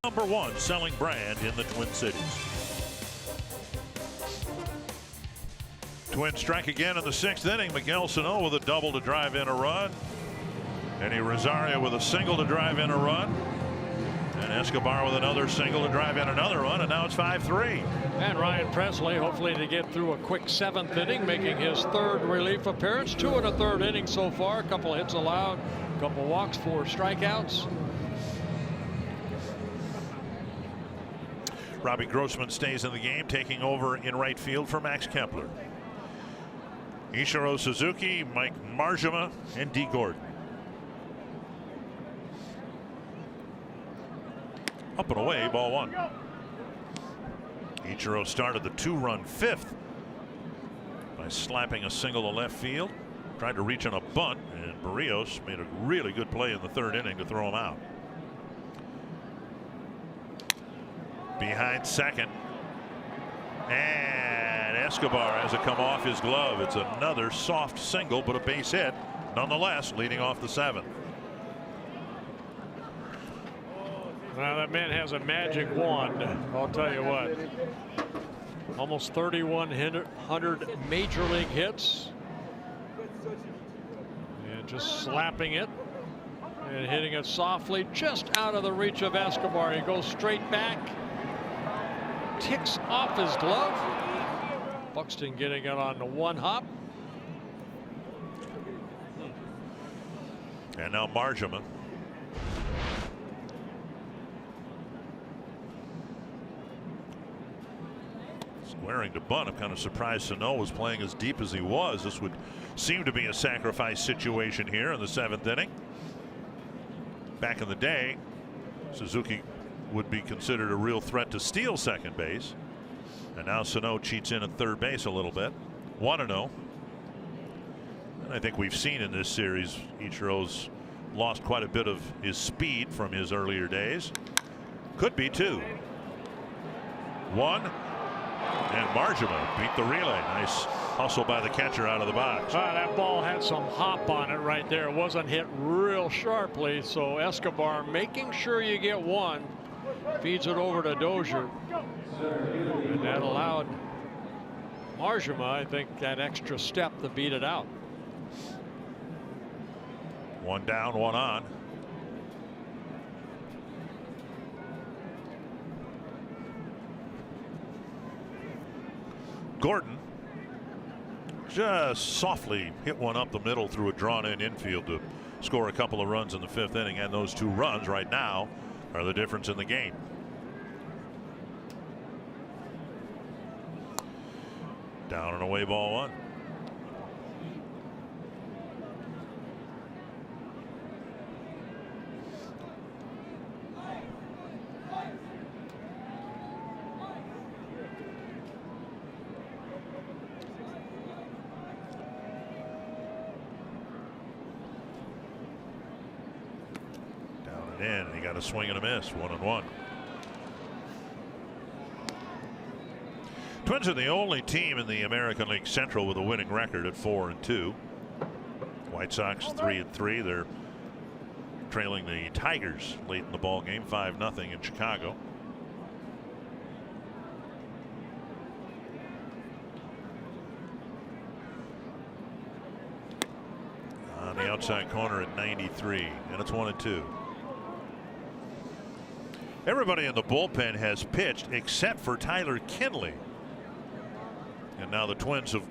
Number 1 selling brand in the Twin Cities. Twins strike again in the 6th inning. Miguel Sano with a double to drive in a run. Eddie Rosario with a single to drive in a run. And Escobar with another single to drive in another one, and now it's 5-3. And Ryan Presley hopefully to get through a quick 7th inning, making his 3rd relief appearance. 2 1/3 innings so far. A couple of hits allowed, a couple of walks, 4 strikeouts. Robbie Grossman stays in the game, taking over in right field for Max Kepler. Ichiro Suzuki, Mike Marjama, and D. Gordon. Up and away, ball 1. Ichiro started the 2-run 5th by slapping a single to left field. Tried to reach on a bunt, and Barrios made a really good play in the 3rd inning to throw him out. Behind second, and Escobar has it come off his glove. It's another soft single, but a base hit nonetheless, leading off the 7th. Well, that man has a magic wand. I'll tell you what. Almost 3,100 major league hits. And just slapping it and hitting it softly just out of the reach of Escobar. He goes straight back. Ticks off his glove. Buxton getting it on the 1 hop. And now Marjama. Squaring to bunt. I'm kind of surprised Sano was playing as deep as he was. This would seem to be a sacrifice situation here in the 7th inning. Back in the day, Suzuki would be considered a real threat to steal second base. And now Sano cheats in at 3rd base a little bit. 1-0. And I think we've seen in this series, Ichiro's lost quite a bit of his speed from his earlier days. Could be 2. 1. And Marjama beat the relay. Nice hustle by the catcher out of the box. That ball had some hop on it right there. It wasn't hit real sharply. So Escobar making sure you get 1. Feeds it over to Dozier. And that allowed Marjama, I think, that extra step to beat it out. 1 down, 1 on. Gordon just softly hit one up the middle through a drawn-in infield to score a couple of runs in the 5th inning, and those 2 runs right now are the difference in the game. Down and away, ball 1. In. He got a swing and a miss. 1-1. Twins are the only team in the American League Central with a winning record at 4-2. White Sox 3-3. They're trailing the Tigers late in the ball game, 5-0 in Chicago. On the outside corner at 93, and it's 1-2. Everybody in the bullpen has pitched except for Tyler Kinley. And now the Twins have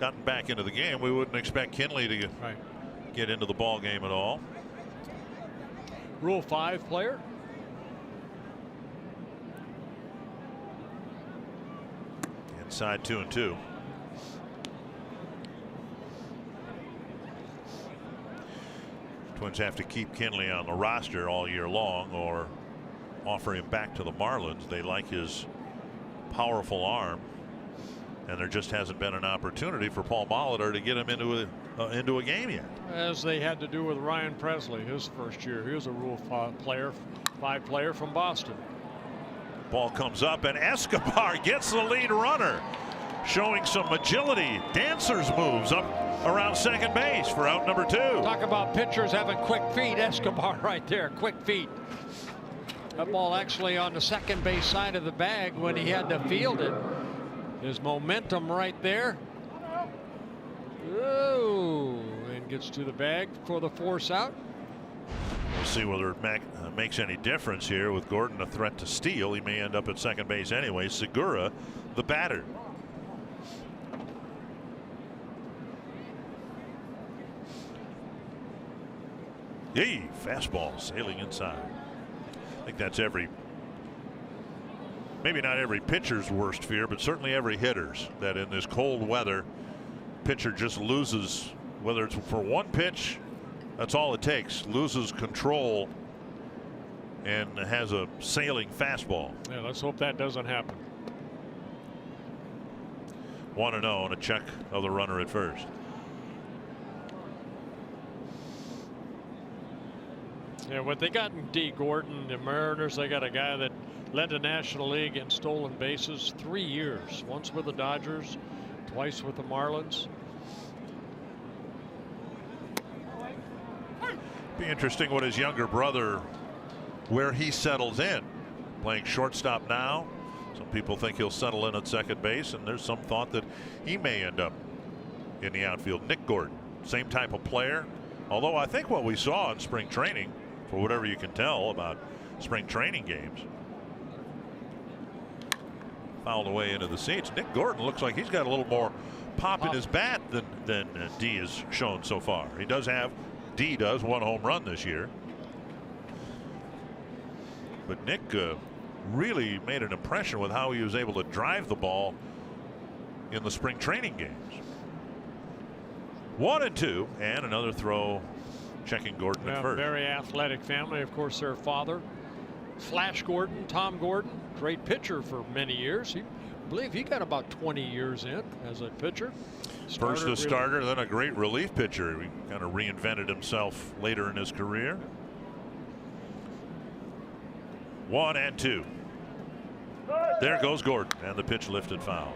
gotten back into the game. We wouldn't expect Kinley to get into the ball game at all. Rule 5 player. Inside 2-2. Twins have to keep Kinley on the roster all year long or offer him back to the Marlins. They like his powerful arm, and there just hasn't been an opportunity for Paul Molitor to get him into a game yet. As they had to do with Ryan Presley his first year. He was a Rule 5 player from Boston. Ball comes up, and Escobar gets the lead runner, showing some agility, dancer's moves up around second base for out number 2. Talk about pitchers having quick feet. Escobar right there, quick feet. That ball actually on the second base side of the bag when he had to field it. His momentum right there. Oh, and gets to the bag for the force out. see whether it makes any difference here with Gordon a threat to steal. He may end up at second base anyway. Segura, the batter. Yay, fastball sailing inside. I think that's maybe not every pitcher's worst fear, but certainly every hitter's, that in this cold weather, pitcher just loses, whether it's for one pitch, that's all it takes, loses control and has a sailing fastball. Yeah, let's hope that doesn't happen. 1-0 and a check of the runner at first. Yeah, what they got in D. Gordon, the Mariners, they got a guy that led the National League in stolen bases 3 years. Once with the Dodgers, twice with the Marlins. Be interesting what his younger brother, where he settles in. Playing shortstop now. Some people think he'll settle in at second base, and there's some thought that he may end up in the outfield. Nick Gordon, same type of player. Although I think what we saw in spring training, for whatever you can tell about spring training games, fouled away into the seats. Nick Gordon looks like he's got a little more pop in his bat than D has shown so far. He does have, D does, 1 home run this year. But Nick really made an impression with how he was able to drive the ball in the spring training games. 1-2, and another throw, checking Gordon at first. Very athletic family. Of course, their father, Flash Gordon, Tom Gordon, great pitcher for many years. I believe he got about 20 years in as a pitcher. First a starter, then a great relief pitcher. He kind of reinvented himself later in his career. 1-2. There goes Gordon, and the pitch lifted foul.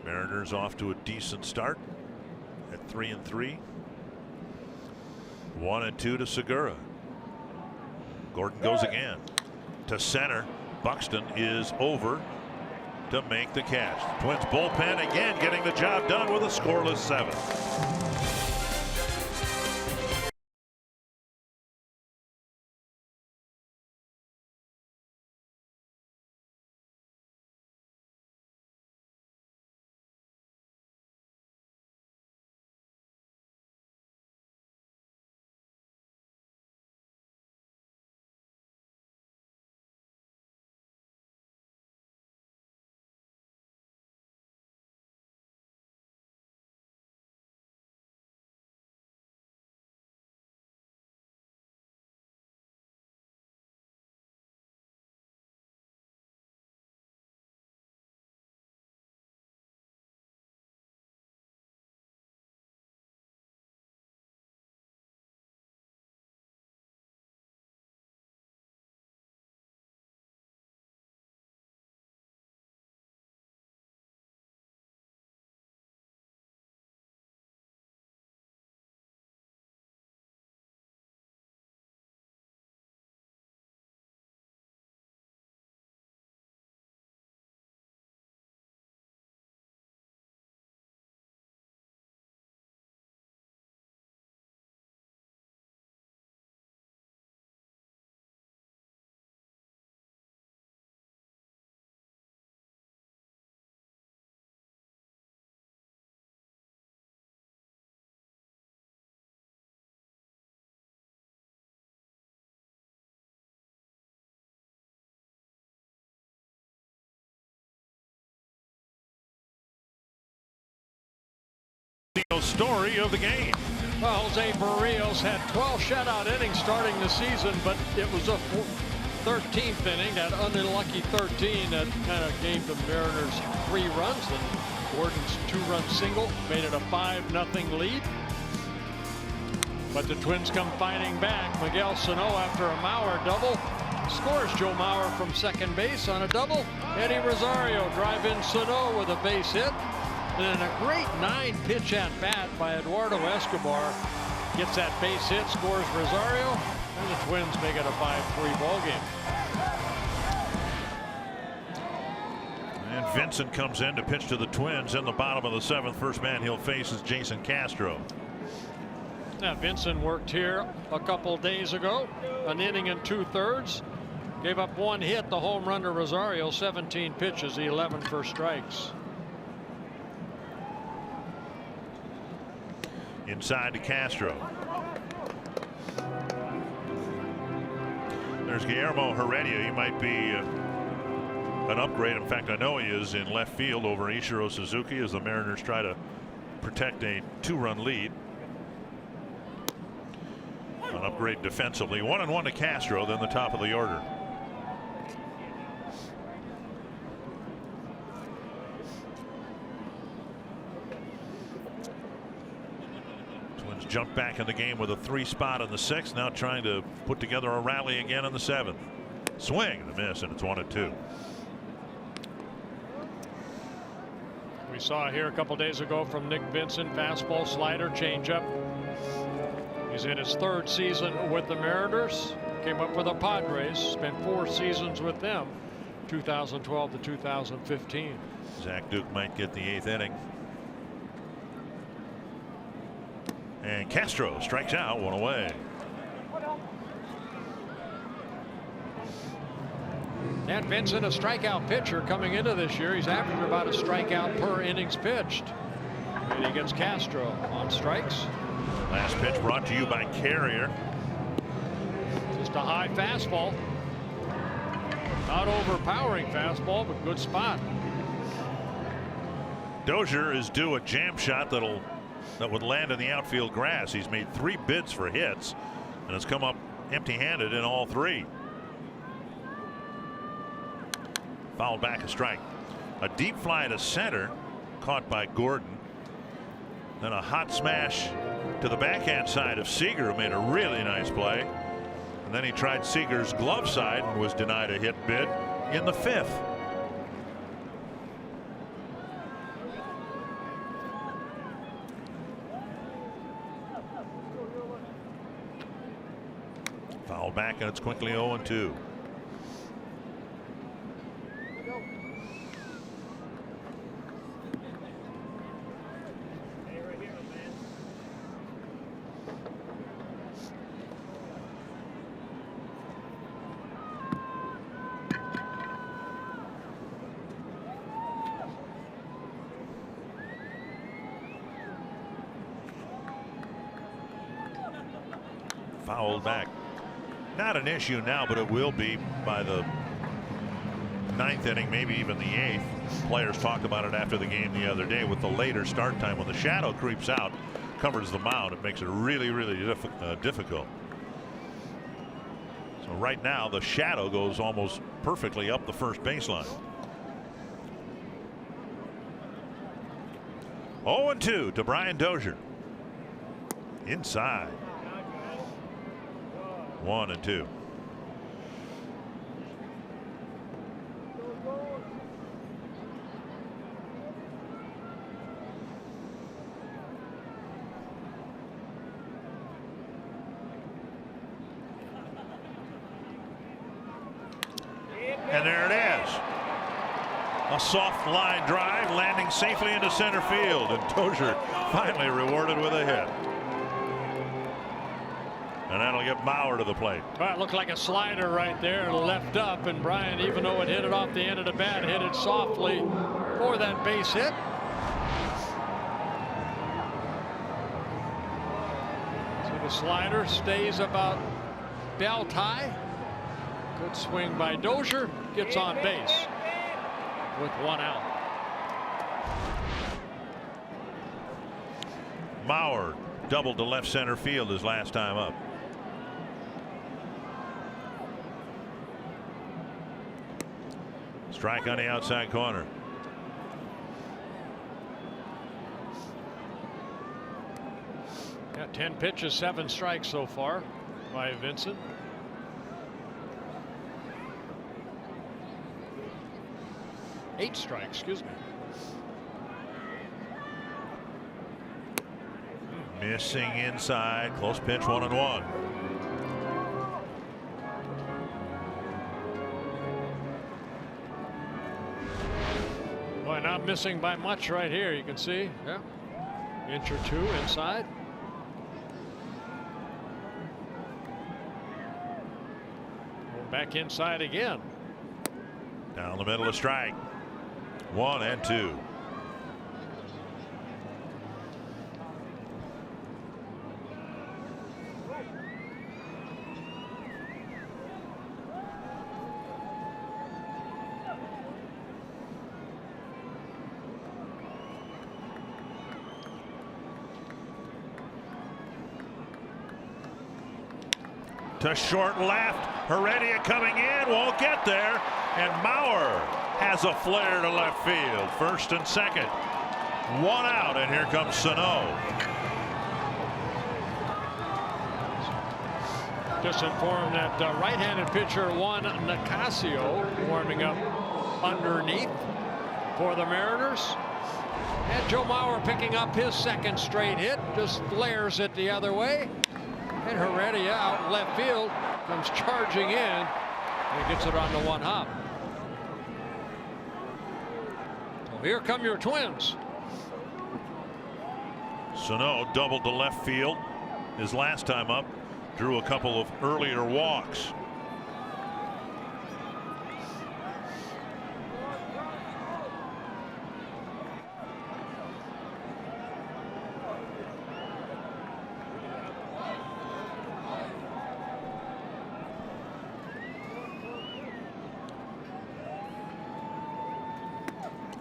Mariners off to a decent start at 3-3. 1-2 to Segura. Gordon goes again to center. Buxton is over to make the catch. Twins bullpen again getting the job done with a scoreless 7. Story of the game. Well, Jose Barrios had 12 shutout innings starting the season, but it was a 13th inning, that unlucky 13 that kind of gave the Mariners 3 runs, and Gordon's 2-run single made it a 5-0 lead. But the Twins come fighting back. Miguel Sano, after a Mauer double, scores Joe Mauer from second base on a double. Eddie Rosario drive in Sano with a base hit. And a great 9-pitch at bat by Eduardo Escobar. Gets that base hit, scores Rosario, and the Twins make it a 5-3 ball game. And Vincent comes in to pitch to the Twins in the bottom of the 7th. First man he'll face is Jason Castro. Now Vincent worked here a couple days ago, an inning and 2/3. Gave up 1 hit, the home run to Rosario, 17 pitches, 11 for strikes. Inside to Castro. There's Guillermo Heredia. He might be an upgrade. In fact, I know he is in left field over Ichiro Suzuki as the Mariners try to protect a 2-run lead. An upgrade defensively. 1-1 to Castro, then the top of the order. Twins jump back in the game with a 3 spot in the 6th. Now trying to put together a rally again in the 7th. Swing and a miss, and it's 1-2. We saw here a couple days ago from Nick Vincent, fastball, slider, changeup. He's in his 3rd season with the Mariners. Came up with the Padres, spent 4 seasons with them, 2012 to 2015. Zach Duke might get the 8th inning. And Castro strikes out, 1 away. And Vincent, a strikeout pitcher coming into this year. He's averaging about a strikeout per innings pitched. And he gets Castro on strikes. Last pitch brought to you by Carrier. Just a high fastball. Not overpowering fastball, but good spot. Dozier is due a jam shot that would land in the outfield grass. He's made 3 bids for hits and has come up empty-handed in all 3. Fouled back, a strike. A deep fly to center caught by Gordon. Then a hot smash to the backhand side of Seager, who made a really nice play. And then he tried Seager's glove side and was denied a hit bid in the 5th. Foul back, and it's quickly 0-2. Fouled back. Not an issue now, but it will be by the 9th inning, maybe even the 8th. Players talked about it after the game the other day with the later start time. When the shadow creeps out, covers the mound, it makes it really, really difficult. So right now the shadow goes almost perfectly up the first baseline. 0-2 to Brian Dozier. Inside. 1-2. And there it is. A soft line drive landing safely into center field, and Dozier finally rewarded with a hit. And that'll get Bauer to the plate. Well, it looked like a slider right there, left up, and Brian, even though it hit it off the end of the bat, hit it softly for that base hit. So the slider stays about belt high. Good swing by Dozier, gets on base with 1 out. Bauer doubled to left center field his last time up. Strike on the outside corner. Yeah, 10 pitches, 7 strikes so far by Vincent. Eight strikes, excuse me. Missing inside. Close pitch, 1-1. Boy, not missing by much right here. You can see, yeah, inch or two inside. Back inside again. Down the middle of strike. 1-2. To short left. Heredia coming in, won't get there, and Mauer has a flare to left field. First and second, one out, and here comes Sano. Just informed that right-handed pitcher Juan Nicasio warming up underneath for the Mariners. And Joe Mauer picking up his second straight hit, just flares it the other way. And Heredia out left field comes charging in and gets it on the one hop. So here come your Twins. Sano doubled to left field his last time up, drew a couple of earlier walks.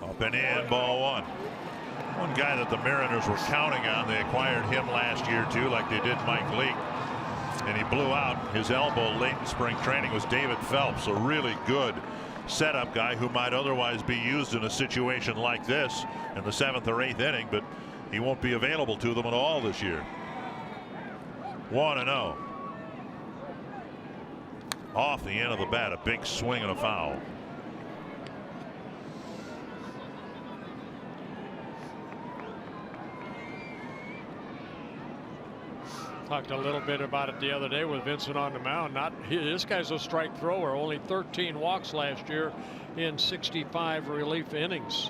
Up and in, ball one. One guy that the Mariners were counting on, they acquired him last year too, like they did Mike Leake, and he blew out his elbow late in spring training, was David Phelps, a really good setup guy who might otherwise be used in a situation like this in the 7th or 8th inning, but he won't be available to them at all this year. 1-0. Off the end of the bat, a big swing and a foul. Talked a little bit about it the other day with Vincent on the mound. This guy's a strike thrower. Only 13 walks last year in 65 relief innings.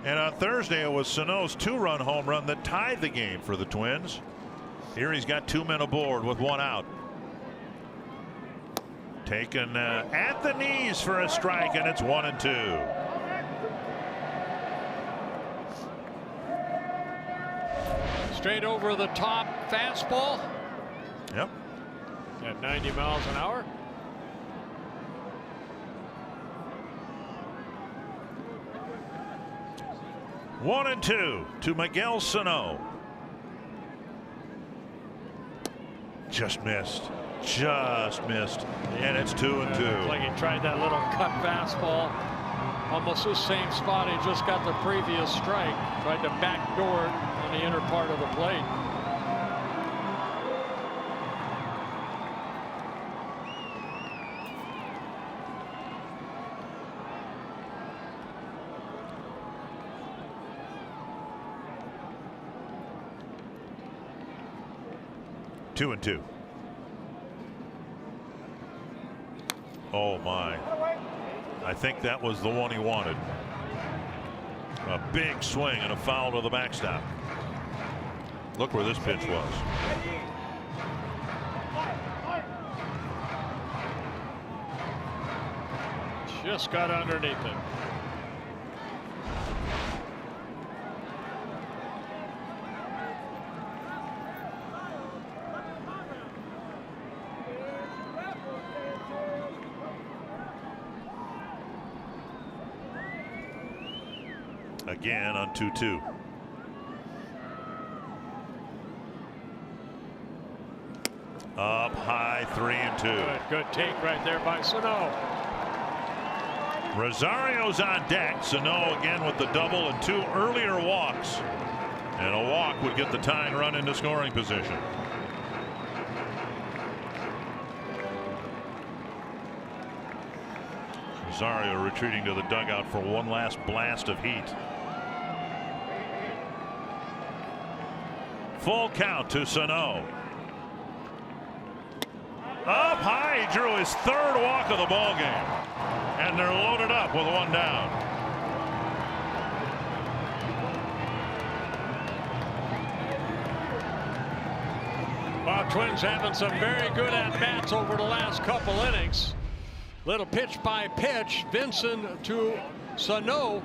And on Thursday, it was Sano's 2-run home run that tied the game for the Twins. Here he's got 2 men aboard with 1 out. Taken at the knees for a strike, and it's 1-2. Straight over the top fastball. Yep. At 90 miles an hour. One and two to Miguel Sano. Just missed. Just missed. And it's 2-2. Like he tried that little cut fastball. Almost the same spot he just got the previous strike. Tried to backdoor it on the inner part of the plate. Two and two. Oh my. I think that was the one he wanted. A big swing and a foul to the backstop. Look where this pitch was. Just got underneath it. Again on 2-2. Up high, 3-2. Good take right there by Sano. Rosario's on deck. Sano again with the double and 2 earlier walks. And a walk would get the tying run into scoring position. Rosario retreating to the dugout for one last blast of heat. Full count to Sano. Up high, he drew his 3rd walk of the ball game, and they're loaded up with 1 down. Well, Twins having some very good at-bats over the last couple innings. Little pitch by pitch. Vincent to Sano.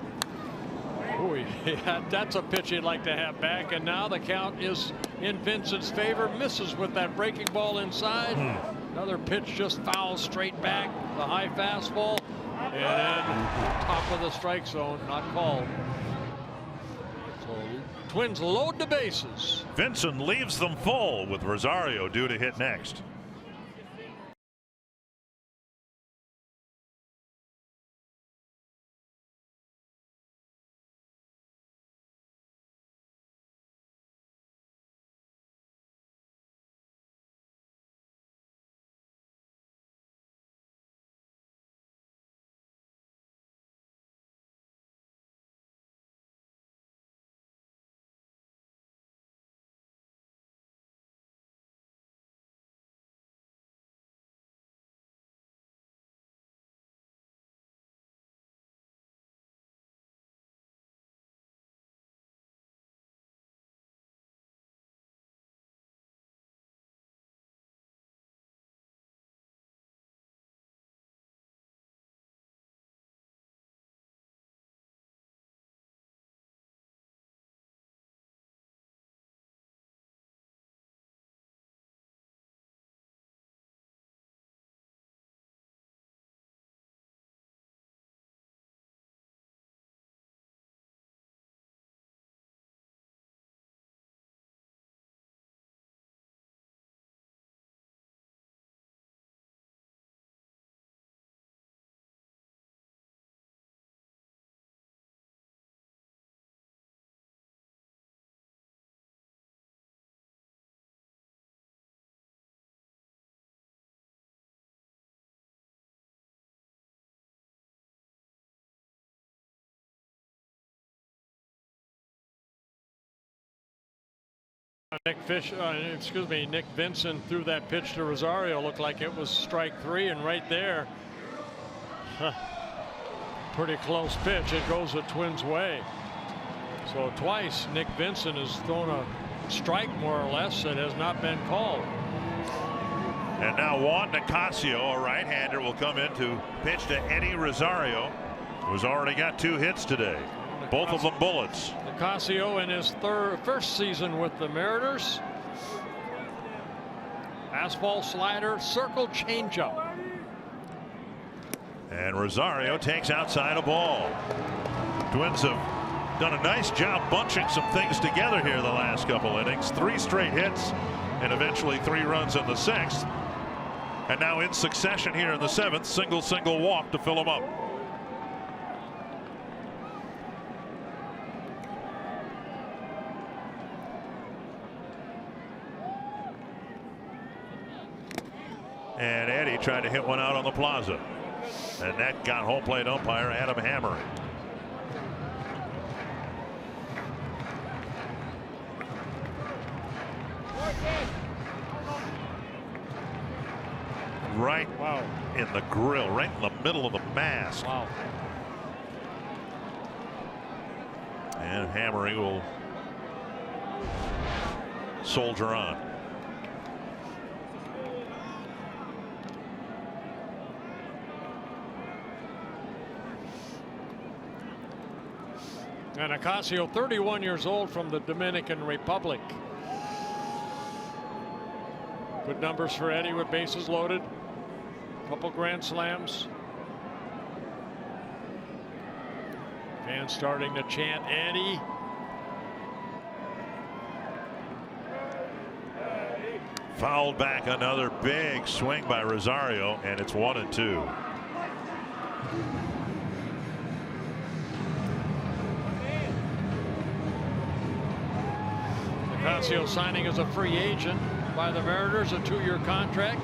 Ooh, yeah, that's a pitch he'd like to have back. And now the count is in Vincent's favor. Misses with that breaking ball inside. Another pitch just fouls straight back. The high fastball. And then top of the strike zone. Not called. So Twins load the bases. Vincent leaves them full with Rosario due to hit next. Nick Vincent threw that pitch to Rosario. Looked like it was strike 3, and right there, pretty close pitch. It goes the Twins' way. So twice Nick Vincent has thrown a strike more or less that has not been called. And now Juan Nicasio, a right-hander, will come in to pitch to Eddie Rosario, who's already got 2 hits today. Both of them bullets. Nicasio in his first season with the Mariners. Fastball, slider, circle, changeup. And Rosario takes outside a ball. Twins have done a nice job bunching some things together here the last couple innings. 3 straight hits and eventually 3 runs in the 6th. And now in succession here in the 7th, single walk to fill them up. And Eddie tried to hit one out on the plaza, and that got home plate umpire Adam Hammer. Right in the grill, right in the middle of the mask. Wow. And Hammery will soldier on. And Nicasio, 31 years old, from the Dominican Republic. Good numbers for Eddie with bases loaded. Couple grand slams. Fans starting to chant Eddie. Fouled back, another big swing by Rosario, and it's 1-2. Nicasio signing as a free agent by the Mariners, a 2-year contract.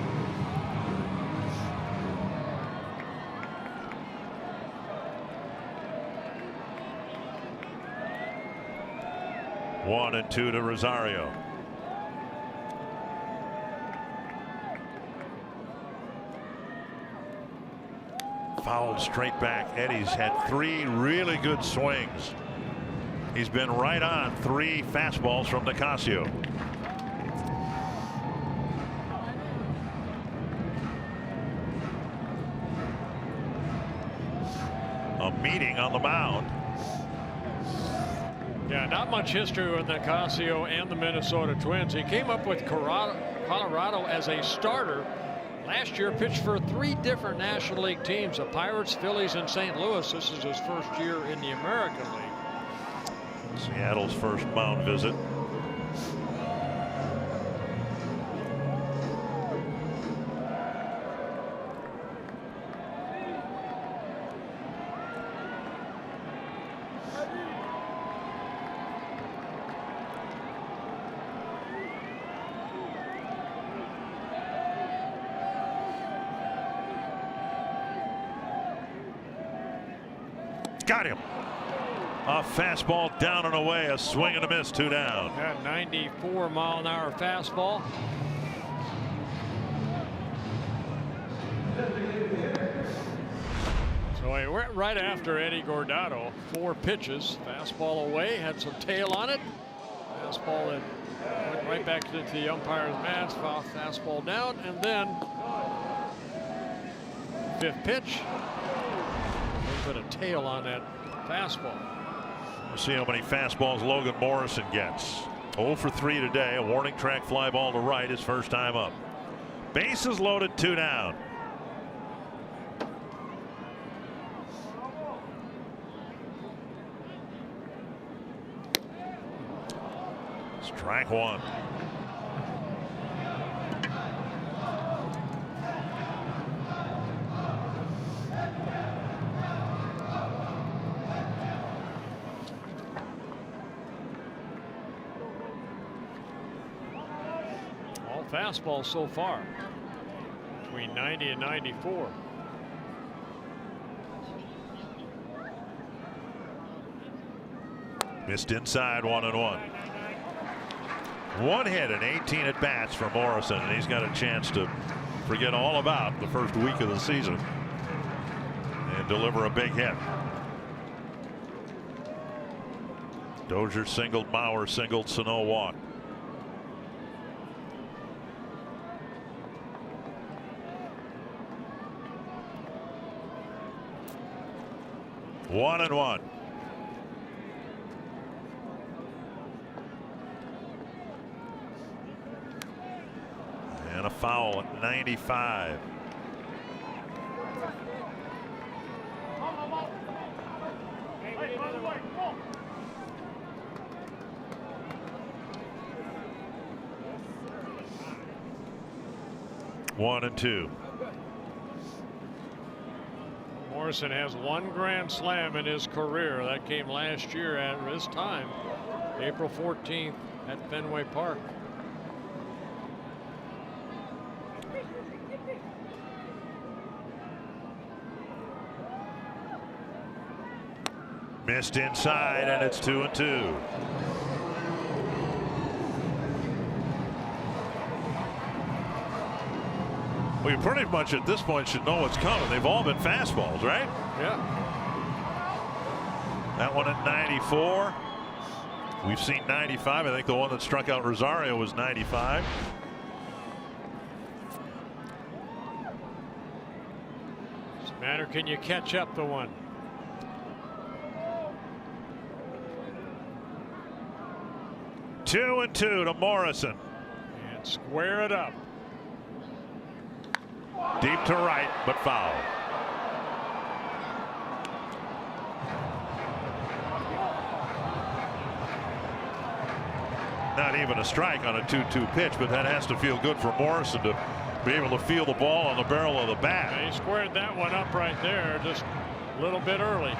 One and 2 to Rosario. Fouled straight back. Eddie's had 3 really good swings. He's been right on 3 fastballs from Nicasio. A meeting on the mound. Yeah, not much history with Nicasio and the Minnesota Twins. He came up with Colorado as a starter. Last year pitched for 3 different National League teams, the Pirates, Phillies, and St. Louis. This is his first year in the American League. Seattle's first mound visit. Got him. A fastball down and away, a swing and a miss, 2 down. That 94-mile-an-hour fastball. So he went right after Eddie Guardado. 4 pitches. Fastball away, had some tail on it. Fastball that went right back into the umpire's mask. Fastball down, and then 5th pitch. A little bit of tail on that fastball. We'll see how many fastballs Logan Morrison gets. 0 for 3 today. A warning track fly ball to right, his first time up. Bases loaded, 2 down. Strike 1. Fastball so far between 90 and 94. Missed inside, 1-1. 1 hit and 18 at bats for Morrison, and he's got a chance to forget all about the first week of the season and deliver a big hit. Dozier singled, Mauer singled, Sano walked. One and 1. And a foul at 95. One and 2. Morrison has 1 grand slam in his career. That came last year at this time, April 14th at Fenway Park. Missed inside, and it's 2-2. We pretty much at this point should know what's coming. They've all been fastballs, right? Yeah. That one at 94. We've seen 95. I think the one that struck out Rosario was 95. It's a matter, can you catch up the one? Two and 2 to Morrison. And square it up. Deep to right, but foul. Not even a strike on a 2-2 pitch, but that has to feel good for Morrison to be able to feel the ball on the barrel of the bat. Yeah, he squared that one up right there just a little bit early.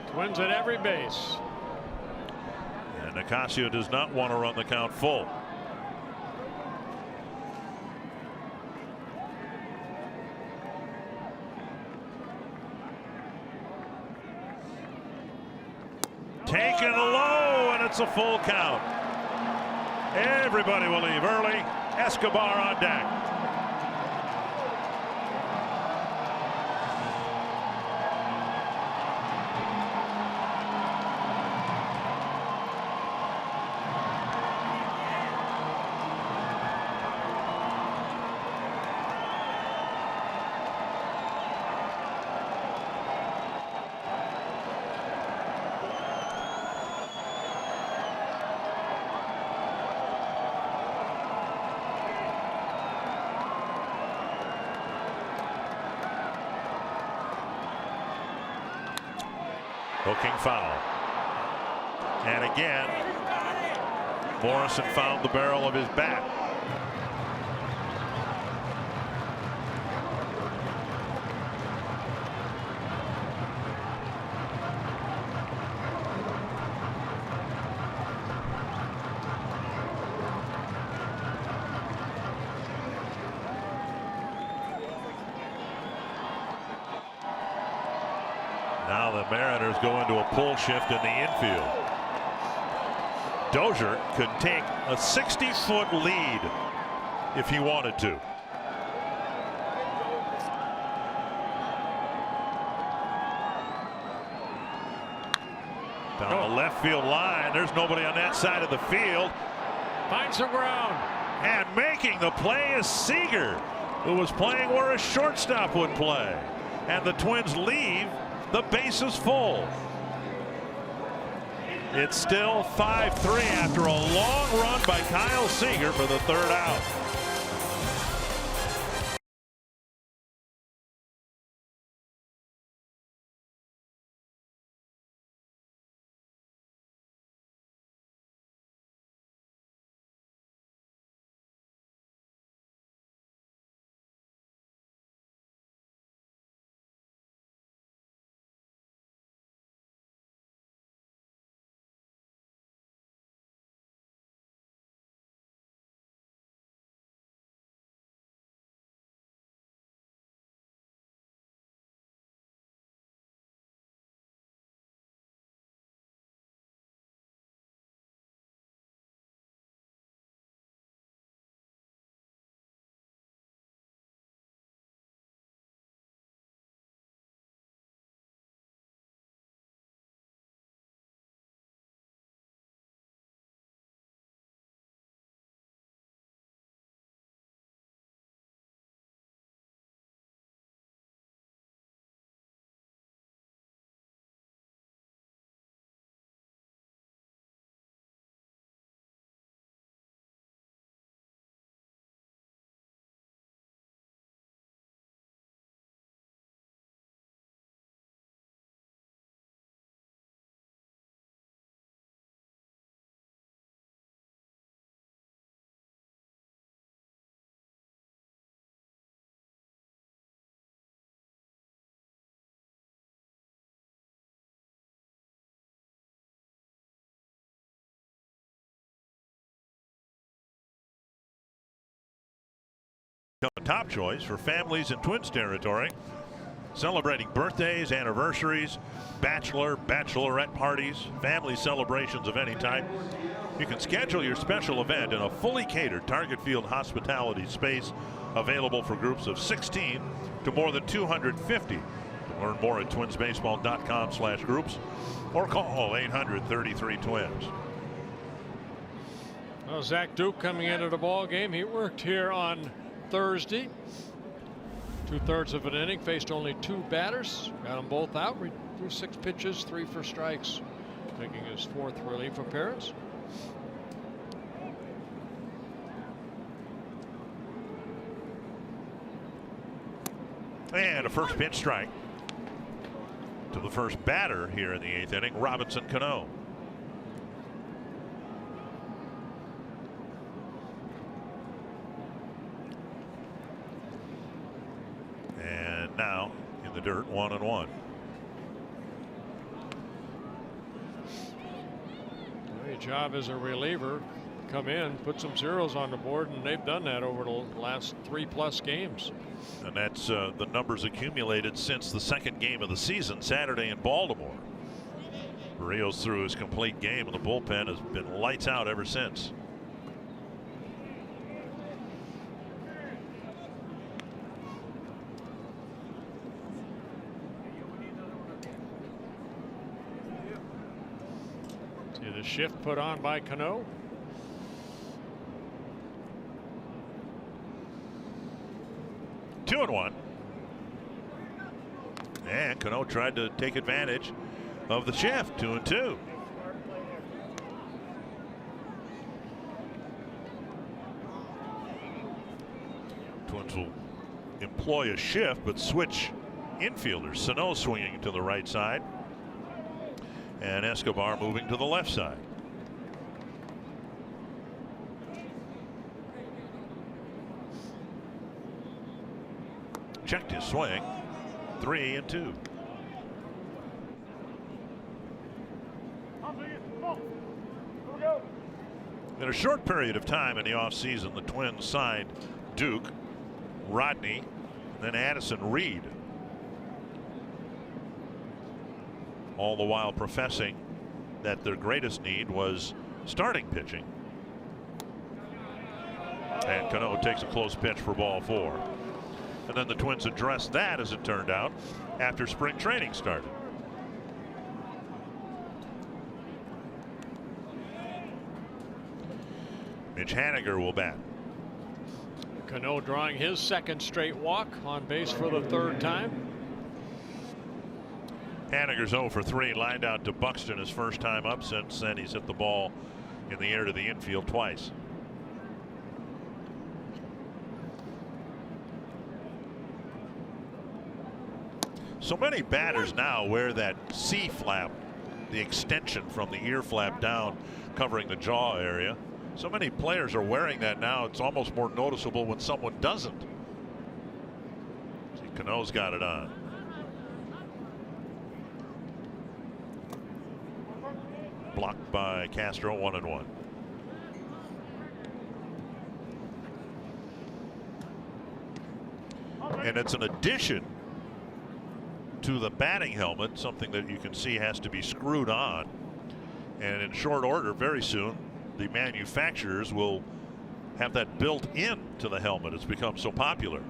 Twins at every base. And Nicasio does not want to run the count full. Taken low, and it's a full count. Everybody will leave early. Escobar on deck. Hooking foul. And again, Morrison found the barrel of his bat. Now the Mariners go into a pull shift in the infield. Dozier could take a 60-foot lead if he wanted to. Down the left field line. There's nobody on that side of the field. Finds the ground. And making the play is Seager, who was playing where a shortstop would play. And the Twins leave. The base is full. It's still 5-3 after a long run by Kyle Seager for the third out. Top choice for families in Twins territory, celebrating birthdays, anniversaries, bachelorette parties, family celebrations of any type. You can schedule your special event in a fully catered Target Field hospitality space available for groups of 16 to more than 250. To learn more at twinsbaseball.com/groups or call 800-33-TWINS. Well, Zach Duke coming into the ball game. He worked here on Thursday. 2/3 of an inning, faced only 2 batters, got them both out, threw 6 pitches, 3 for strikes, making his 4th relief appearance. And a first pitch strike to the first batter here in the 8th inning, Robinson Cano. Now in the dirt, 1-1. Your job as a reliever, come in, put some zeros on the board, and they've done that over the last 3+ games. And that's the numbers accumulated since the 2nd game of the season, Saturday in Baltimore. Rios threw his complete game, and the bullpen has been lights out ever since. The shift put on by Cano. Two and one. And Cano tried to take advantage of the shift. 2-2. Twins will employ a shift but switch infielders. Sano swinging to the right side and Escobar moving to the left side. Checked his swing. 3-2. In a short period of time in the offseason, the Twins signed Duke, Rodney, and then Addison Reed. All the while professing that their greatest need was starting pitching. And Cano takes a close pitch for ball 4. And then the Twins addressed that, as it turned out, after spring training started. Mitch Haniger will bat. Cano drawing his second straight walk, on base for the third time. Haniger's 0 for 3, lined out to Buxton his first time up. Since then he's hit the ball in the air to the infield twice. So many batters now wear that C flap, the extension from the ear flap down covering the jaw area. So many players are wearing that now, it's almost more noticeable when someone doesn't. See, Cano's got it on. Blocked by Castro. 1-1. And it's an addition to the batting helmet, something that you can see has to be screwed on. And in short order, very soon, the manufacturers will have that built in to the helmet. It's become so popular.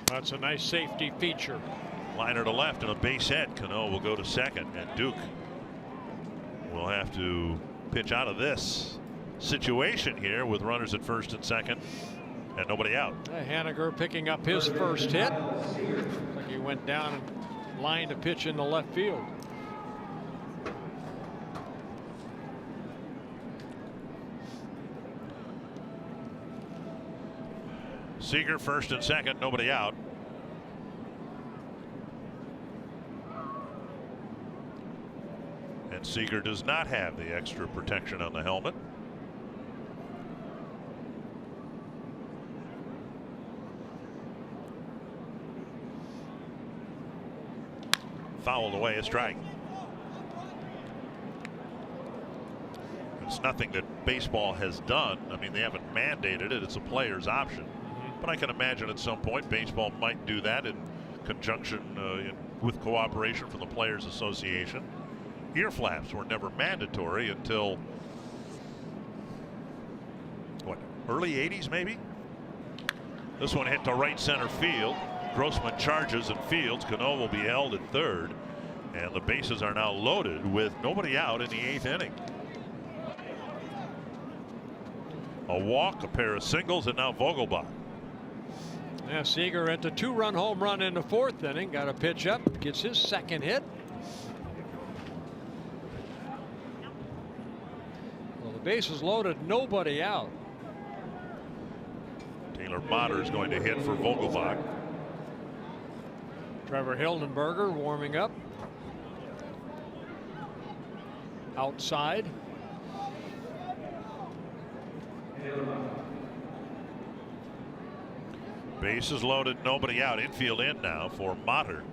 That's a nice safety feature. Liner to left and a base hit. Cano will go to second, and Duke will have to pitch out of this situation here with runners at first and second and nobody out. Haniger picking up his first hit. Looks like he went down and lined a pitch in the left field. Seager first and second, nobody out. And Seager does not have the extra protection on the helmet. Fouled away, a strike. It's nothing that baseball has done. I mean, they haven't mandated it. It's a player's option. But I can imagine at some point baseball might do that in conjunction with cooperation from the Players Association. Ear flaps were never mandatory until what, early 80s maybe. This one hit to right center field. Grossman charges and fields. Cano will be held at third, and the bases are now loaded with nobody out in the 8th inning. A walk, a pair of singles, and now Vogelbach. Yeah, Seager at the 2-run home run in the 4th inning. Got a pitch up, gets his second hit. Well, the bases loaded, nobody out. Taylor Motter is going to hit for Vogelbach. Trevor Hildenberger warming up. Outside. Bases loaded, nobody out. Infield in now for Motter.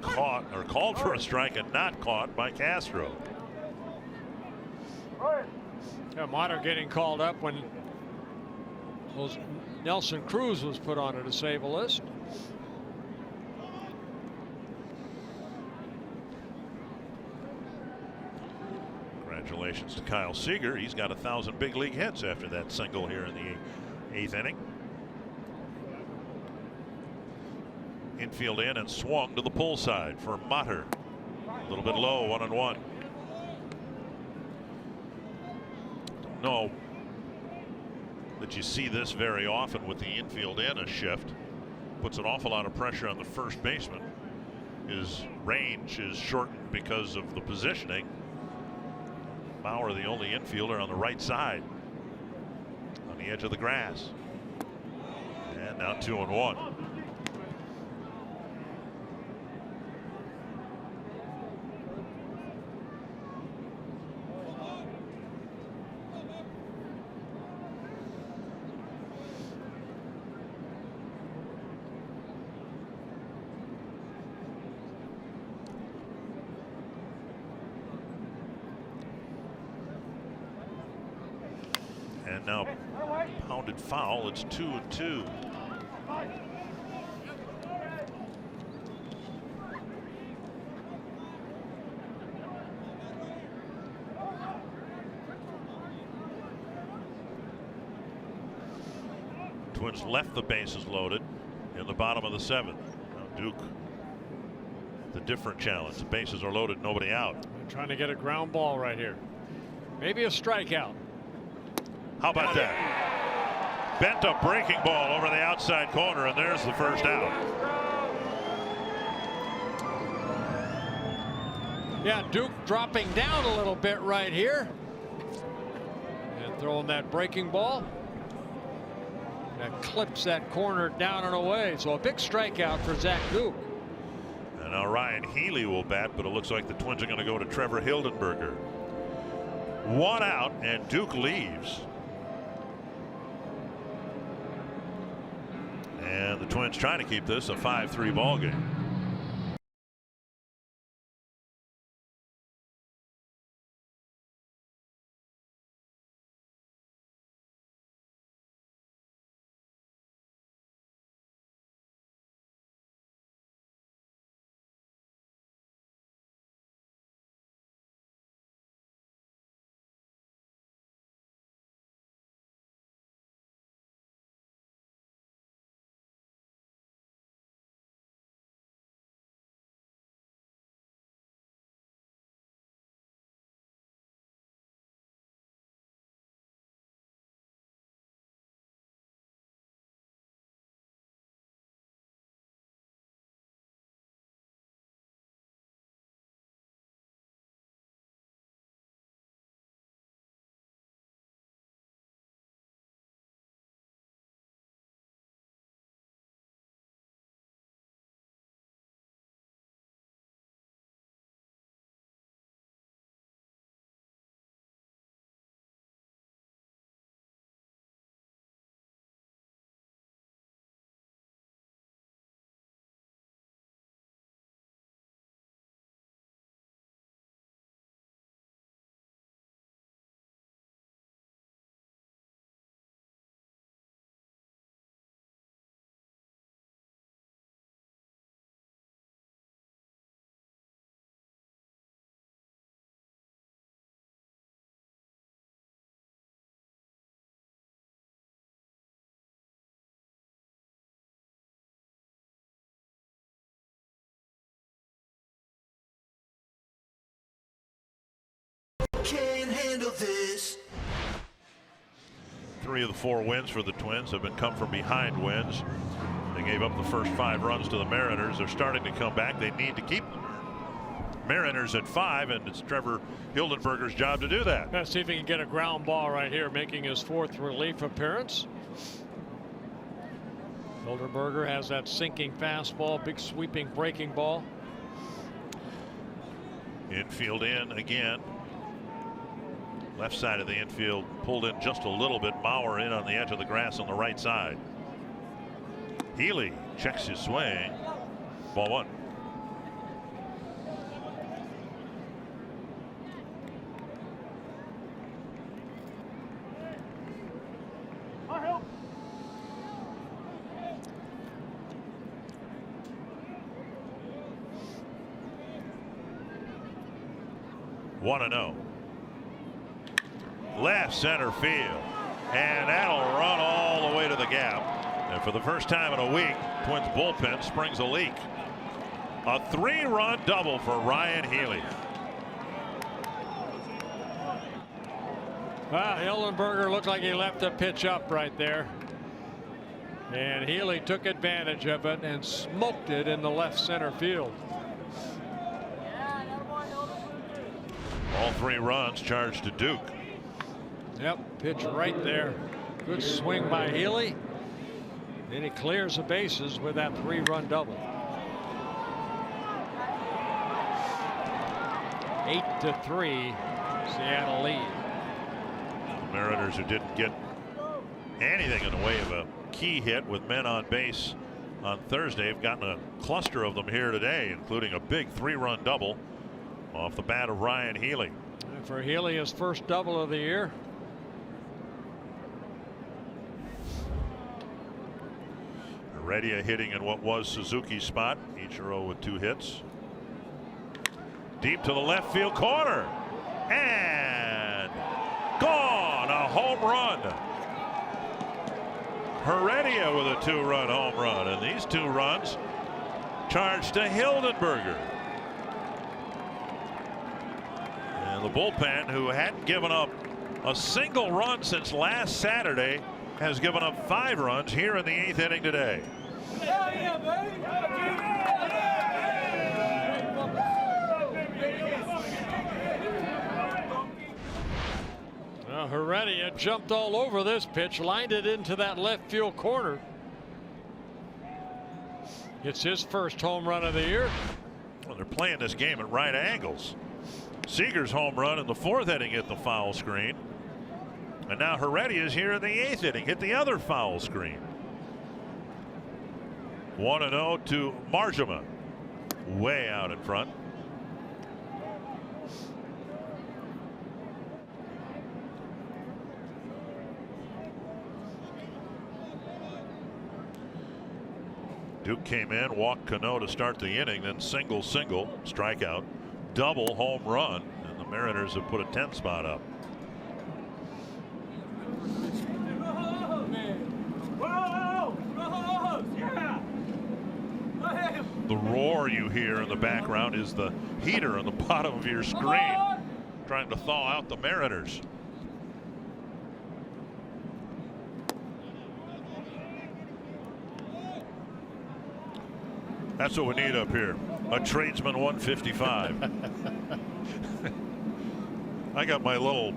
Caught or called for a strike and not caught by Castro. Yeah, Motter getting called up when Nelson Cruz was put on a disabled list. Congratulations to Kyle Seager. He's got 1,000 big league hits after that single here in the Eighth inning. Infield in and swung to the pull side for Matter. A little bit low, 1-1. No, that you see this very often with the infield in a shift. Puts an awful lot of pressure on the first baseman. His range is shortened because of the positioning. Bauer, the only infielder on the right side, on the edge of the grass. And now 2-1. And now pounded foul. It's 2-2. Twins left the bases loaded in the bottom of the seventh. Now Duke, the different challenge. The bases are loaded, nobody out. They're trying to get a ground ball right here. Maybe a strikeout. How about that? Bent a breaking ball over the outside corner, and there's the first out. Yeah, Duke dropping down a little bit right here. And throwing that breaking ball. That clips that corner down and away. So a big strikeout for Zach Duke. And now Ryan Healy will bat, but it looks like the Twins are going to go to Trevor Hildenberger. One out, and Duke leaves. And the Twins trying to keep this a 5-3 ball game. Can't handle this. 3 of the 4 wins for the Twins have been come from behind wins. They gave up the first 5 runs to the Mariners. They're starting to come back. They need to keep the Mariners at 5, and it's Trevor Hildenberger's job to do that. Let's see if he can get a ground ball right here, making his 4th relief appearance. Hildenberger has that sinking fastball, big sweeping breaking ball. Infield in again. Left side of the infield pulled in just a little bit. Bauer in on the edge of the grass on the right side. Healy checks his swing. Ball 1. One and 0. Left center field. And that'll run all the way to the gap. And for the first time in a week, Twins bullpen springs a leak. A 3-run double for Ryan Healy. Well, Hildenberger looked like he left the pitch up right there. And Healy took advantage of it and smoked it in the left center field. All 3 runs charged to Duke. Yep, pitch right there. Good swing by Healy. Then he clears the bases with that 3-run double. 8-3, Seattle lead. The Mariners, who didn't get anything in the way of a key hit with men on base on Thursday, have gotten a cluster of them here today, including a big 3-run double off the bat of Ryan Healy. And for Healy, his first double of the year. Heredia hitting in what was Suzuki's spot. Ichiro with 2 hits. Deep to the left field corner. And gone. A home run. Heredia with a 2-run home run. And these 2 runs charged to Hildenberger. And the bullpen, who hadn't given up a single run since last Saturday, has given up 5 runs here in the 8th inning today. Well, Heredia jumped all over this pitch, lined it into that left field corner. It's his first home run of the year. Well, they're playing this game at right angles. Seager's home run in the 4th inning hit the foul screen. And now Heredia is here in the 8th inning, hit the other foul screen. 1-0 to Marjama, way out in front. Duke came in, walked Cano to start the inning, then single, strikeout, double home run, and the Mariners have put a 10 spot up. The roar you hear in the background is the heater on the bottom of your screen, trying to thaw out the Mariners. That's what we need up here. A tradesman 155. I got my little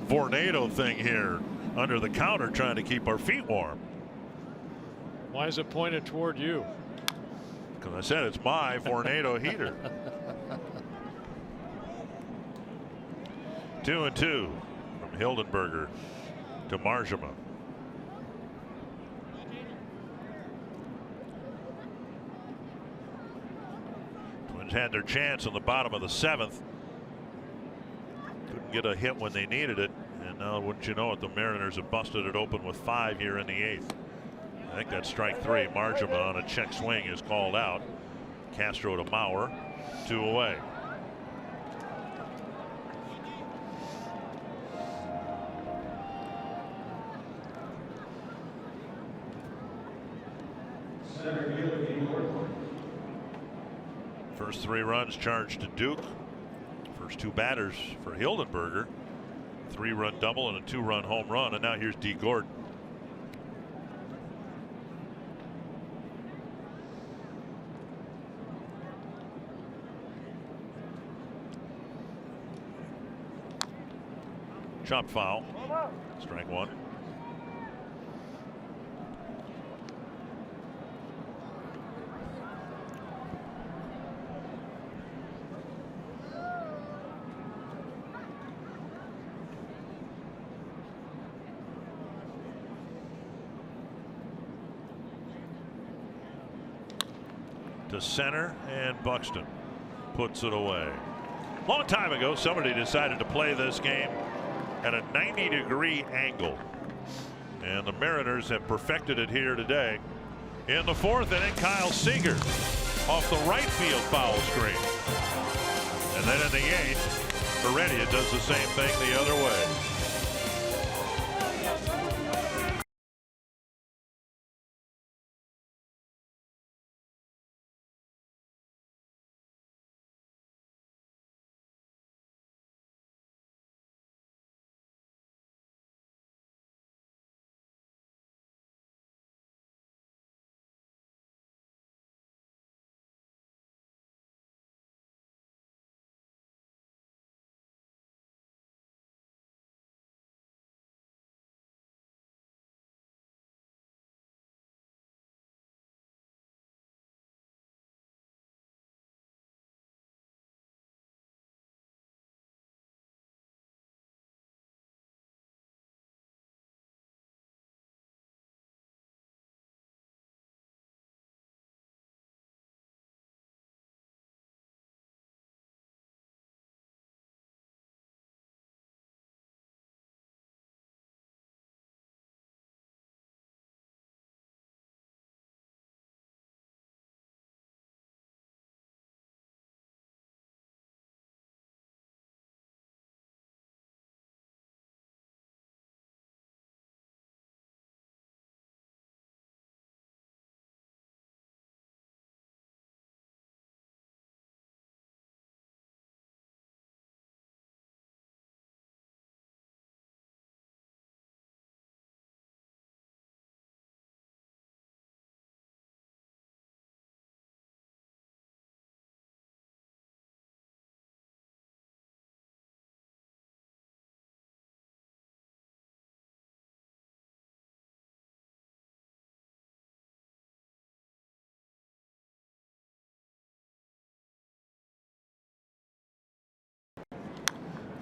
Vornado thing here under the counter trying to keep our feet warm. Why is it pointed toward you? Because I said it's my Vornado heater. 2-2 from Hildenberger to Marjama. Twins had their chance in the bottom of the 7th. Couldn't get a hit when they needed it. And now, wouldn't you know it, the Mariners have busted it open with 5 here in the 8th. I think that's strike 3. Marjama on a check swing is called out. Castro to Mauer, 2 away. First 3 runs charged to Duke. First 2 batters for Hildenberger. 3-run double and a 2-run home run, and now here's D. Gordon. Chop foul. Strike 1. To center, and Buxton puts it away. Long time ago, somebody decided to play this game at a 90-degree angle, and the Mariners have perfected it here today. In the 4th inning, Kyle Seager off the right field foul screen, and then in the 8th, Heredia does the same thing the other way.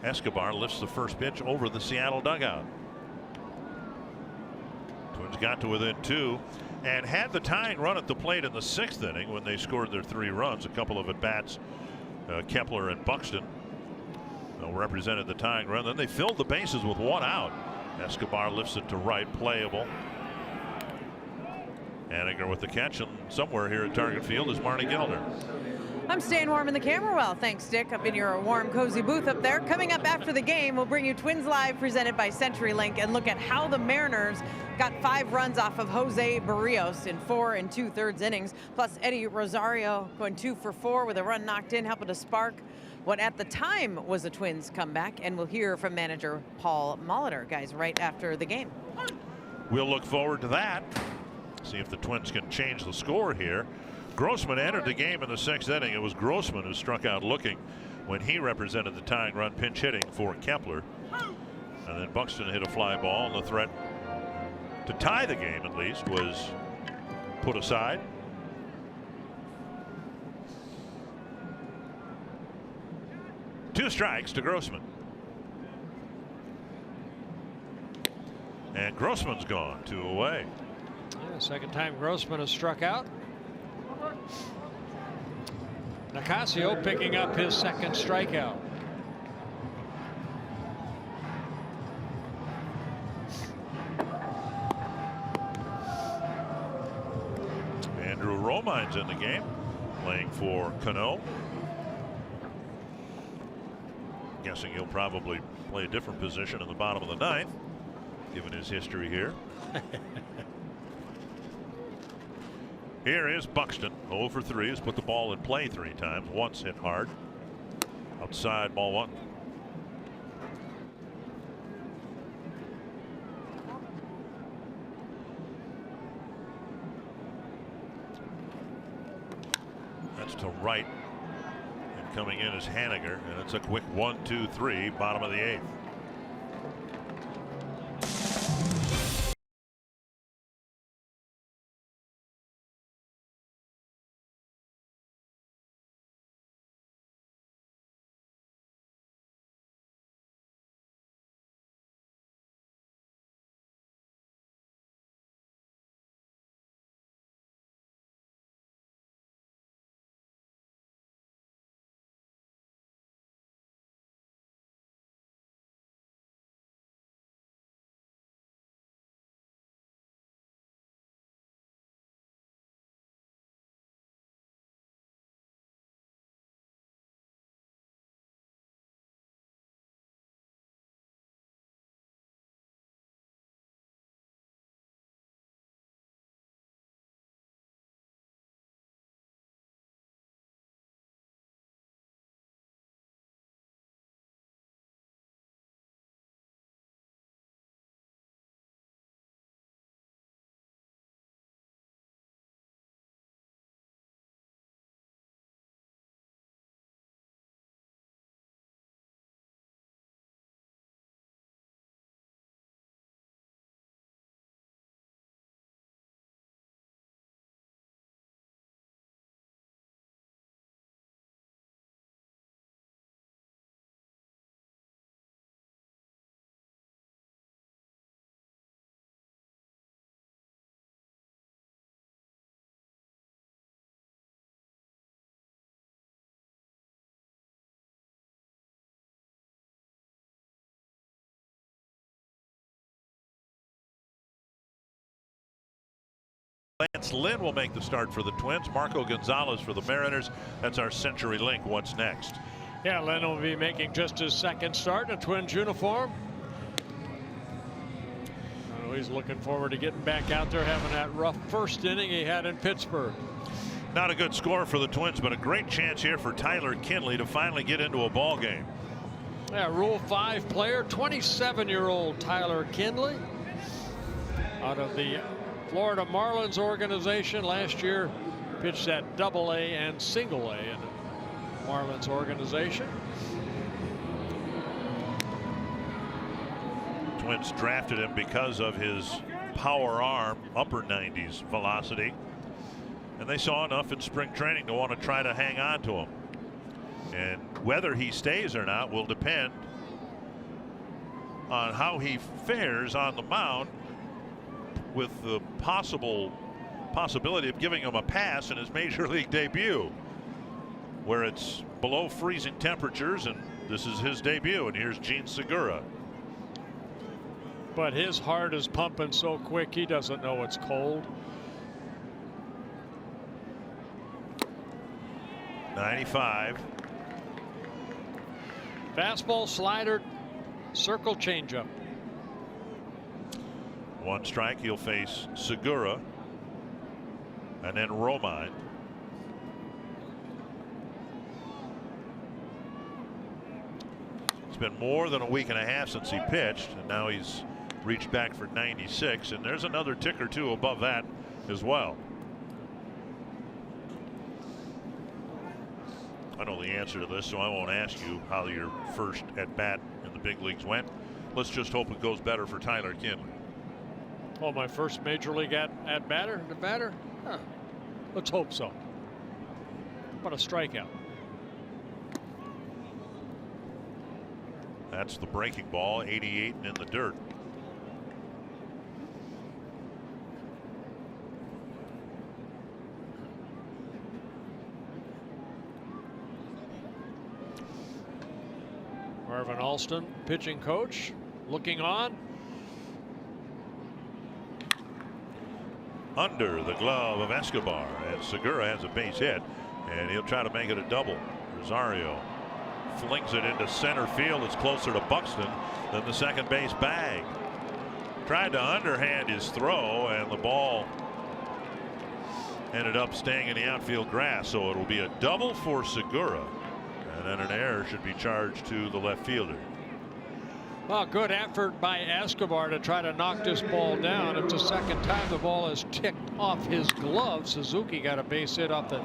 Escobar lifts the first pitch over the Seattle dugout. Twins got to within 2 and had the tying run at the plate in the 6th inning when they scored their 3 runs. A couple of at bats, Kepler and Buxton represented the tying run. Then they filled the bases with 1 out. Escobar lifts it to right, playable. Haniger with the catch, and somewhere here at Target Field is Marty Gellner. I'm staying warm in the camera well. Thanks, Dick, up in your warm, cozy booth up there. Coming up after the game, we'll bring you Twins Live presented by CenturyLink and look at how the Mariners got 5 runs off of Jose Barrios in 4 2/3 innings. Plus Eddie Rosario going 2 for 4 with a run knocked in, helping to spark what at the time was a Twins comeback. And we'll hear from manager Paul Molitor, guys, right after the game. We'll look forward to that. See if the Twins can change the score here. Grossman entered the game in the 6th inning. It was Grossman who struck out looking when he represented the tying run, pinch hitting for Kepler. And then Buxton hit a fly ball, and the threat to tie the game at least was put aside. Two strikes to Grossman. And Grossman's gone, 2 away. Yeah, second time Grossman has struck out. Nicasio picking up his 2nd strikeout. Andrew Romine's in the game, playing for Cano. Guessing he'll probably play a different position in the bottom of the 9th, given his history here. Here is Buxton, 0 for 3, has put the ball in play 3 times, once hit hard. Outside, ball 1. That's to right. And coming in is Haniger, and it's a quick 1-2-3, bottom of the 8th. Lance Lynn will make the start for the Twins. Marco Gonzalez for the Mariners. That's our CenturyLink. What's next? Yeah, Lynn will be making just his 2nd start in a Twins uniform. He's looking forward to getting back out there, having that rough 1st inning he had in Pittsburgh. Not a good score for the Twins, but a great chance here for Tyler Kinley to finally get into a ball game. Yeah, Rule 5 player, 27-year-old Tyler Kinley, out of the Florida Marlins organization. Last year pitched at Double-A and Single-A in the Marlins organization. Twins drafted him because of his power arm, upper 90s velocity, and they saw enough in spring training to want to try to hang on to him. And whether he stays or not will depend on how he fares on the mound, with the possibility of giving him a pass in his major league debut, where it's below freezing temperatures, and this is his debut. And here's Gene Segura. But his heart is pumping so quick he doesn't know it's cold. 95. Fastball, slider, circle changeup. One strike. He'll face Segura and then Romine. It's been more than a week and a half since he pitched, and now he's reached back for 96, and there's another tick or two above that as well. I know the answer to this, so I won't ask you how your first at bat in the big leagues went. Let's just hope it goes better for Tyler Kinley. Oh, my first major league at batter? Huh. Let's hope so. What a strikeout. That's the breaking ball, 88 and in the dirt. Marvin Alston, pitching coach, looking on. Under the glove of Escobar, and Segura has a base hit, and he'll try to make it a double. Rosario flings it into center field. It's closer to Buxton than the second base bag. Tried to underhand his throw, and the ball ended up staying in the outfield grass, so it'll be a double for Segura, and then an error should be charged to the left fielder. Well, good effort by Escobar to try to knock this ball down. It's the second time the ball has ticked off his glove. Suzuki got a base hit off the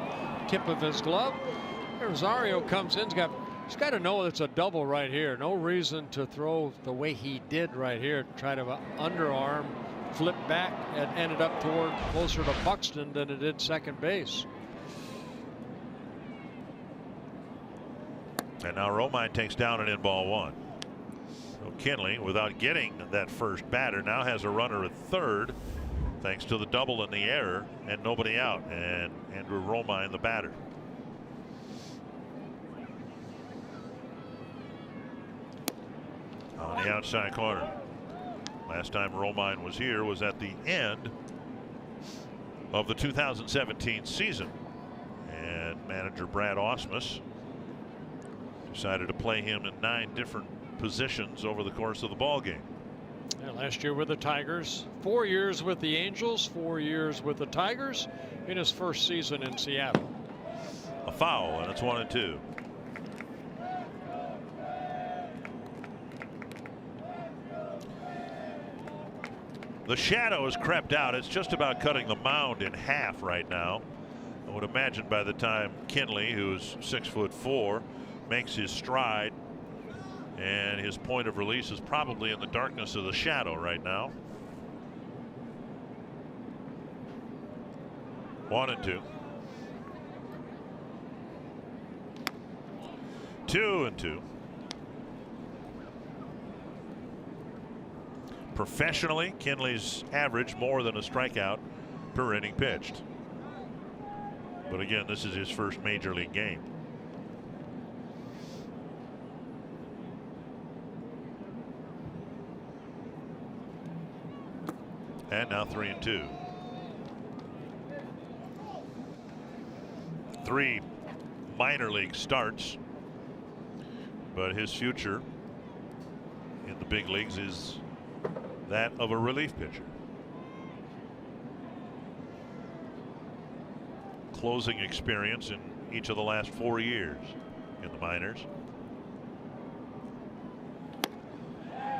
tip of his glove. Rosario comes in. He's got to know it's a double right here. No reason to throw the way he did right here. Try to underarm, flip back, and ended up toward closer to Buxton than it did second base. And now Romine takes down an in ball one. So Kinley, without getting that first batter, now has a runner at third, thanks to the double and the error, and nobody out. And Andrew Romine, the batter. On the outside corner. Last time Romine was here was at the end of the 2017 season, and manager Brad Ausmus decided to play him in 9 different positions over the course of the ball game. Yeah, last year with the Tigers, 4 years with the Angels, 4 years with the Tigers in his first season in Seattle. A foul, and it's 1-2. The shadow has crept out. It's just about cutting the mound in half right now. I would imagine by the time Kinley, who's 6'4", makes his stride, and his point of release is probably in the darkness of the shadow right now. 1-2. 2-2. Professionally, Kinley's average more than a strikeout per inning pitched. But again, this is his first major league game. And now 3-2. 3 minor league starts, but his future in the big leagues is that of a relief pitcher. Closing experience in each of the last 4 years in the minors.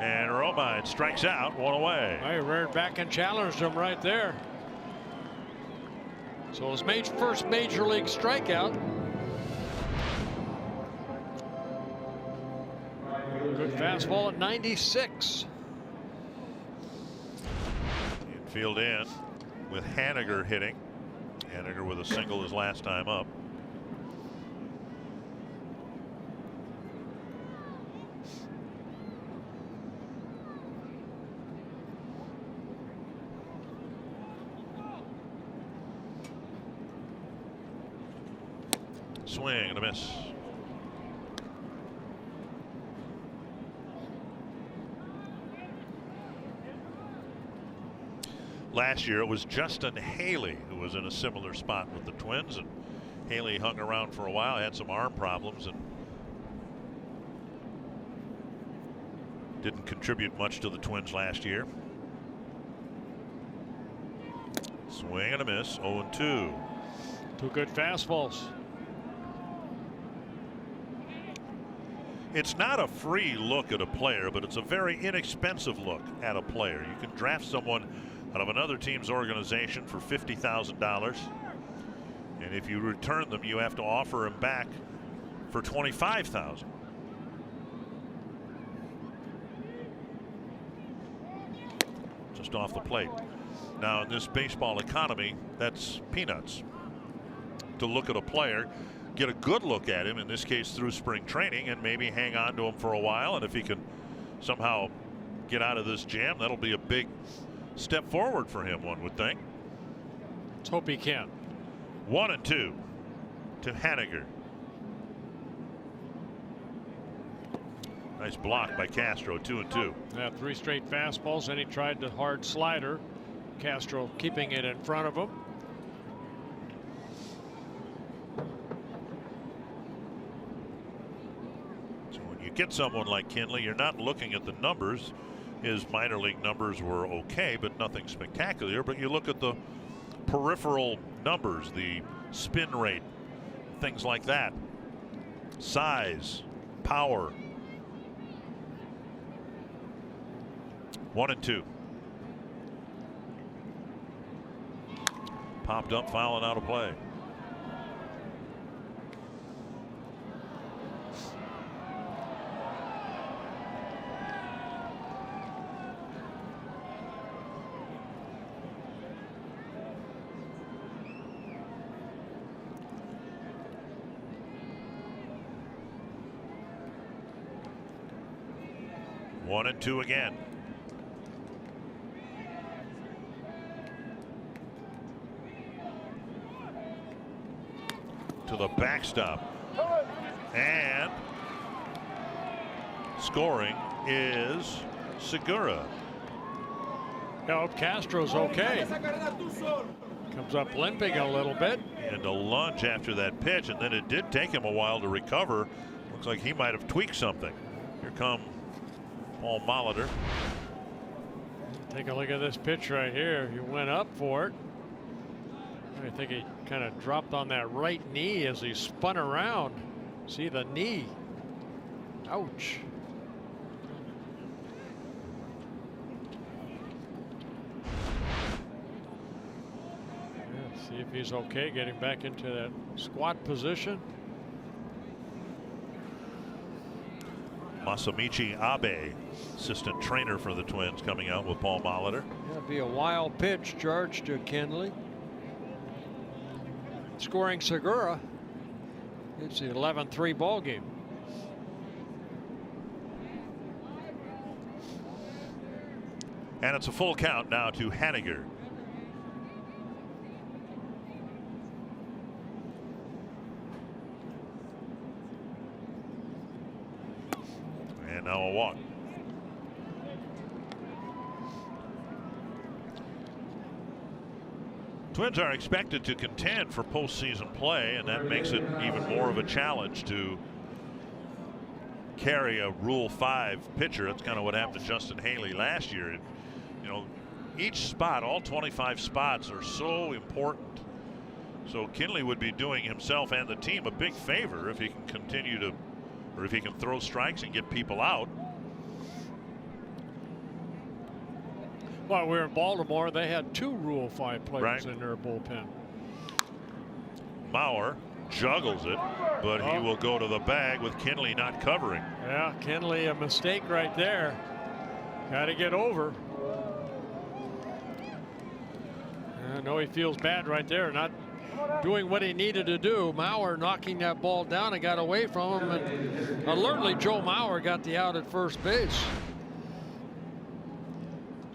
And Romine strikes out, 1 away. I reared back and challenged him right there. So his first major league strikeout. Good fastball at 96. Infield in with Haniger hitting. Haniger with a single his last time up. swing and a miss. Last year it was Justin Haley who was in a similar spot with the Twins, and Haley hung around for a while, had some arm problems, and didn't contribute much to the Twins last year. Swing and a miss. 0-2. Two good fastballs. It's not a free look at a player, but it's a very inexpensive look at a player. You can draft someone out of another team's organization for $50,000, and if you return them, you have to offer him back for $25,000. Just off the plate. Now, in this baseball economy, that's peanuts. To look at a player, get a good look at him, in this case through spring training, and maybe hang on to him for a while, and if he can somehow get out of this jam, that'll be a big step forward for him, one would think. Let's hope he can. 1-2 to Haniger. Nice block by Castro. 2-2. Yeah, 3 straight fastballs, and he tried the hard slider. Castro keeping it in front of him. So when you get someone like Kinley, you're not looking at the numbers. His minor league numbers were okay, but nothing spectacular. But you look at the peripheral numbers, the spin rate, things like that. Size, power. 1-2. Popped up, fouling out of play. One and two again. To the backstop, and scoring is Segura. Now Castro's okay. Comes up limping a little bit. And a lunge after that pitch, and then it did take him a while to recover. Looks like he might have tweaked something. Here come Paul Molitor. Take a look at this pitch right here. He went up for it. I think he kind of dropped on that right knee as he spun around. See the knee. Ouch. Yeah, see if he's okay getting back into that squat position. Masamichi Abe, assistant trainer for the Twins, coming out with Paul Molitor. That'd be a wild pitch charged to Kinley. Scoring Segura. It's the 11-3 ball game. And it's a full count now to Haniger. And now a walk. Twins are expected to contend for postseason play, and that makes it even more of a challenge to carry a Rule 5 pitcher. That's kind of what happened to Justin Haley last year. You know, each spot, all 25 spots, are so important. So Kinley would be doing himself and the team a big favor if he can continue to, or if he can throw strikes and get people out. Well, we were in Baltimore. They had 2 Rule 5 players Right. in their bullpen. Mauer juggles it, but he will go to the bag with Kinley not covering. Yeah, Kinley, a mistake right there. Got to get over. I know he feels bad right there, not doing what he needed to do. Mauer knocking that ball down and got away from him, and alertly Joe Mauer got the out at first base.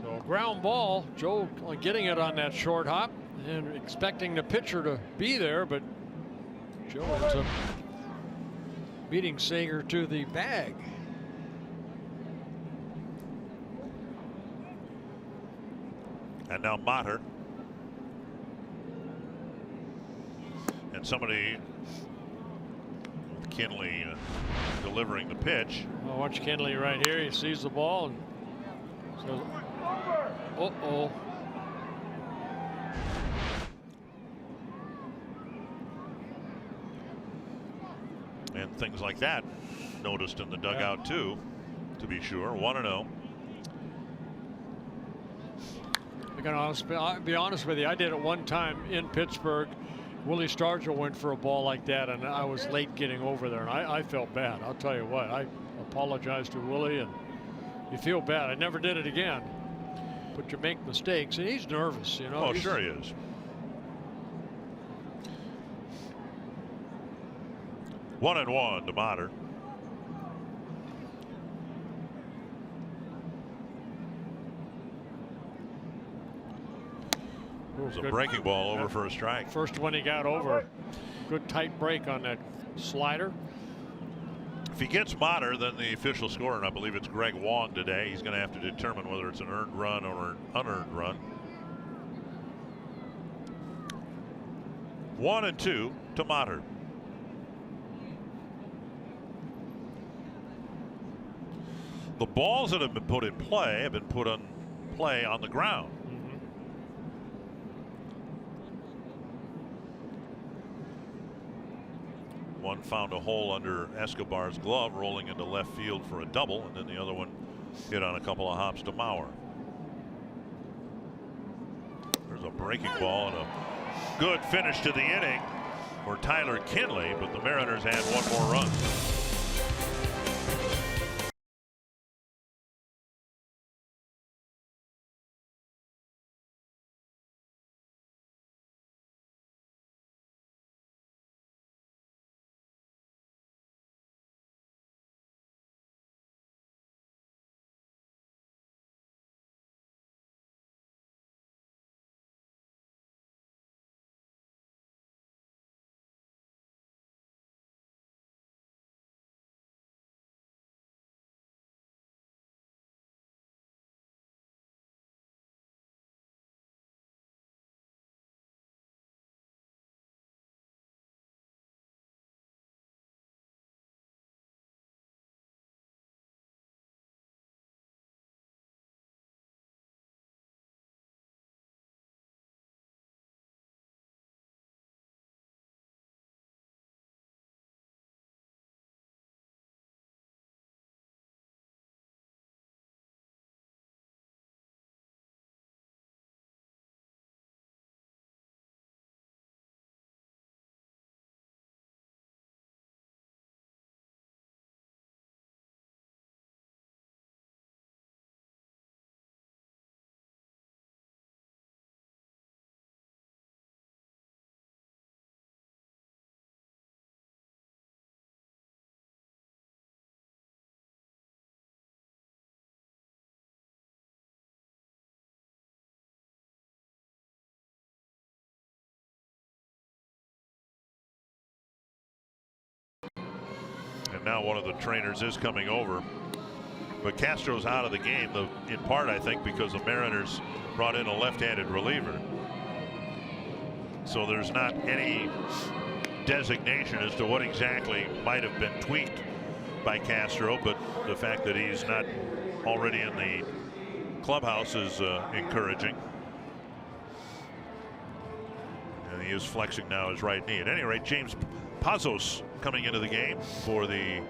So ground ball, Joe getting it on that short hop and expecting the pitcher to be there, but Joe ends up beating Sager to the bag. And now Motter. And somebody, Kinley delivering the pitch. Well, watch Kinley right here. He sees the ball and says, uh-oh. And things like that noticed in the dugout too, to be sure. 1-0. I'll be honest with you, I did it one time in Pittsburgh. Willie Stargell went for a ball like that, and I was late getting over there, and I felt bad. I'll tell you what, I apologized to Willie, and you feel bad. I never did it again. But you make mistakes, and he's nervous, you know. Oh, sure he is. One and one to Motter. It was a breaking ball over for a strike. First one he got over. Good tight break on that slider. If he gets Motter, then the official scorer, and I believe it's Greg Wong today, he's going to have to determine whether it's an earned run or an unearned run. 1-2 to Motter. The balls that have been put in play have been put on play on the ground. One found a hole under Escobar's glove, rolling into left field for a double, and then the other one hit on a couple of hops to Mauer. There's a breaking ball and a good finish to the inning for Tyler Kinley, but the Mariners had one more run. And now one of the trainers is coming over. But Castro's out of the game, in part, I think, because the Mariners brought in a left-handed reliever. So there's not any designation as to what exactly might have been tweaked by Castro, but the fact that he's not already in the clubhouse is encouraging. And he is flexing now his right knee. At any rate, James Pazos coming into the game for the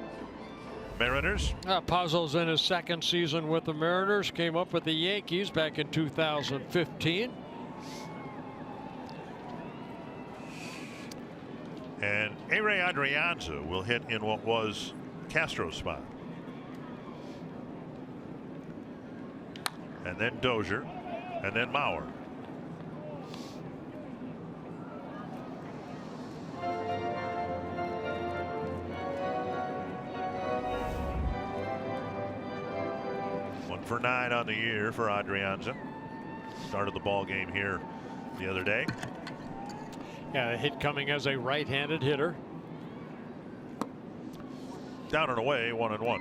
Mariners. Pazos in his second season with the Mariners, came up with the Yankees back in 2015. And A-Ray Adrianza will hit in what was Castro's spot. And then Dozier, and then Mauer. For 9 on the year for Adrianza. Started the ball game here the other day. Yeah, a hit coming as a right-handed hitter. Down and away, 1-1.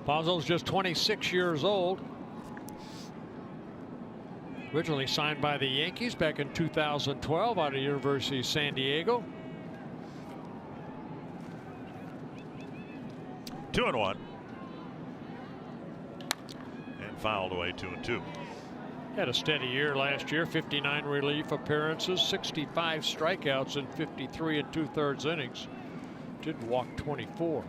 Boswell's just 26 years old. Originally signed by the Yankees back in 2012 out of University of San Diego. 2-1. And fouled away, 2-2. Had a steady year last year, 59 relief appearances, 65 strikeouts in 53 2/3 innings. Did walk 24.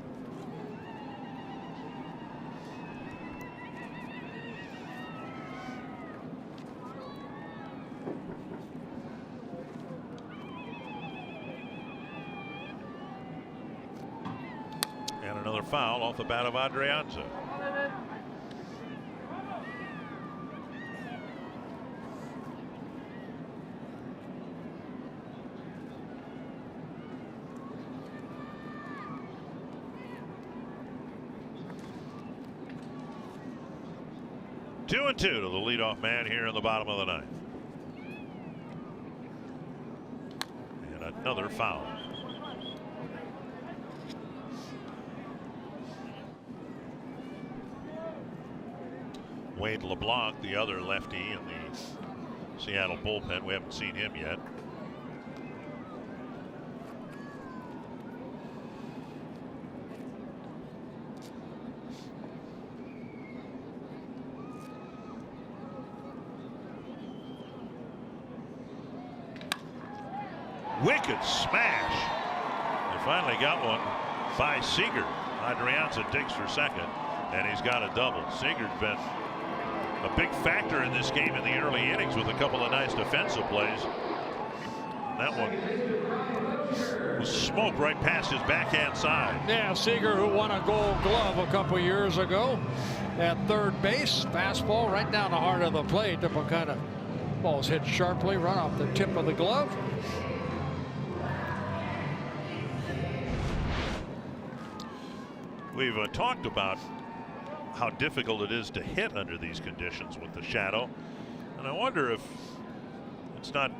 And another foul off the bat of Adrianza. Two and two to the leadoff man here in the bottom of the ninth. And another foul. Wade LeBlanc, the other lefty in the Seattle bullpen. We haven't seen him yet. Wicked smash. They finally got one by Seager. Adrianza digs for second, and he's got a double. Seager's been a big factor in this game in the early innings with a couple of nice defensive plays. That one was smoked right past his backhand side. Yeah, Seager, who won a Gold Glove a couple years ago at third base, fastball right down the heart of the plate. Different kind of balls hit sharply, run off the tip of the glove. We've talked about how difficult it is to hit under these conditions with the shadow, and I wonder if it's not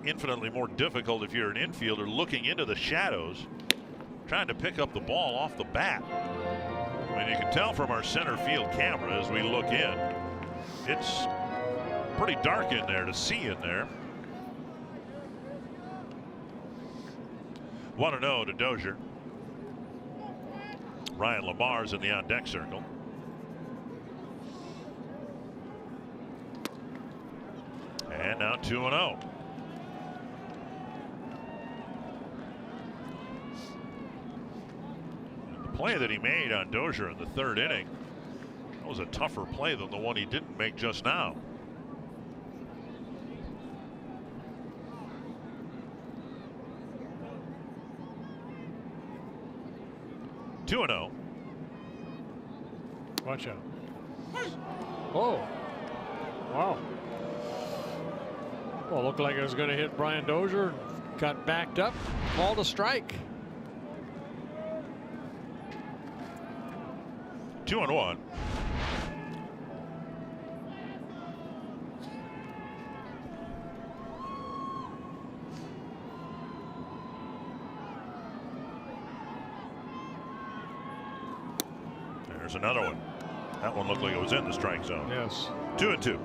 infinitely more difficult if you're an infielder looking into the shadows trying to pick up the ball off the bat. I mean, you can tell from our center field camera as we look in, it's pretty dark in there to see in there. 1-0 to Dozier. Ryan Lamar's in the on deck circle. And now 2-0. The play that he made on Dozier in the third inning, that was a tougher play than the one he didn't make just now. Watch out. Oh. Wow. Well, looked like it was going to hit Brian Dozier. Got backed up. Called a strike. 2-1. There's another one. That one looked like it was in the strike zone. Yes. 2-2.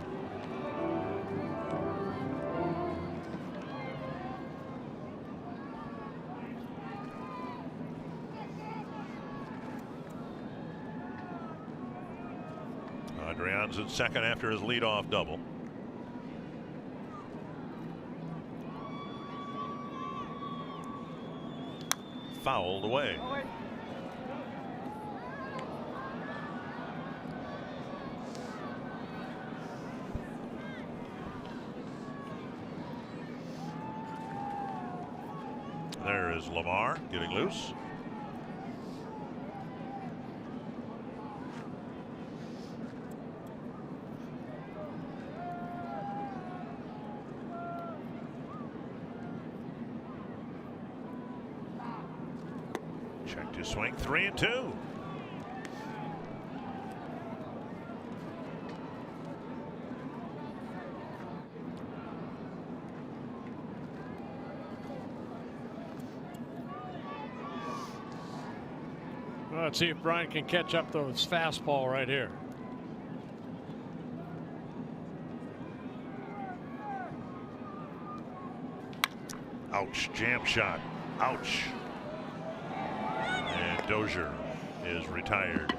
Adrianza at second after his leadoff double. Fouled away. There is Lamar getting loose. to swing 3-2. Let's see if Brian can catch up to his fastball right here. Ouch, jam shot. Ouch. And Dozier is retired.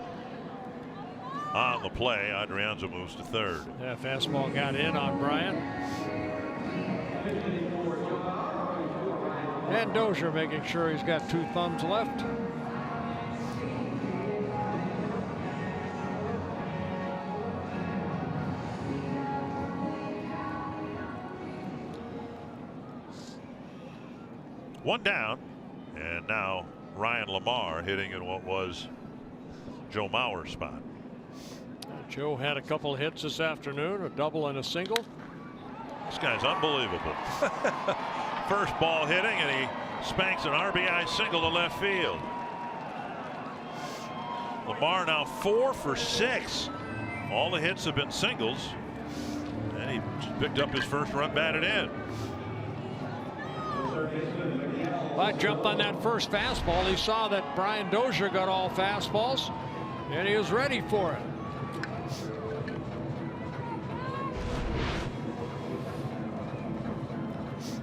On the play, Adrianza moves to third. Yeah, fastball got in on Brian. And Dozier making sure he's got 2 thumbs left. One down, and now Ryan Lamar hitting in what was Joe Mauer's spot. Joe had a couple of hits this afternoon, a double and a single. This guy's unbelievable. First ball hitting, and he spanks an RBI single to left field. Lamar now 4 for 6. All the hits have been singles, and he picked up his first run batted in. I jumped on that first fastball. He saw that Brian Dozier got all fastballs, and he was ready for it.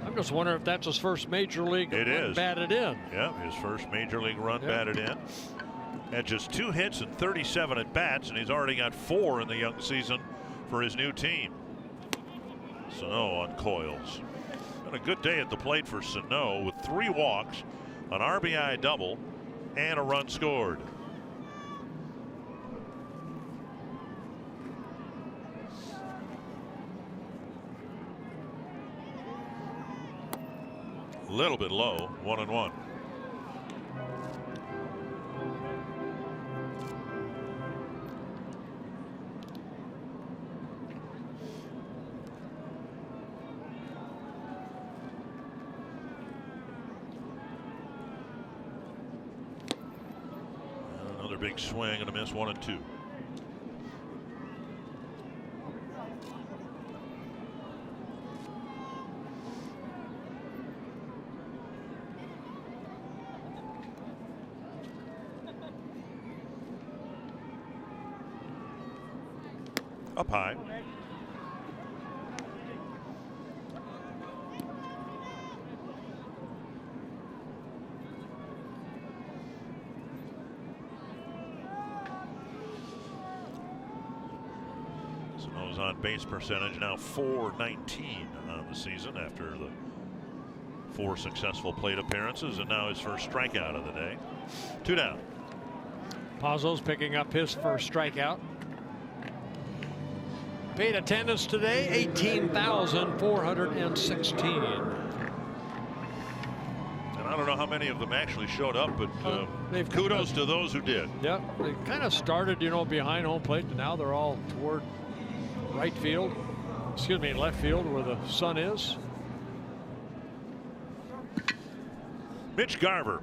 I'm just wondering if that's his first major league run batted in. Yeah, his first major league run batted in. Had just 2 hits and 37 at bats, and he's already got 4 in the young season for his new team. Sano uncoils. And a good day at the plate for Sano with 3 walks, an RBI double, and a run scored. A little bit low, 1-1. Big swing and a miss, 1-2. Up high. On base percentage now .419 on the season after the 4 successful plate appearances, and now his first strikeout of the day. 2 down. Pazzo's picking up his first strikeout. Paid attendance today, 18,416. And I don't know how many of them actually showed up, but kudos to those who did. Yep, they kind of started, behind home plate, and now they're all toward right field, left field where the sun is. Mitch Garver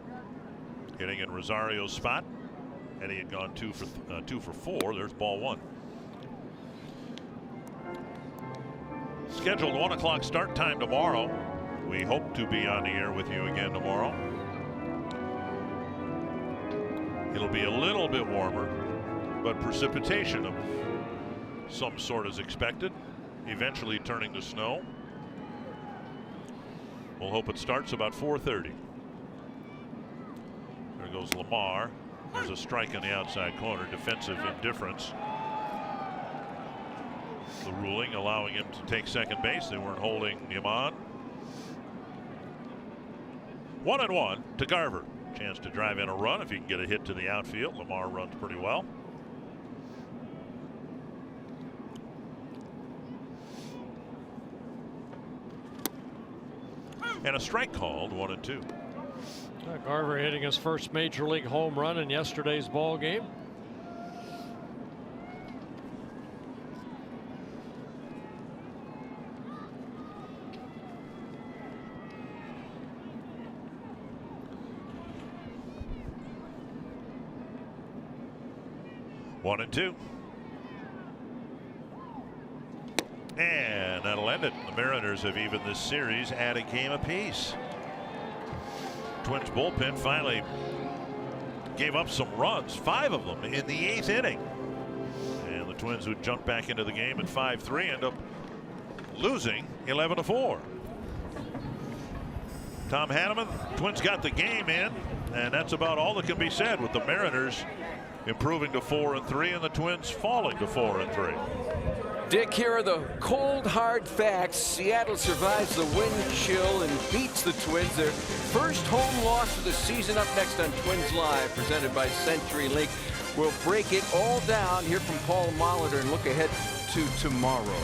hitting in Rosario's spot, and he had gone 2 for 4. There's ball 1. Scheduled 1 o'clock start time tomorrow. We hope to be on the air with you again tomorrow. It'll be a little bit warmer, but precipitation of some sort is expected, eventually turning to snow. We'll hope it starts about 4:30. There goes Lamar. There's a strike in the outside corner. Defensive indifference. The ruling allowing him to take second base. They weren't holding him on. 1-1 to Garver. Chance to drive in a run if he can get a hit to the outfield. Lamar runs pretty well. And a strike called, 1-2. Garver hitting his first major league home run in yesterday's ball game. 1-2. And that'll end it. The Mariners have evened this series at a game apiece. Twins bullpen finally gave up some runs, 5 of them in the 8th inning. And the Twins, who jumped back into the game at 5-3, end up losing 11-4. Tom Hanneman, Twins got the game in, and that's about all that can be said, with the Mariners improving to 4-3 and the Twins falling to 4-3. Dick, here are the cold, hard facts. Seattle survives the wind chill and beats the Twins. Their first home loss of the season. Up next on Twins Live, presented by CenturyLink. We'll break it all down, hear from Paul Molitor, and look ahead to tomorrow.